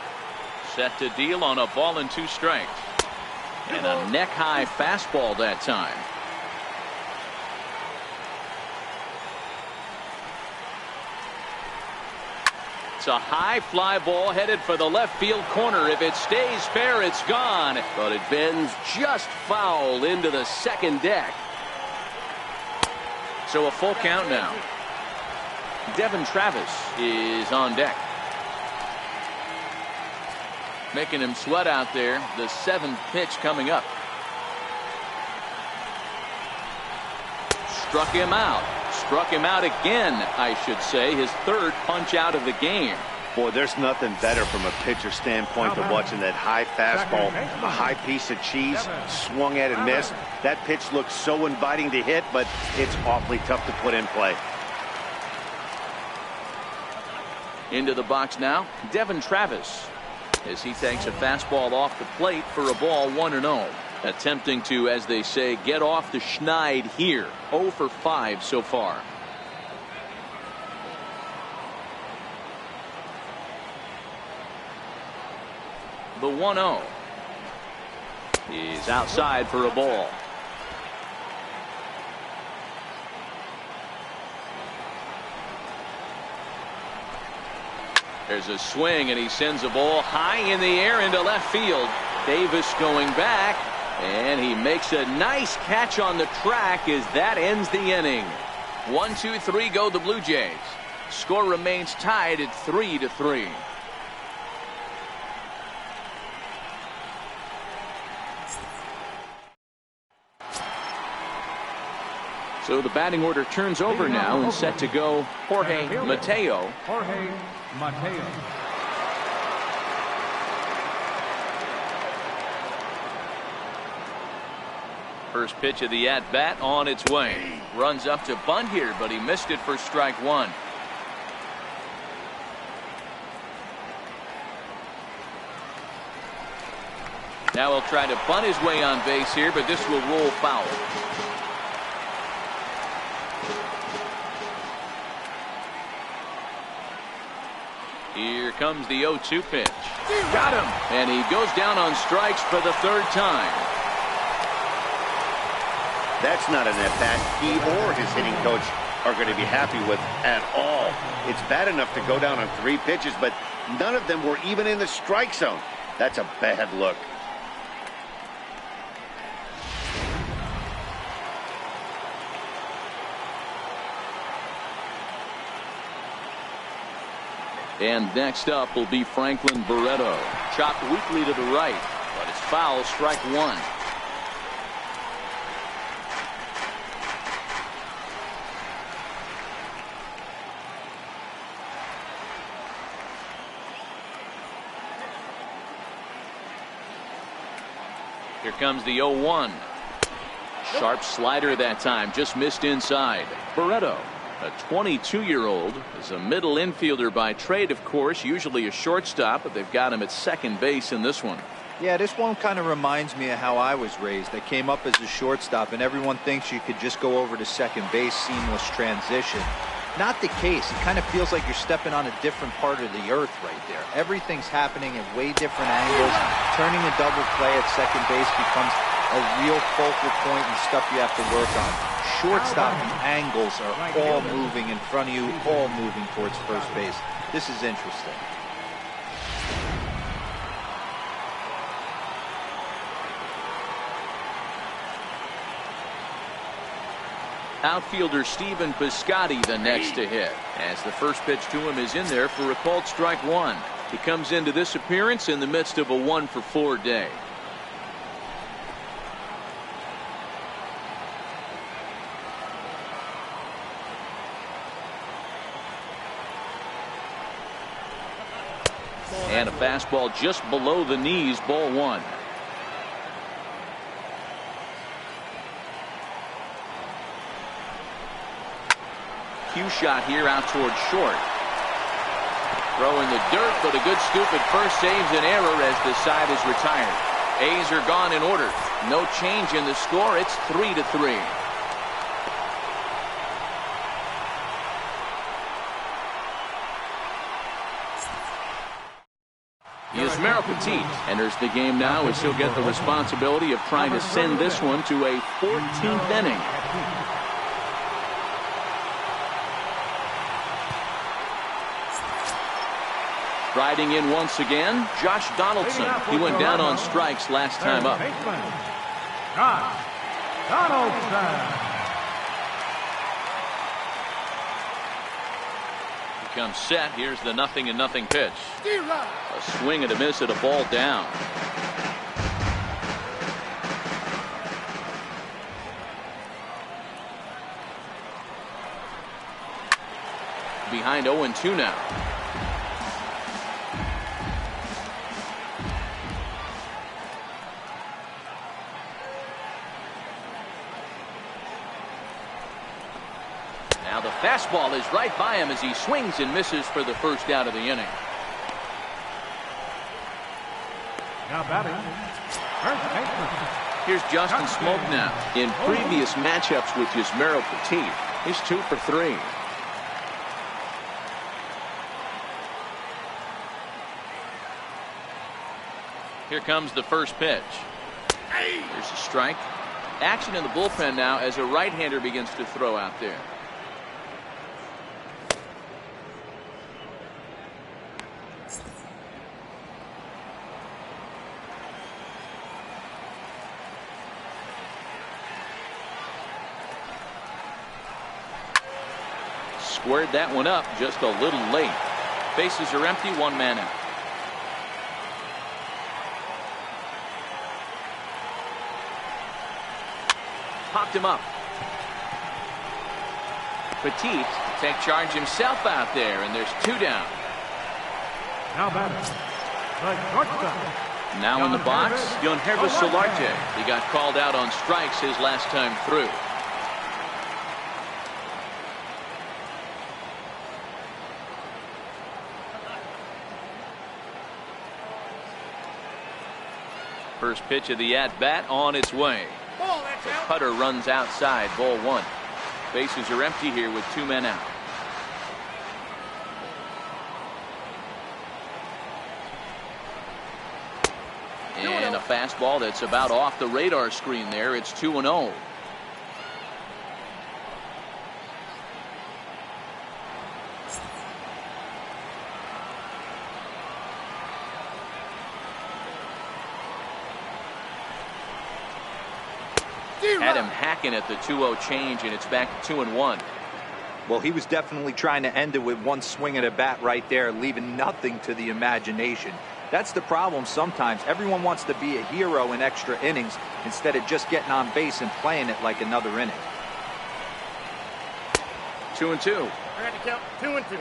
Set to deal on a ball and 2 strikes. And a neck-high fastball that time. It's a high fly ball headed for the left field corner. If it stays fair, it's gone. But it bends just foul into the second deck. So a full count now. Devin Travis is on deck. Making him sweat out there. The 7th pitch coming up. Struck him out. Struck him out again, I should say. His 3rd punch out of the game. Boy, there's nothing better from a pitcher standpoint than watching that high fastball, a high piece of cheese, swung at and missed. That pitch looks so inviting to hit, but it's awfully tough to put in play. Into the box now, Devin Travis, as he takes a fastball off the plate for a ball, 1-0. Attempting to, as they say, get off the schneid here. 0 for 5 so far. The 1-0 is outside for a ball. There's a swing, and he sends a ball high in the air into left field. Davis going back. And he makes a nice catch on the track as that ends the inning. 1-2-3 go the Blue Jays. Score remains tied at 3-3. So the batting order turns over now and set to go Jorge Mateo. Jorge Mateo. First pitch of the at-bat on its way. Runs up to bunt here, but he missed it for strike one. Now he'll try to bunt his way on base here, but this will roll foul. Here comes the 0-2 pitch. Got him! And he goes down on strikes for the 3rd time. That's not an at-bat he or his hitting coach are going to be happy with at all. It's bad enough to go down on 3 pitches, but none of them were even in the strike zone. That's a bad look. And next up will be Franklin Barreto. Chopped weakly to the right, but it's foul, strike one. Here comes the 0-1. Sharp slider that time, just missed inside. Barreto, a 22-year-old, is a middle infielder by trade, of course, usually a shortstop, but they've got him at second base in this one. Yeah, this one kind of reminds me of how I was raised. I came up as a shortstop, and everyone thinks you could just go over to second base, seamless transition. Not the case. It kind of feels like you're stepping on a different part of the earth right there. Everything's happening at way different angles. Turning a double play at second base becomes a real focal point and stuff you have to work on. Shortstop angles are all moving in front of you, all moving towards first base. This is interesting. Outfielder Stephen Piscotty the next to hit, as the first pitch to him is in there for a called strike one. He comes into this appearance in the midst of a 1-for-4 day. And a fastball just below the knees, ball one. Cue shot here out towards short. Throwing the dirt, but a good scoop at first saves an error as the side is retired. A's are gone in order. No change in the score. It's 3-3. Yusmeiro Petit enters the game now as he'll get the responsibility of trying to send this one to a 14th inning. Riding in once again, Josh Donaldson. He went down on strikes last time up. Josh Donaldson. He comes set. Here's the 0-0 pitch. A swing and a miss at a ball down. Behind 0-2 now. Now the fastball is right by him as he swings and misses for the first out of the inning. Now batting, first baseman. Here's Justin Smoke now. In previous matchups with Yusmeiro Petit, he's 2 for 3. Here comes the first pitch. There's a strike. Action in the bullpen now as a right-hander begins to throw out there. Squared that one up just a little late. Bases are empty, one man out. Popped him up. Petit to take charge himself out there, and there's 2 down. Now batting, the shortstop. Now in the box, Yonhervis Solarte. He got called out on strikes his last time through. First pitch of the at-bat on its way. The putter runs outside, ball one. Bases are empty here with 2 men out. And a fastball that's about off the radar screen there. It's 2-0. Had him hacking at the 2-0 change, and it's back to 2-1. Well, he was definitely trying to end it with one swing at a bat right there, leaving nothing to the imagination. That's the problem sometimes. Everyone wants to be a hero in extra innings instead of just getting on base and playing it like another inning. 2-2. I got to count 2-2.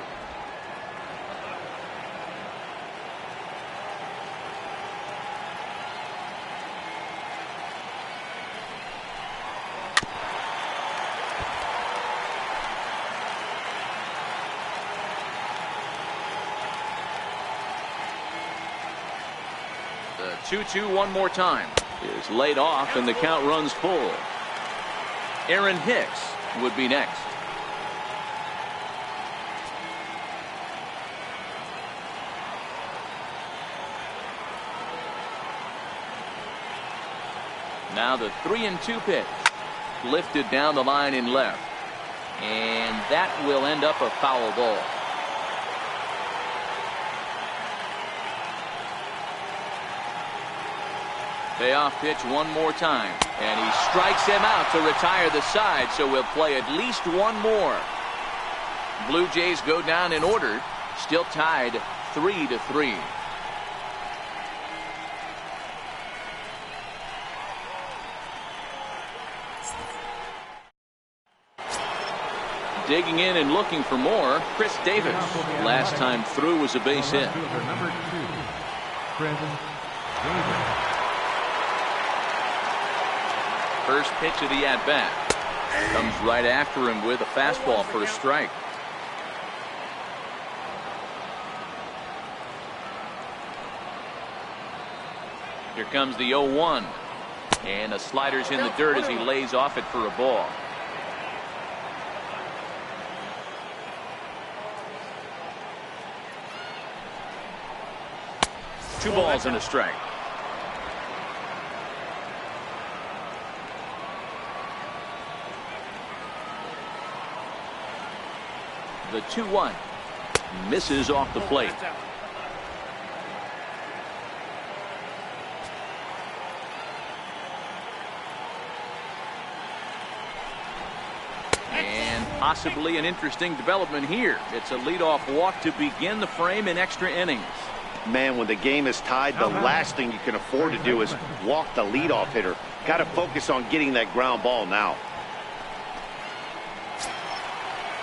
The 2-2 one more time is laid off, and the count runs full. Aaron Hicks would be next. Now the 3-2 pitch. Lifted down the line in left. And that will end up a foul ball. Payoff pitch one more time. And he strikes him out to retire the side, so we'll play at least one more. Blue Jays go down in order. Still tied 3-3. Digging in and looking for more, Chris Davis. Last time through was a base hit. Number 2, Chris Davis. First pitch of the at-bat. Comes right after him with a fastball for a strike. Here comes the 0-1. And a slider's in the dirt as he lays off it for a ball. Two balls and a strike. The 2-1 misses off the plate. And possibly an interesting development here. It's a leadoff walk to begin the frame in extra innings. Man, when the game is tied, the last thing you can afford to do is walk the leadoff hitter. Got to focus on getting that ground ball now.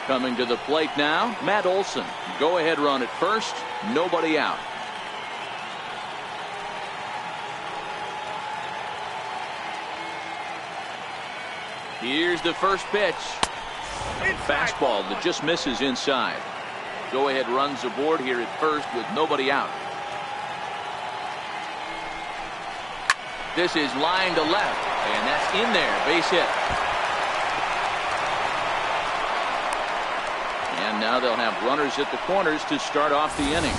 Coming to the plate now, Matt Olson. Go ahead run at first. Nobody out. Here's the first pitch. A fastball that just misses inside. Go ahead runs aboard here at first with nobody out. This is line to left, and that's in there. Base hit. And now they'll have runners at the corners to start off the inning.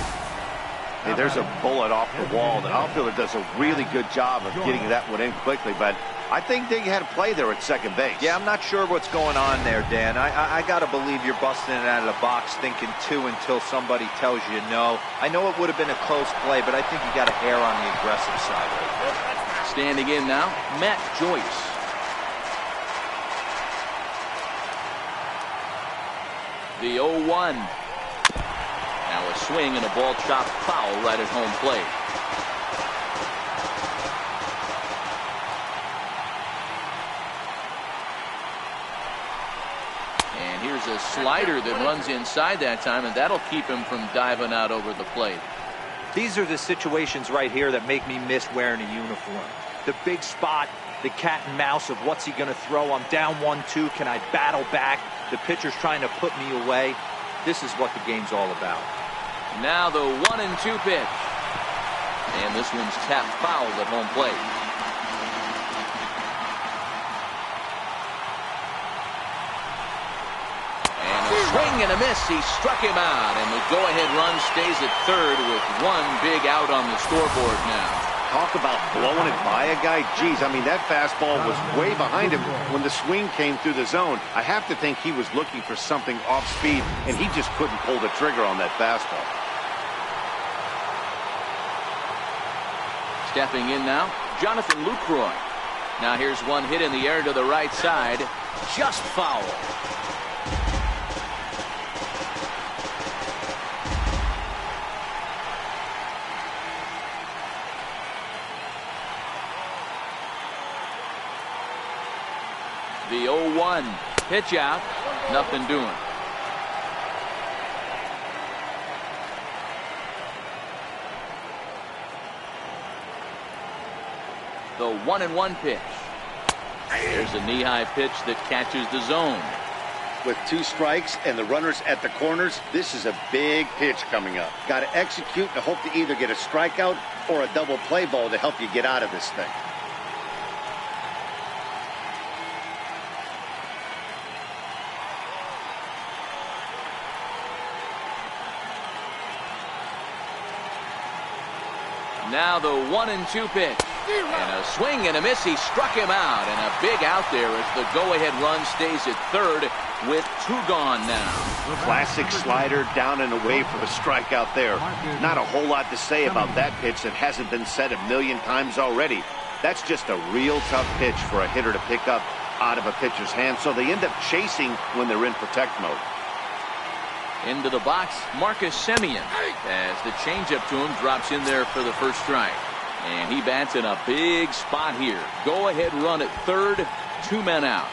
Hey, there's a bullet off the wall. The outfielder does a really good job of getting that one in quickly, but I think they had a play there at second base. Yeah, I'm not sure what's going on there, Dan. I got to believe you're busting it out of the box thinking two until somebody tells you no. I know it would have been a close play, but I think you got to err on the aggressive side right there. Standing in now, Matt Joyce. The 0-1. Now a swing and a ball chopped foul right at home plate. And here's a slider that runs inside that time, and that'll keep him from diving out over the plate. These are the situations right here that make me miss wearing a uniform. The big spot, the cat and mouse of what's he going to throw. I'm down 1-2. Can I battle back? The pitcher's trying to put me away. This is what the game's all about. Now the 1-2 pitch. And this one's tapped foul at home plate. And a swing and a miss. He struck him out. And the go-ahead run stays at third with one big out on the scoreboard now. Talk about blowing it by a guy. Geez, I mean, that fastball was way behind him when the swing came through the zone. I have to think he was looking for something off speed, and he just couldn't pull the trigger on that fastball. Stepping in now, Jonathan Lucroy. Now here's one hit in the air to the right side. Just foul. The 0-1 pitch out. Nothing doing. The 1-1 pitch. There's a knee-high pitch that catches the zone. With two strikes and the runners at the corners, this is a big pitch coming up. Got to execute and hope to either get a strikeout or a double play ball to help you get out of this thing. Now the 1-2 pitch. And a swing and a miss. He struck him out. And a big out there as the go-ahead run stays at third with 2 gone now. Classic slider down and away for the strikeout there. Not a whole lot to say about that pitch that hasn't been said a million times already. That's just a real tough pitch for a hitter to pick up out of a pitcher's hand, so they end up chasing when they're in protect mode. Into the box, Marcus Semien, as the changeup to him drops in there for the first strike. And he bats in a big spot here. Go ahead run at third, 2 men out.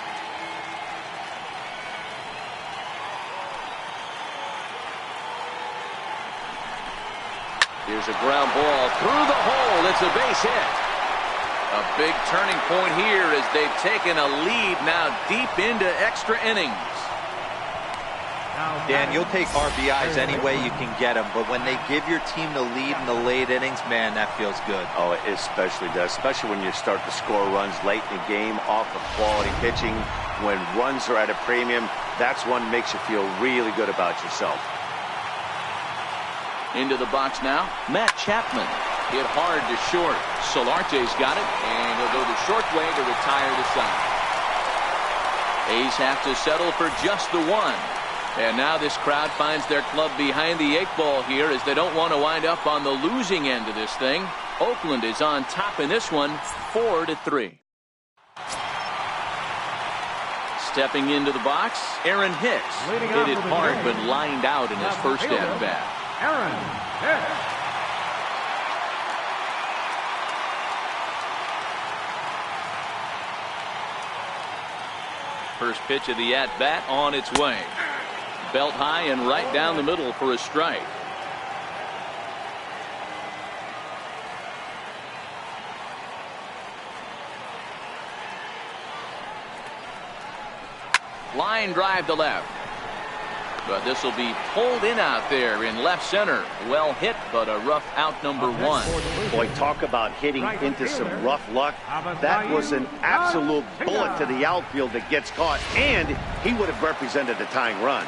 Here's a ground ball through the hole. It's a base hit. A big turning point here as they've taken a lead now deep into extra innings. Dan, you'll take RBIs any way you can get them, but when they give your team the lead in the late innings, man, that feels good. Oh, it especially does, especially when you start to score runs late in the game off of quality pitching. When runs are at a premium, that's one that makes you feel really good about yourself. Into the box now, Matt Chapman. Hit hard to short. Solarte's got it, and he'll go the short way to retire the side. A's have to settle for just the 1. And now this crowd finds their club behind the 8 ball here as they don't want to wind up on the losing end of this thing. Oakland is on top in this one, 4-3. Stepping into the box, Aaron Hicks. Hit it hard but lined out in his first at-bat. Aaron Hicks. First pitch of the at-bat on its way. Belt high and right down the middle for a strike. Line drive to left. But this will be pulled in out there in left center. Well hit, but a rough out number 1. Boy, talk about hitting into some rough luck. That was an absolute bullet to the outfield that gets caught, and he would have represented the tying run.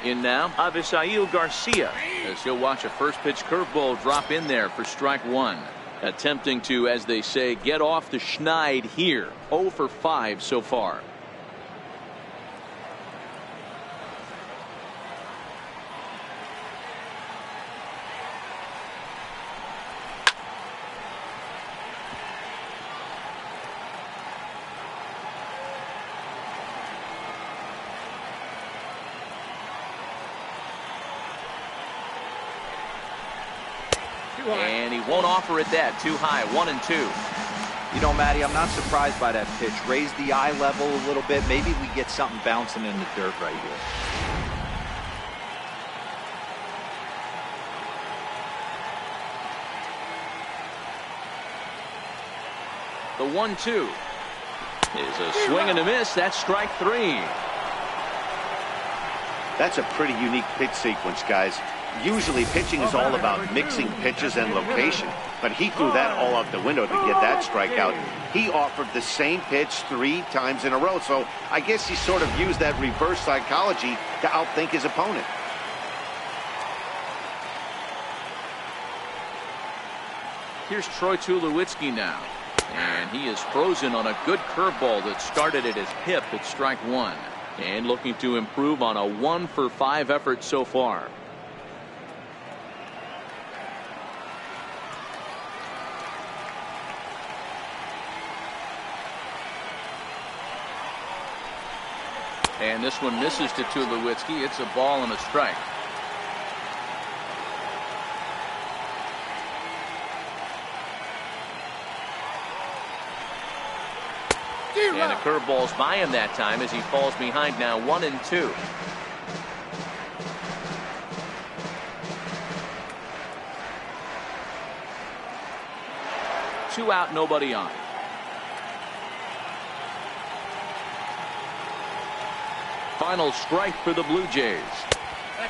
In now, Avisail Garcia, as he'll watch a first pitch curveball drop in there for strike 1. Attempting to, as they say, get off the schneid here. 0 for 5 so far. And he won't offer it that. Too high. 1-2. You know, Matty, I'm not surprised by that pitch. Raise the eye level a little bit. Maybe we get something bouncing in the dirt right here. The 1-2 is a swing and a miss. That's strike 3. That's a pretty unique pitch sequence, guys. Usually pitching is all about mixing pitches and location, but he threw that all out the window to get that strikeout. He offered the same pitch 3 times in a row, so I guess he sort of used that reverse psychology to outthink his opponent. Here's Troy Tulowitzki now, and he is frozen on a good curveball that started at his hip at strike 1, and looking to improve on a 1 for 5 effort so far. And this one misses to Tulowitzki. It's a ball and a strike. And a curveball's by him that time as he falls behind now 1-2. Two out, nobody on. Final strike for the Blue Jays.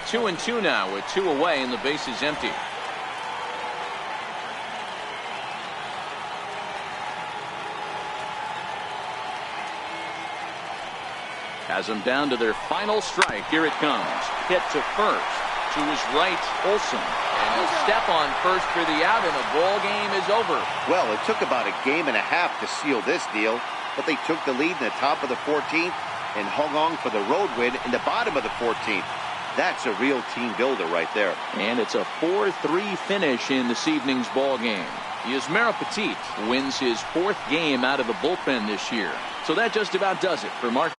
2-2 now with 2 away and the base is empty. Has them down to their final strike. Here it comes. Hit to first. To his right, Olsen. And he'll step on first for the out, and the ball game is over. Well, it took about a game and a half to seal this deal, but they took the lead in the top of the 14th and hung on for the road win in the bottom of the 14th. That's a real team builder right there. And it's a 4-3 finish in this evening's ball game. Yusmeiro Petit wins his 4th game out of the bullpen this year. So that just about does it for Mark.